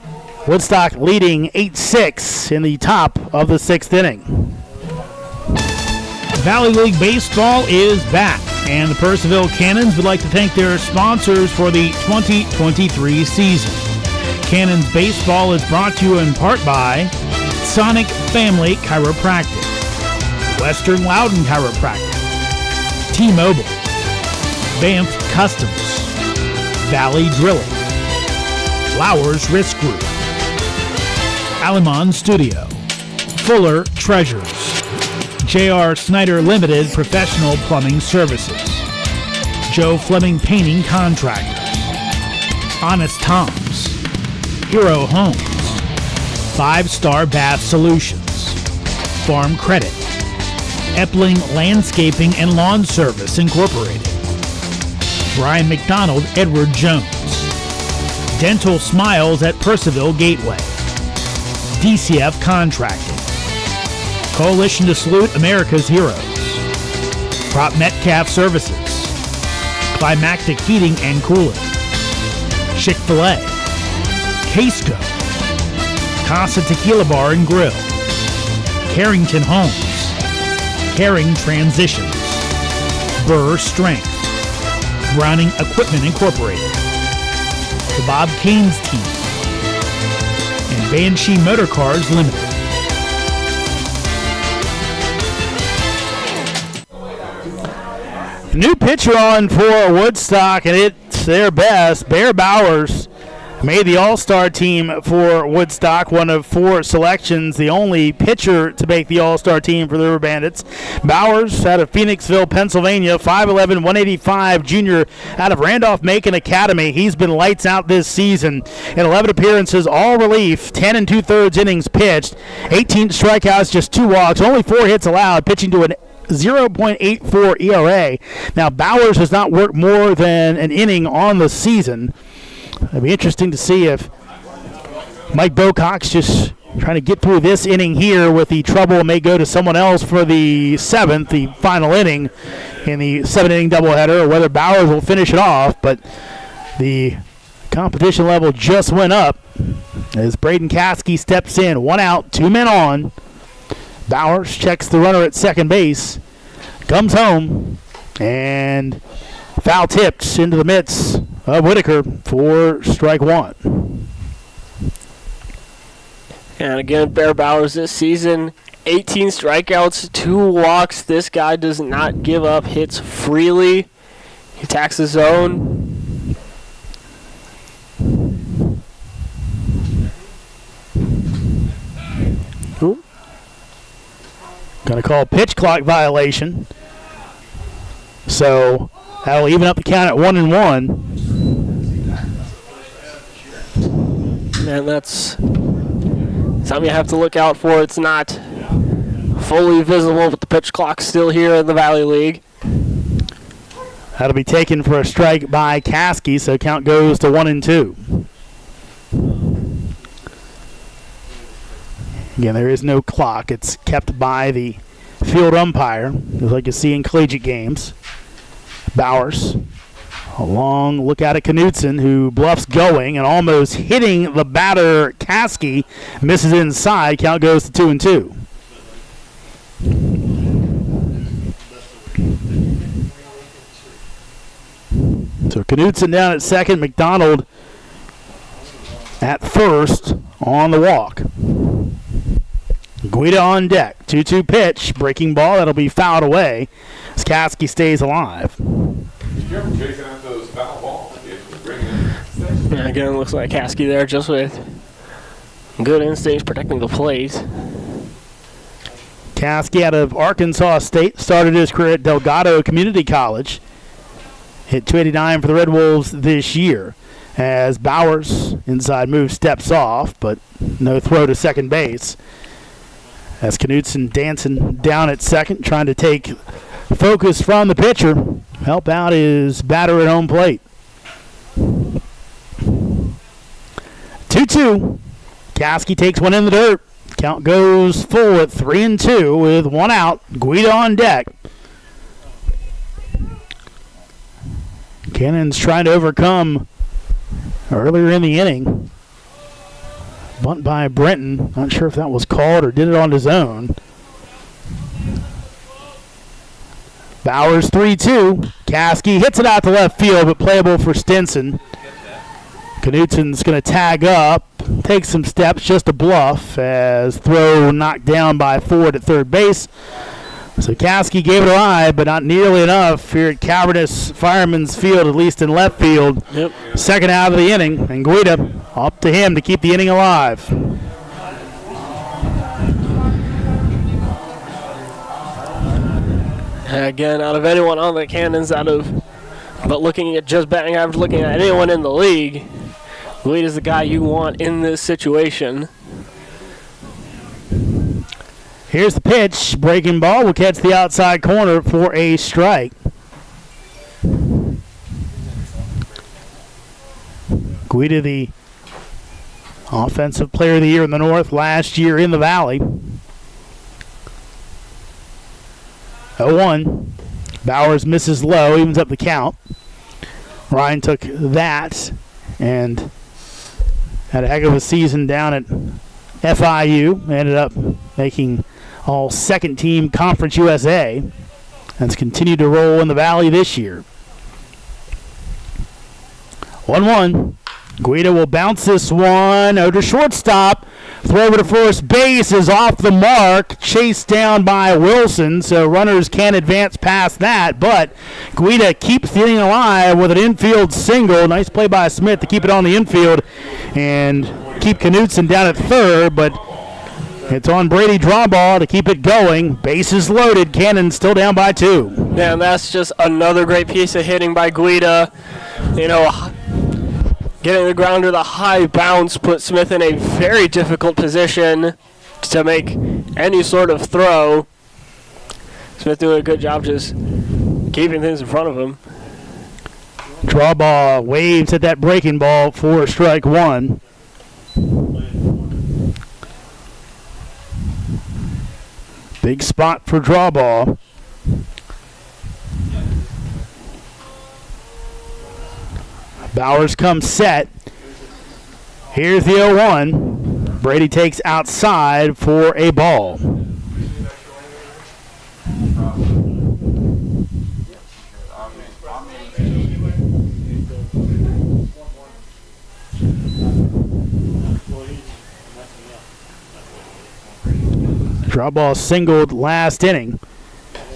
Woodstock leading 8-6 in the top of the 6th inning. Valley League Baseball is back, and the Purcellville Cannons would like to thank their sponsors for the 2023 season. Cannons Baseball is brought to you in part by Sonic Family Chiropractic, Western Loudon Chiropractic, T-Mobile, Banff Customs, Valley Drilling, Flowers Risk Group, Alimon Studio, Fuller Treasures, J.R. Snyder Limited Professional Plumbing Services, Joe Fleming Painting Contractors, Honest Tom's, Hero Homes, 5-Star Bath Solutions, Farm Credit, Epling Landscaping and Lawn Service Incorporated, Brian McDonald, Edward Jones, Dental Smiles at Purcellville Gateway, DCF Contracting, Coalition to Salute America's Heroes, Prop Metcalf Services, Climactic Heating and Cooling, Chick-fil-A, Casco, Casa Tequila Bar and Grill, Carrington Homes, Caring Transitions, Burr Strength, Browning Equipment Incorporated, the Bob Caines Team, and Banshee Motor Cars Limited. New pitcher on for Woodstock, and it's their best. Bear Bowers made the All-Star team for Woodstock, one of 4 selections, the only pitcher to make the All-Star team for the River Bandits. Bowers out of Phoenixville, Pennsylvania, 5'11", 185, junior out of Randolph-Macon Academy. He's been lights out this season in 11 appearances, all relief, 10 2/3 innings pitched, 18 strikeouts, just 2 walks, only 4 hits allowed, pitching to an 0.84 ERA. Now, Bowers has not worked more than an inning on the season. It'll be interesting to see if Mike Bocock's just trying to get through this inning here with the trouble, may go to someone else for the 7th, the final inning in the 7-inning doubleheader, or whether Bowers will finish it off. But the competition level just went up as Braden Caskey steps in. 1 out, 2 men on. Bowers checks the runner at second base, comes home, and foul tipped into the mitts of Whitaker for strike 1. And again, Bear Bowers this season, 18 strikeouts, 2 walks. This guy does not give up hits freely. He attacks the zone. Ooh. Going to call pitch clock violation. So that'll even up the count at 1-1. And that's something you have to look out for. It's not fully visible, but the pitch clock's still here in the Valley League. That'll be taken for a strike by Caskey, so count goes to 1-2. Again, there is no clock. It's kept by the field umpire, just like you see in collegiate games. Bowers, a long look out at Knutson, who bluffs going and almost hitting the batter. Caskey misses inside. Count goes to 2-2. So Knutson down at second, McDonald at first on the walk. Guida on deck. 2-2 pitch. Breaking ball. That'll be fouled away as Caskey stays alive. Careful chasing out those foul balls. And again, looks like Caskey there just with good instincts protecting the plate. Caskey out of Arkansas State. Started his career at Delgado Community College. Hit .289 for the Red Wolves this year. As Bowers, inside move, steps off, but no throw to second base. As Knutson dancing down at second, trying to take focus from the pitcher. Help out his batter at home plate. 2-2. Caskey takes one in the dirt. Count goes full at 3-2 with 1 out. Guida on deck. Cannons trying to overcome earlier in the inning. Bunt by Brenton. Not sure if that was called or did it on his own. Bowers 3-2. Caskey hits it out to left field, but playable for Stinson. Knutson's going to tag up, take some steps, just a bluff, as throw knocked down by Ford at third base. So Caskey gave it a ride, but not nearly enough here at Cavernous Fireman's Field, at least in left field. Yep. Second out of the inning, and Guida up to him to keep the inning alive. Again, out of anyone on the Cannons, but looking at just batting average, looking at anyone in the league, Guida's the guy you want in this situation. Here's the pitch. Breaking ball will catch the outside corner for a strike. Guida, the offensive player of the year in the North last year in the Valley. 0-1. Bowers misses low, evens up the count. Ryan took that and had a heck of a season down at FIU. Ended up making all second-team Conference USA. That's continued to roll in the Valley this year. 1-1. Guida will bounce this one over to shortstop. Throw over to first base is off the mark. Chased down by Wilson, so runners can't advance past that. But Guida keeps the inning alive with an infield single. Nice play by Smith to keep it on the infield and keep Knutson down at third. But it's on Brady draw ball to keep it going. Bases loaded. Cannons still down by 2. Yeah, and that's just another great piece of hitting by Guida. You know, getting the ground with a high bounce put Smith in a very difficult position to make any sort of throw. Smith doing a good job just keeping things in front of him. Draw ball waves at that breaking ball for strike 1. Big spot for draw ball. Bowers comes set. Here's the 0-1. Brady takes outside for a ball. Draw ball singled last inning,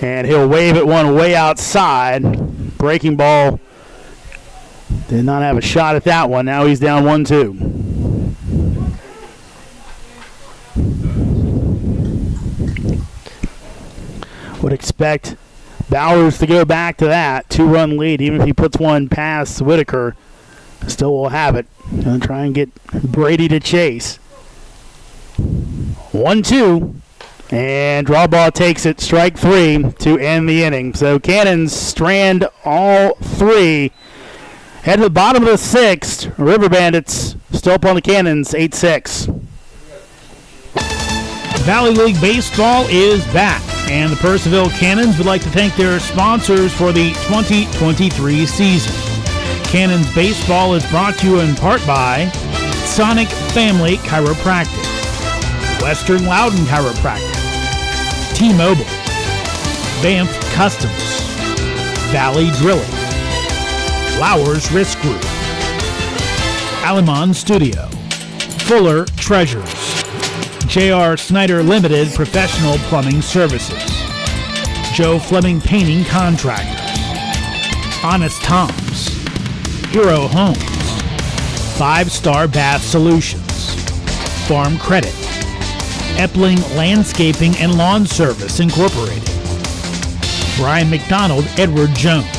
and he'll wave it one way outside. Breaking ball did not have a shot at that one. Now he's down 1-2. Would expect Bowers to go back to that 2-run lead, even if he puts one past Whitaker. Still will have it. Gonna try and get Brady to chase. 1-2. And draw ball takes it, strike 3 to end the inning. So Cannons strand all 3. Head to the bottom of the 6th. River Bandits still up on the Cannons, 8-6. Valley League Baseball is back, and the Purcellville Cannons would like to thank their sponsors for the 2023 season. Cannons Baseball is brought to you in part by Sonic Family Chiropractic, Western Loudon Chiropractic, T-Mobile, Banff Customs, Valley Drilling, Flowers Risk Group, Alamon Studio, Fuller Treasures, J.R. Snyder Limited Professional Plumbing Services, Joe Fleming Painting Contractors, Honest Tom's, Hero Homes, 5-Star Bath Solutions, Farm Credit, Epling Landscaping and Lawn Service Incorporated, Brian McDonald, Edward Jones,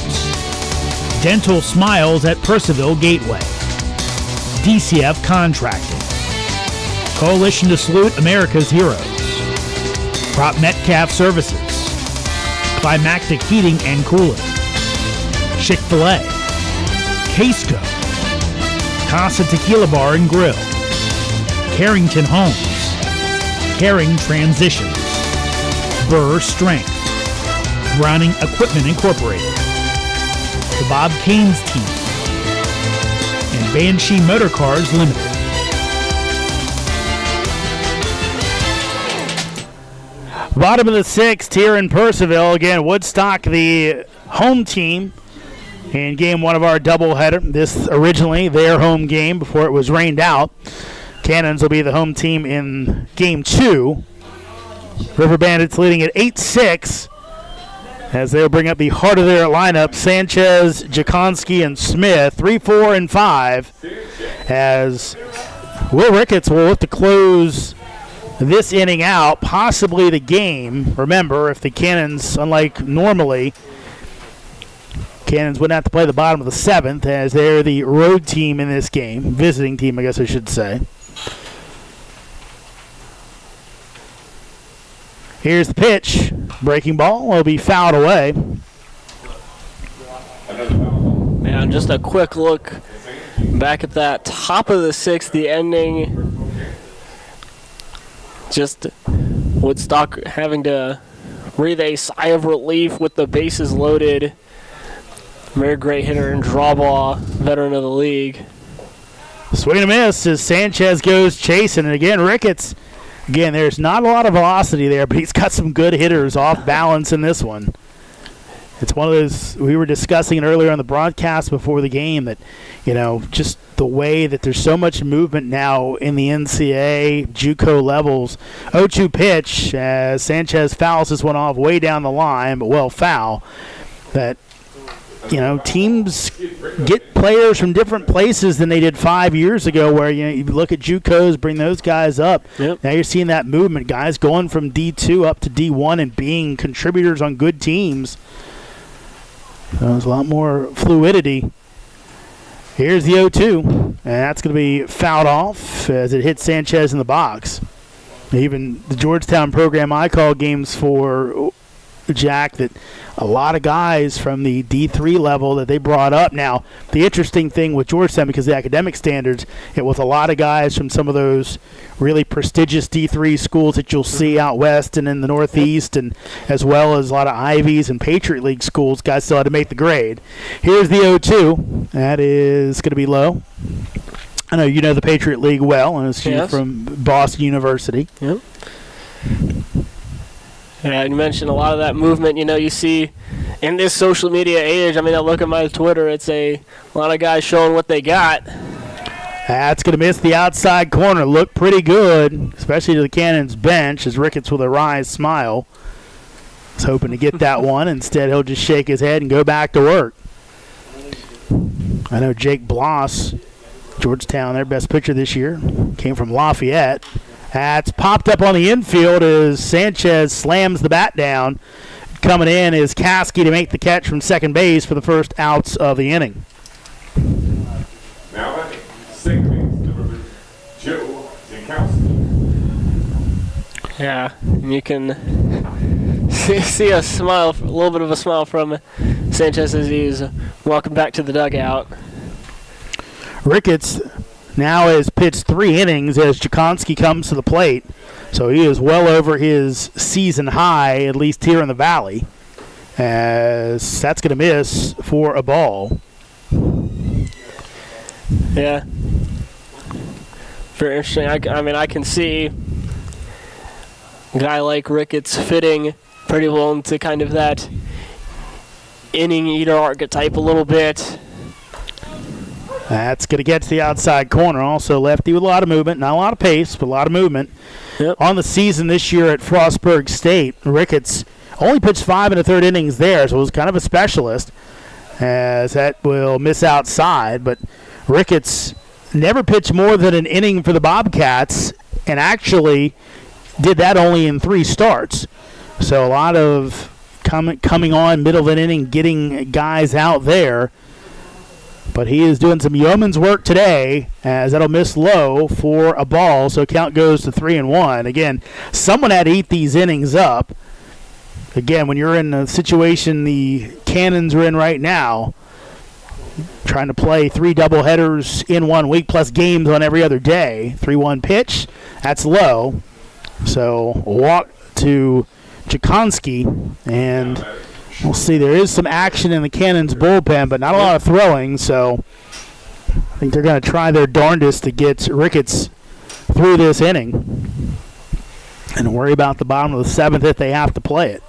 Dental Smiles at Purcellville Gateway, DCF Contracting, Coalition to Salute America's Heroes, Prop Metcalf Services, Climactic Heating and Cooling, Chick-fil-A, Casco, Casa Tequila Bar and Grill, Carrington Homes, Caring Transitions, Burr Strength, Browning Equipment Incorporated, the Bob Caines Team, and Banshee Motor Cars Limited. Bottom of the 6th here in Purcellville. Again, Woodstock, the home team in game 1 of our doubleheader. This originally their home game before it was rained out. Cannons will be the home team in game 2. River Bandits leading at 8-6 as they'll bring up the heart of their lineup. Sanchez, Jakonski, and Smith, 3, 4, and 5. As Will Ricketts will look to close this inning out, possibly the game. Remember, if the Cannons, unlike normally, Cannons wouldn't have to play the bottom of the 7th as they're the road team in this game. Visiting team, I guess I should say. Here's the pitch. Breaking ball will be fouled away. Man, just a quick look back at that top of the 6th, the ending. Just Woodstock having to breathe a sigh of relief with the bases loaded. Very great hitter and draw ball, veteran of the league. Swing and a miss as Sanchez goes chasing. And again, Ricketts, there's not a lot of velocity there, but he's got some good hitters off balance in this one. It's one of those, we were discussing it earlier on the broadcast before the game, that, just the way that there's so much movement now in the NCAA JUCO levels. 0-2 pitch as Sanchez fouls this one off way down the line, but foul. That, teams get players from different places than they did 5 years ago, where, you look at JUCOs, bring those guys up. Yep. Now you're seeing that movement, guys going from D2 up to D1 and being contributors on good teams. So there's a lot more fluidity. Here's the 0-2, and that's going to be fouled off as it hits Sanchez in the box. Even the Georgetown program I call games for, Jack, that a lot of guys from the D3 level that they brought up. Now, the interesting thing with Georgetown, because of the academic standards, it was a lot of guys from some of those really prestigious D3 schools that you'll see out west and in the Northeast, and as well as a lot of Ivies and Patriot League schools. Guys still had to make the grade. Here's the 0-2. That is going to be low. I know you know the Patriot League well, and it's from Boston University. Yep. Yeah, you mentioned a lot of that movement, you see in this social media age. I look at my Twitter, it's a lot of guys showing what they got. That's going to miss the outside corner. Look pretty good, especially to the Cannons bench, as Ricketts with a wry smile was hoping to get that one. Instead, he'll just shake his head and go back to work. I know Jake Bloss, Georgetown, their best pitcher this year, came from Lafayette. That's popped up on the infield as Sanchez slams the bat down. Coming in is Caskey to make the catch from second base for the first outs of the inning. Now batting, second base, number 2, Joe Zinkowski. Yeah, and you can see a smile, a little bit of a smile from Sanchez as he's walking back to the dugout. Ricketts now has pitched 3 innings as Jakonski comes to the plate. So he is well over his season high, at least here in the Valley, as that's going to miss for a ball. Yeah. Very interesting. I can see a guy like Ricketts fitting pretty well into kind of that inning eater archetype a little bit. That's going to get to the outside corner. Also lefty with a lot of movement. Not a lot of pace, but a lot of movement. Yep. On the season this year at Frostburg State, Ricketts only pitched 5 1/3 innings there, so it was kind of a specialist, as that will miss outside. But Ricketts never pitched more than an inning for the Bobcats, and actually did that only in 3 starts. So a lot of coming on middle of an inning, getting guys out there. But he is doing some yeoman's work today, as that'll miss low for a ball, so count goes to 3-1. Again, someone had to eat these innings up. Again, when you're in a situation the Cannons are in right now, trying to play 3 doubleheaders in 1 week plus games on every other day, 3-1 pitch, that's low. So walk to Jakonski, and we'll see. There is some action in the Cannons bullpen, but not a lot of throwing, so I think they're going to try their darndest to get Ricketts through this inning and worry about the bottom of the 7th if they have to play it.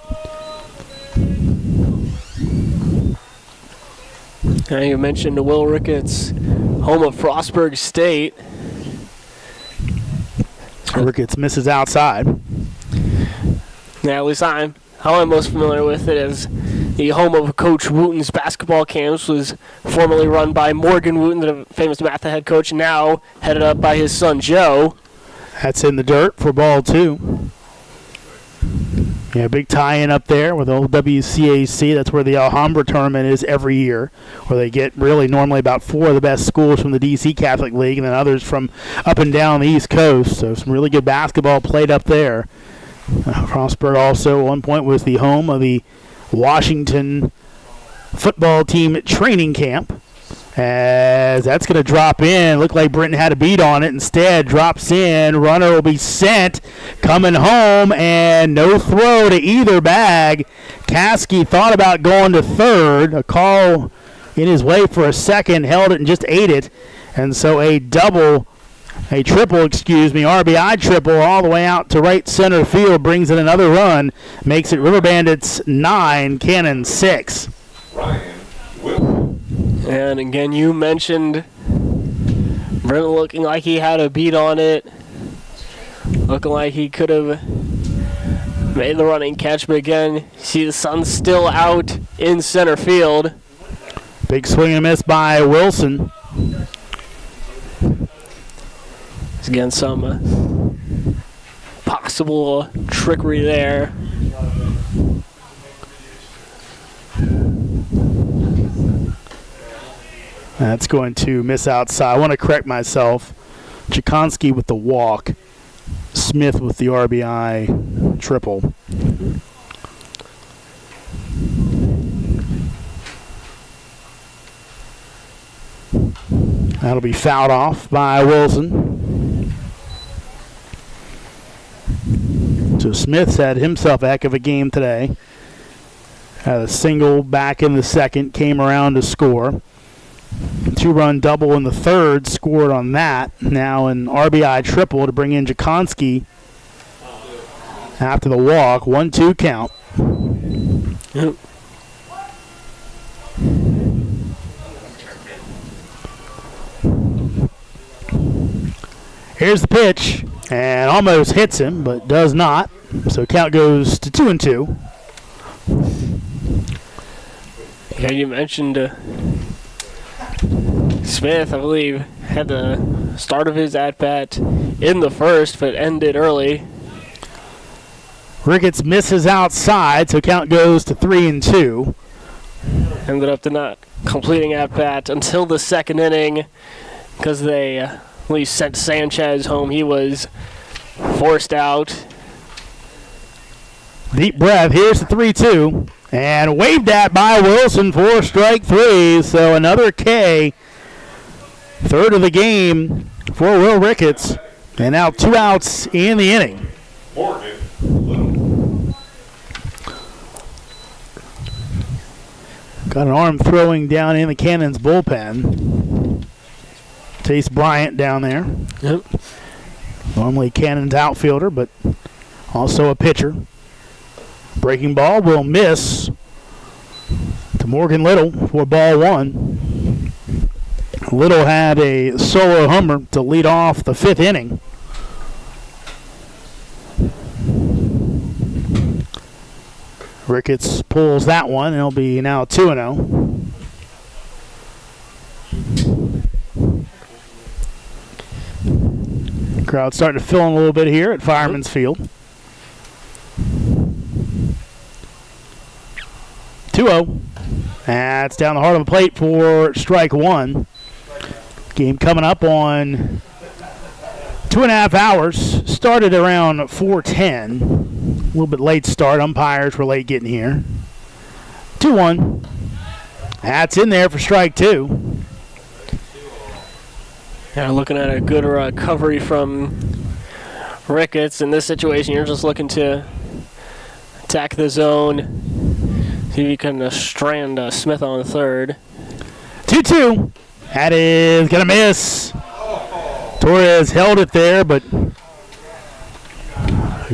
Now you mentioned Will Ricketts, home of Frostburg State. Ricketts misses outside. Now, at least how I'm most familiar with it is the home of Coach Wooten's basketball camps, was formerly run by Morgan Wooten, the famous math head coach, now headed up by his son Joe. That's in the dirt for ball 2. Yeah, big tie-in up there with old WCAC. That's where the Alhambra tournament is every year, where they get really normally about 4 of the best schools from the D.C. Catholic League and then others from up and down the East Coast. So some really good basketball played up there. Frostburg also at one point was the home of the Washington football team training camp. As that's going to drop in. Looked like Britton had a beat on it. Instead, drops in. Runner will be sent. Coming home, and no throw to either bag. Caskey thought about going to third. A call in his way for a second, held it and just ate it. And so a triple, RBI triple all the way out to right center field, brings in another run, makes it River Bandits 9, Cannons 6. Ryan Wilson. And again, you mentioned Brennan looking like he had a beat on it, looking like he could have made the running catch, but again, see the sun's still out in center field. Big swing and miss by Wilson. Again, some possible trickery there. That's going to miss outside. I want to correct myself. Jakonski with the walk. Smith with the RBI triple. That'll be fouled off by Wilson. So Smith's had himself a heck of a game today. Had a single back in the second, came around to score. 2-run double in the third, scored on that. Now an RBI triple to bring in Jakonski after the walk. 1-2 count. Yep. Here's the pitch, and almost hits him, but does not. So count goes to 2-2. Yeah, you mentioned Smith, I believe, had the start of his at-bat in the first, but ended early. Ricketts misses outside, so count goes to 3-2. Ended up not completing at-bat until the second inning because they sent Sanchez home. He was forced out. Deep breath. Here's the 3-2. And waved at by Wilson for strike 3. So another K. Third of the game for Will Ricketts. And now 2 outs in the inning. Morgan Little. Got an arm throwing down in the Cannons bullpen. Chase Bryant down there. Yep. Normally Cannons outfielder, but also a pitcher. Breaking ball will miss to Morgan Little for ball 1. Little had a solo homer to lead off the 5th inning. Ricketts pulls that one, and it'll be now 2-0. Crowd starting to fill in a little bit here at Fireman's Field. 2-0. That's down the heart of the plate for strike 1. Game coming up on 2.5 hours. Started around 4:10. A little bit late start. Umpires were late getting here. 2-1. That's in there for strike 2. Yeah, looking at a good recovery from Ricketts. In this situation, you're just looking to attack the zone. See if you can strand Smith on the third. 2-2. That is going to miss. Torres held it there, but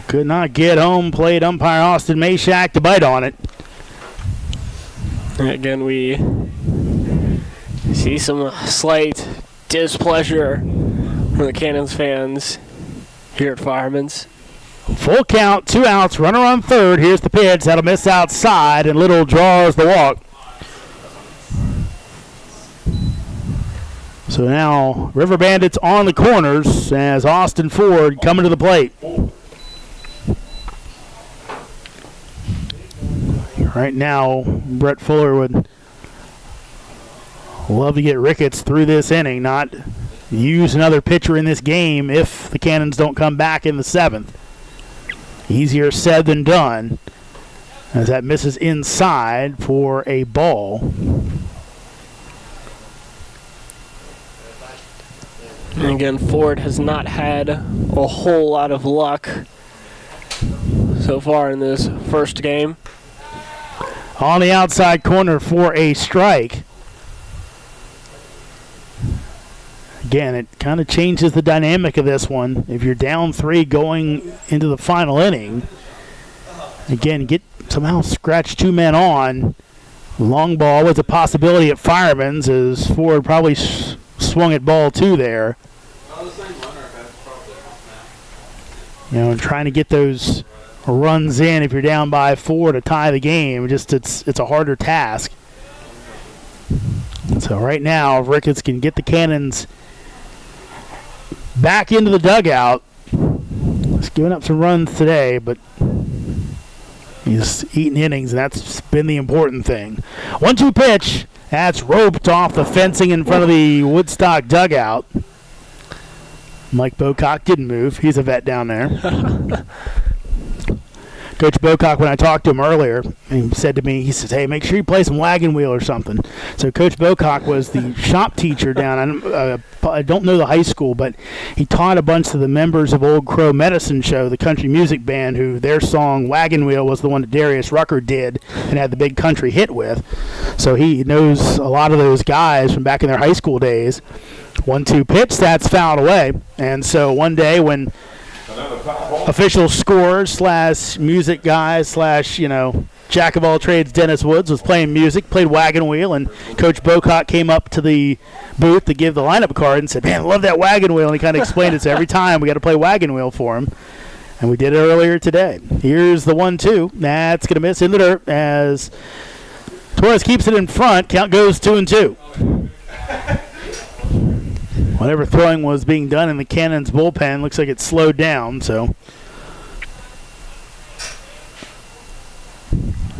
could not get home plate umpire Austin Mashak to bite on it. Again, we see some slight displeasure from the Cannons fans here at Fireman's. Full count, 2 outs, runner on third. Here's the pitch. That'll miss outside, and Little draws the walk. So now River Bandits on the corners as Austin Ford coming to the plate. Right now, Brett Fuller would love to get Ricketts through this inning, not use another pitcher in this game if the Cannons don't come back in the 7th. Easier said than done, as that misses inside for a ball. And again, Ford has not had a whole lot of luck so far in this first game. On the outside corner for a strike. Again, it kind of changes the dynamic of this one. If you're down 3 going into the final inning, again, somehow scratch 2 men on. Long ball was a possibility at Fireman's as Ford probably swung at ball 2 there. And trying to get those runs in if you're down by 4 to tie the game, it's a harder task. So right now, if Ricketts can get the Cannons back into the dugout, he's given up some runs today, but he's eaten innings, and that's been the important thing. 1-2 pitch. That's roped off the fencing in front of the Woodstock dugout. Mike Bocock didn't move. He's a vet down there. Coach Bocock, when I talked to him earlier, he said to me, he says, hey, make sure you play some wagon wheel or something. So Coach Bocock was the shop teacher down, I don't know the high school, but he taught a bunch of the members of Old Crow Medicine Show, the country music band, who their song Wagon Wheel was the one that Darius Rucker did and had the big country hit with. So he knows a lot of those guys from back in their high school days. 1-2 pitch, that's fouled away. And so one day when official scorers / music guys / jack of all trades Dennis Woods was playing music, played Wagon Wheel, and Coach Bocock came up to the booth to give the lineup card and said, man, I love that Wagon Wheel. And he kind of explained it. So every time we got to play Wagon Wheel for him. And we did it earlier today. Here's the 1-2. That's going to miss in the dirt as Torres keeps it in front. Count goes 2-2. Whatever throwing was being done in the Cannons bullpen looks like it slowed down, so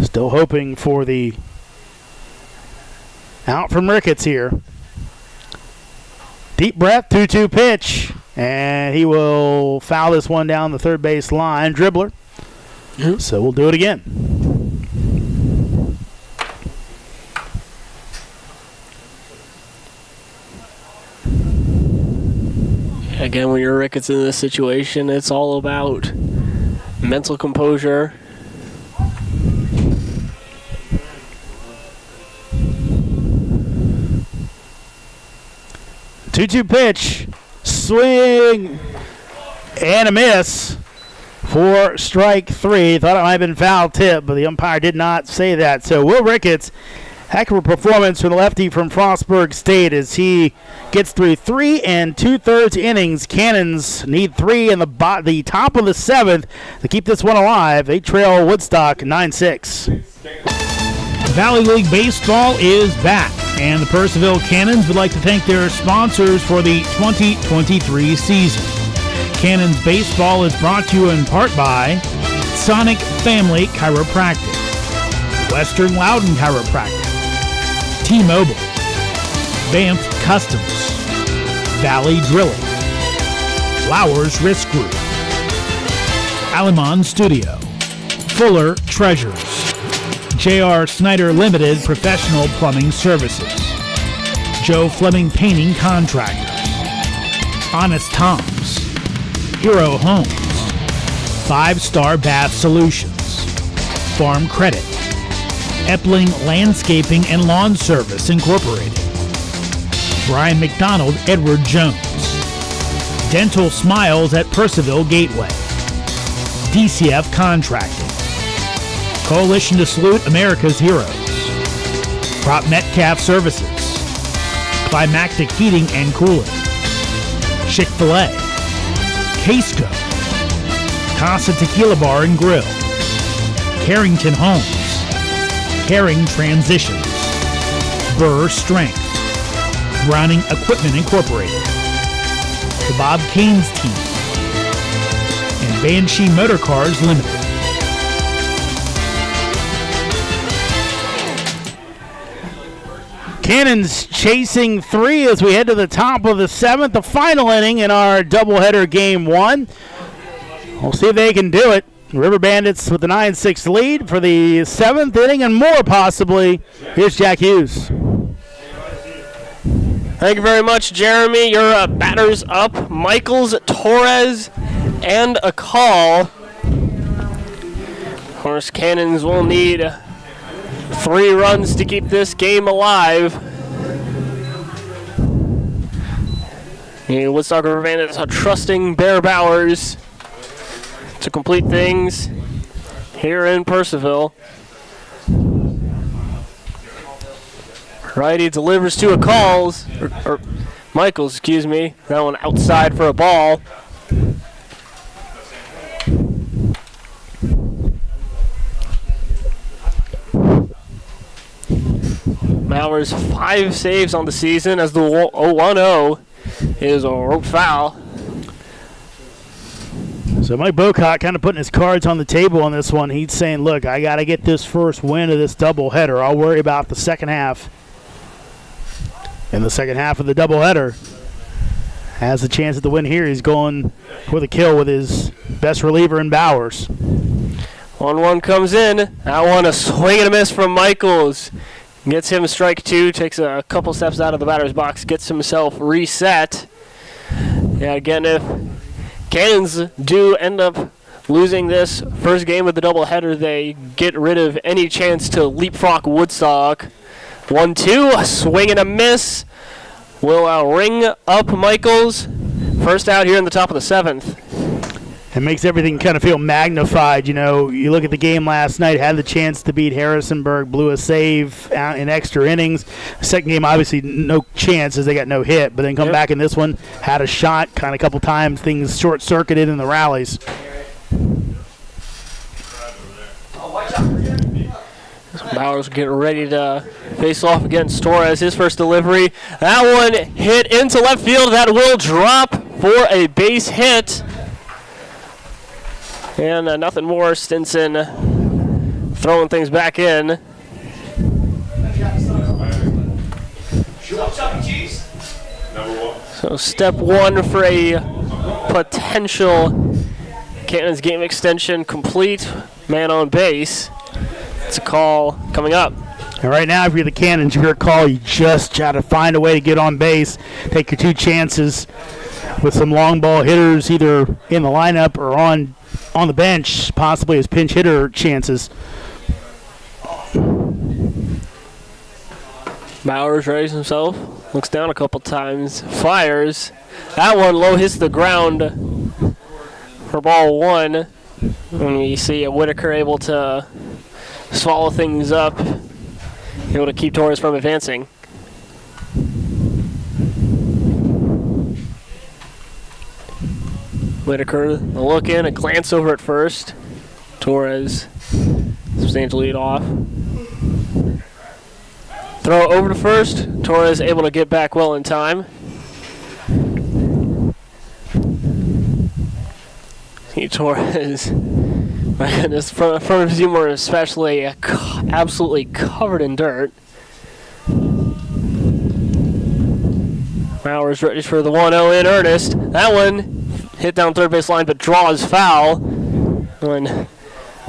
still hoping for the out from Ricketts here. Deep breath, 2-2 pitch, and he will foul this one down the third base line. Dribbler. Yep. So we'll do it again. Again, when you're Ricketts in this situation, it's all about mental composure. Two-two pitch, swing, and a miss for strike 3. Thought it might have been foul tip, but the umpire did not say that. So Will Ricketts, heck of a performance for the lefty from Frostburg State as he gets through 3 2/3 innings. Cannons need 3 in the top of the 7th to keep this one alive. They trail Woodstock 9-6. Valley League Baseball is back, and the Purcellville Cannons would like to thank their sponsors for the 2023 season. Cannons Baseball is brought to you in part by Sonic Family Chiropractic, Western Loudon Chiropractic, T-Mobile, Banff Customs, Valley Drilling, Flowers Risk Group, Alamon Studio, Fuller Treasures, J.R. Snyder Limited Professional Plumbing Services, Joe Fleming Painting Contractors, Honest Tom's, Hero Homes, 5-Star Bath Solutions, Farm Credit, Epling Landscaping and Lawn Service Incorporated, Brian McDonald Edward Jones, Dental Smiles at Purcellville Gateway, DCF Contracting, Coalition to Salute America's Heroes, Prop Metcalf Services, Climactic Heating and Cooling, Chick-fil-A, Casco, Casa Tequila Bar and Grill, Carrington Homes, Herring Transitions, Burr Strength, Browning Equipment Incorporated, the Bob Caines Team, and Banshee Motor Cars Limited. Cannons chasing 3 as we head to the top of the 7th, the final inning in our doubleheader game 1. We'll see if they can do it. River Bandits with the 9-6 lead for the 7th inning and more possibly. Here's Jack Hughes. Thank you very much, Jeremy. Your batters up, Michaels, Torres, and a call. Of course, Cannons will need 3 runs to keep this game alive. The Woodstock River Bandits are trusting Bear Bowers to complete things here in Purcellville. Righty delivers to a Calls, or Michaels, excuse me. That one outside for a ball. Bowers 5 saves on the season as the 0-1-0 is a rope foul. So Mike Bocock kind of putting his cards on the table on this one. He's saying, look, I got to get this first win of this doubleheader. I'll worry about the second half. In the second half of the doubleheader, has a chance at the win here. He's going for the kill with his best reliever in Bowers. 1-1 comes in. That one a swing and a miss from Michaels. Gets him strike 2, takes a couple steps out of the batter's box, gets himself reset. Yeah, again, if Cannons do end up losing this first game of the doubleheader, they get rid of any chance to leapfrog Woodstock. 1-2, a swing and a miss. Will ring up Michaels. First out here in the top of the 7th. It makes everything kind of feel magnified. You know, you look at the game last night, had the chance to beat Harrisonburg, blew a save out in extra innings. Second game, obviously, no chance as they got no hit, but then come back in this one, had a shot kind of a couple times, things short-circuited in the rallies. Bowers getting ready to face off against Torres. His first delivery. That one hit into left field. That will drop for a base hit. And nothing more. Stinson throwing things back in. So step 1 for a potential Cannons game extension complete. Man on base. It's a call coming up. And right now, if you're the Cannons, if you're a call, you just try to find a way to get on base. Take your 2 chances with some long ball hitters either in the lineup or on the bench, possibly as pinch hitter chances. Bowers raises himself, looks down a couple times, fires. That one low hits the ground for ball 1. When we see Whitaker able to swallow things up, able to keep Torres from advancing. Whitaker, a look in, a glance over at first. Torres, substantial lead off. Throw over to first. Torres able to get back well in time. See Torres, my goodness, front of his humor especially, absolutely covered in dirt. Bowers ready for the 1-0 in earnest. That one hit down third base line but draws foul. When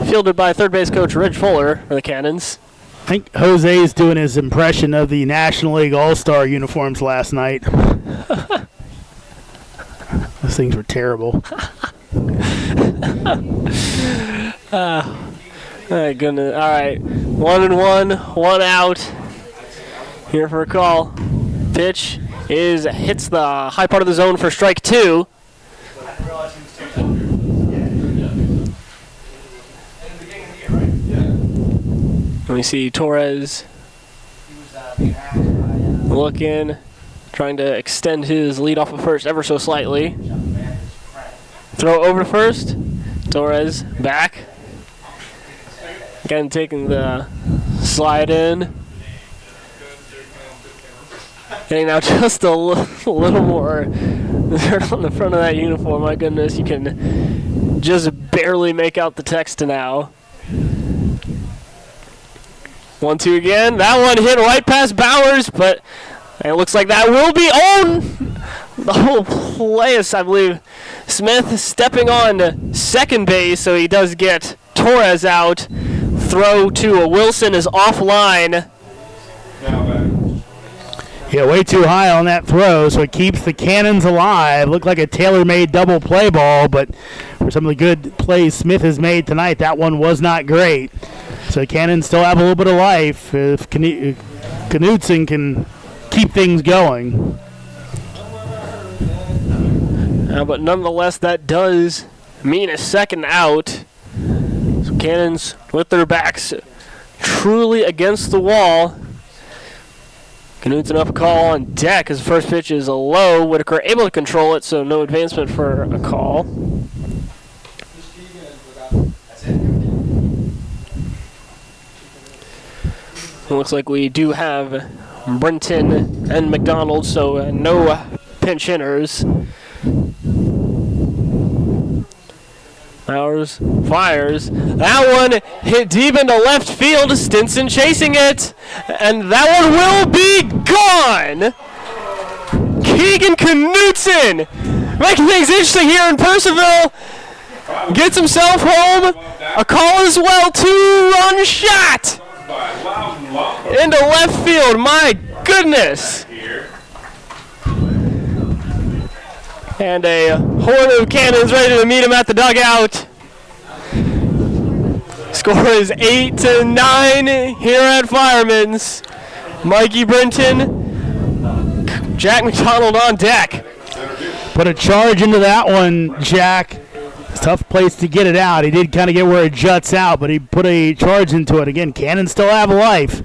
fielded by third base coach Rich Fuller for the Cannons. I think Jose's doing his impression of the National League All-Star uniforms last night. Those things were terrible. My goodness. All right. 1-1, 1 out. Here for a call. Pitch hits the high part of the zone for strike 2. Let me see Torres looking, trying to extend his lead off of first ever so slightly. Throw over to first. Torres back. Again, taking the slide in. Getting now just a little more dirt on the front of that uniform. My goodness, you can just barely make out the text now. 1-2 again. That one hit right past Bowers, but it looks like that will be on the whole place, I believe. Smith stepping on second base, so he does get Torres out. Throw to Wilson is offline. Yeah, way too high on that throw, so it keeps the Cannons alive. Looked like a tailor-made double play ball, but for some of the good plays Smith has made tonight, that one was not great. So the Cannons still have a little bit of life if Knudsen can keep things going. But nonetheless, that does mean a second out. So Cannons with their backs truly against the wall. Knudsen up a call on deck. His first pitch is a low. Whitaker able to control it, so no advancement for a call. It looks like we do have Brenton and McDonald, so no pinch hitters. Bowers fires. That one hit deep into left field. Stinson chasing it. And that one will be gone. Keegan Knudsen making things interesting here in Purcellville. Gets himself home. A call as well. 2-run shot into left field. My goodness. And a horde of Cannons ready to meet him at the dugout. Score is 8-9 here at Fireman's. Mikey Brenton, Jack McDonald on deck. Put a charge into that one, Jack. It's a tough place to get it out. He did kind of get where it juts out, but he put a charge into it. Again, Cannons still have life.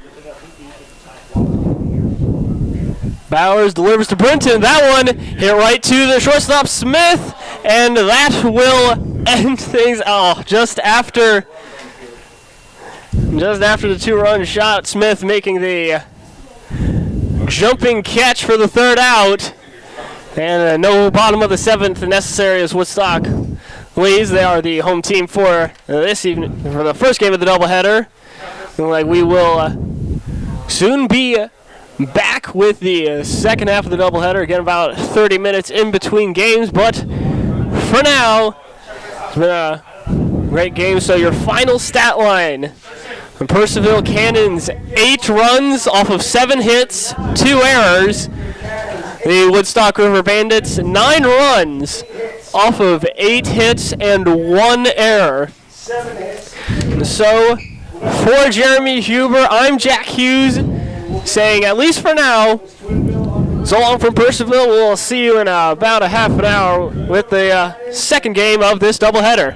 Bowers delivers to Brenton. That one hit right to the shortstop Smith, and that will end things. Oh, just after the 2-run shot, Smith making the jumping catch for the third out, and no bottom of the 7th necessary as Woodstock leads. They are the home team for this evening, for the first game of the doubleheader. Looking like we will soon be back with the second half of the doubleheader. Again, about 30 minutes in between games, but for now, it's been a great game. So your final stat line: the Purcellville Cannons 8 runs off of 7 hits, 2 errors. The Woodstock River Bandits 9 runs off of 8 hits and 1 error. So for Jeremy Huber, I'm Jack Hughes, saying, at least for now, so long from Purcellville. We'll see you in about a half an hour with the second game of this doubleheader.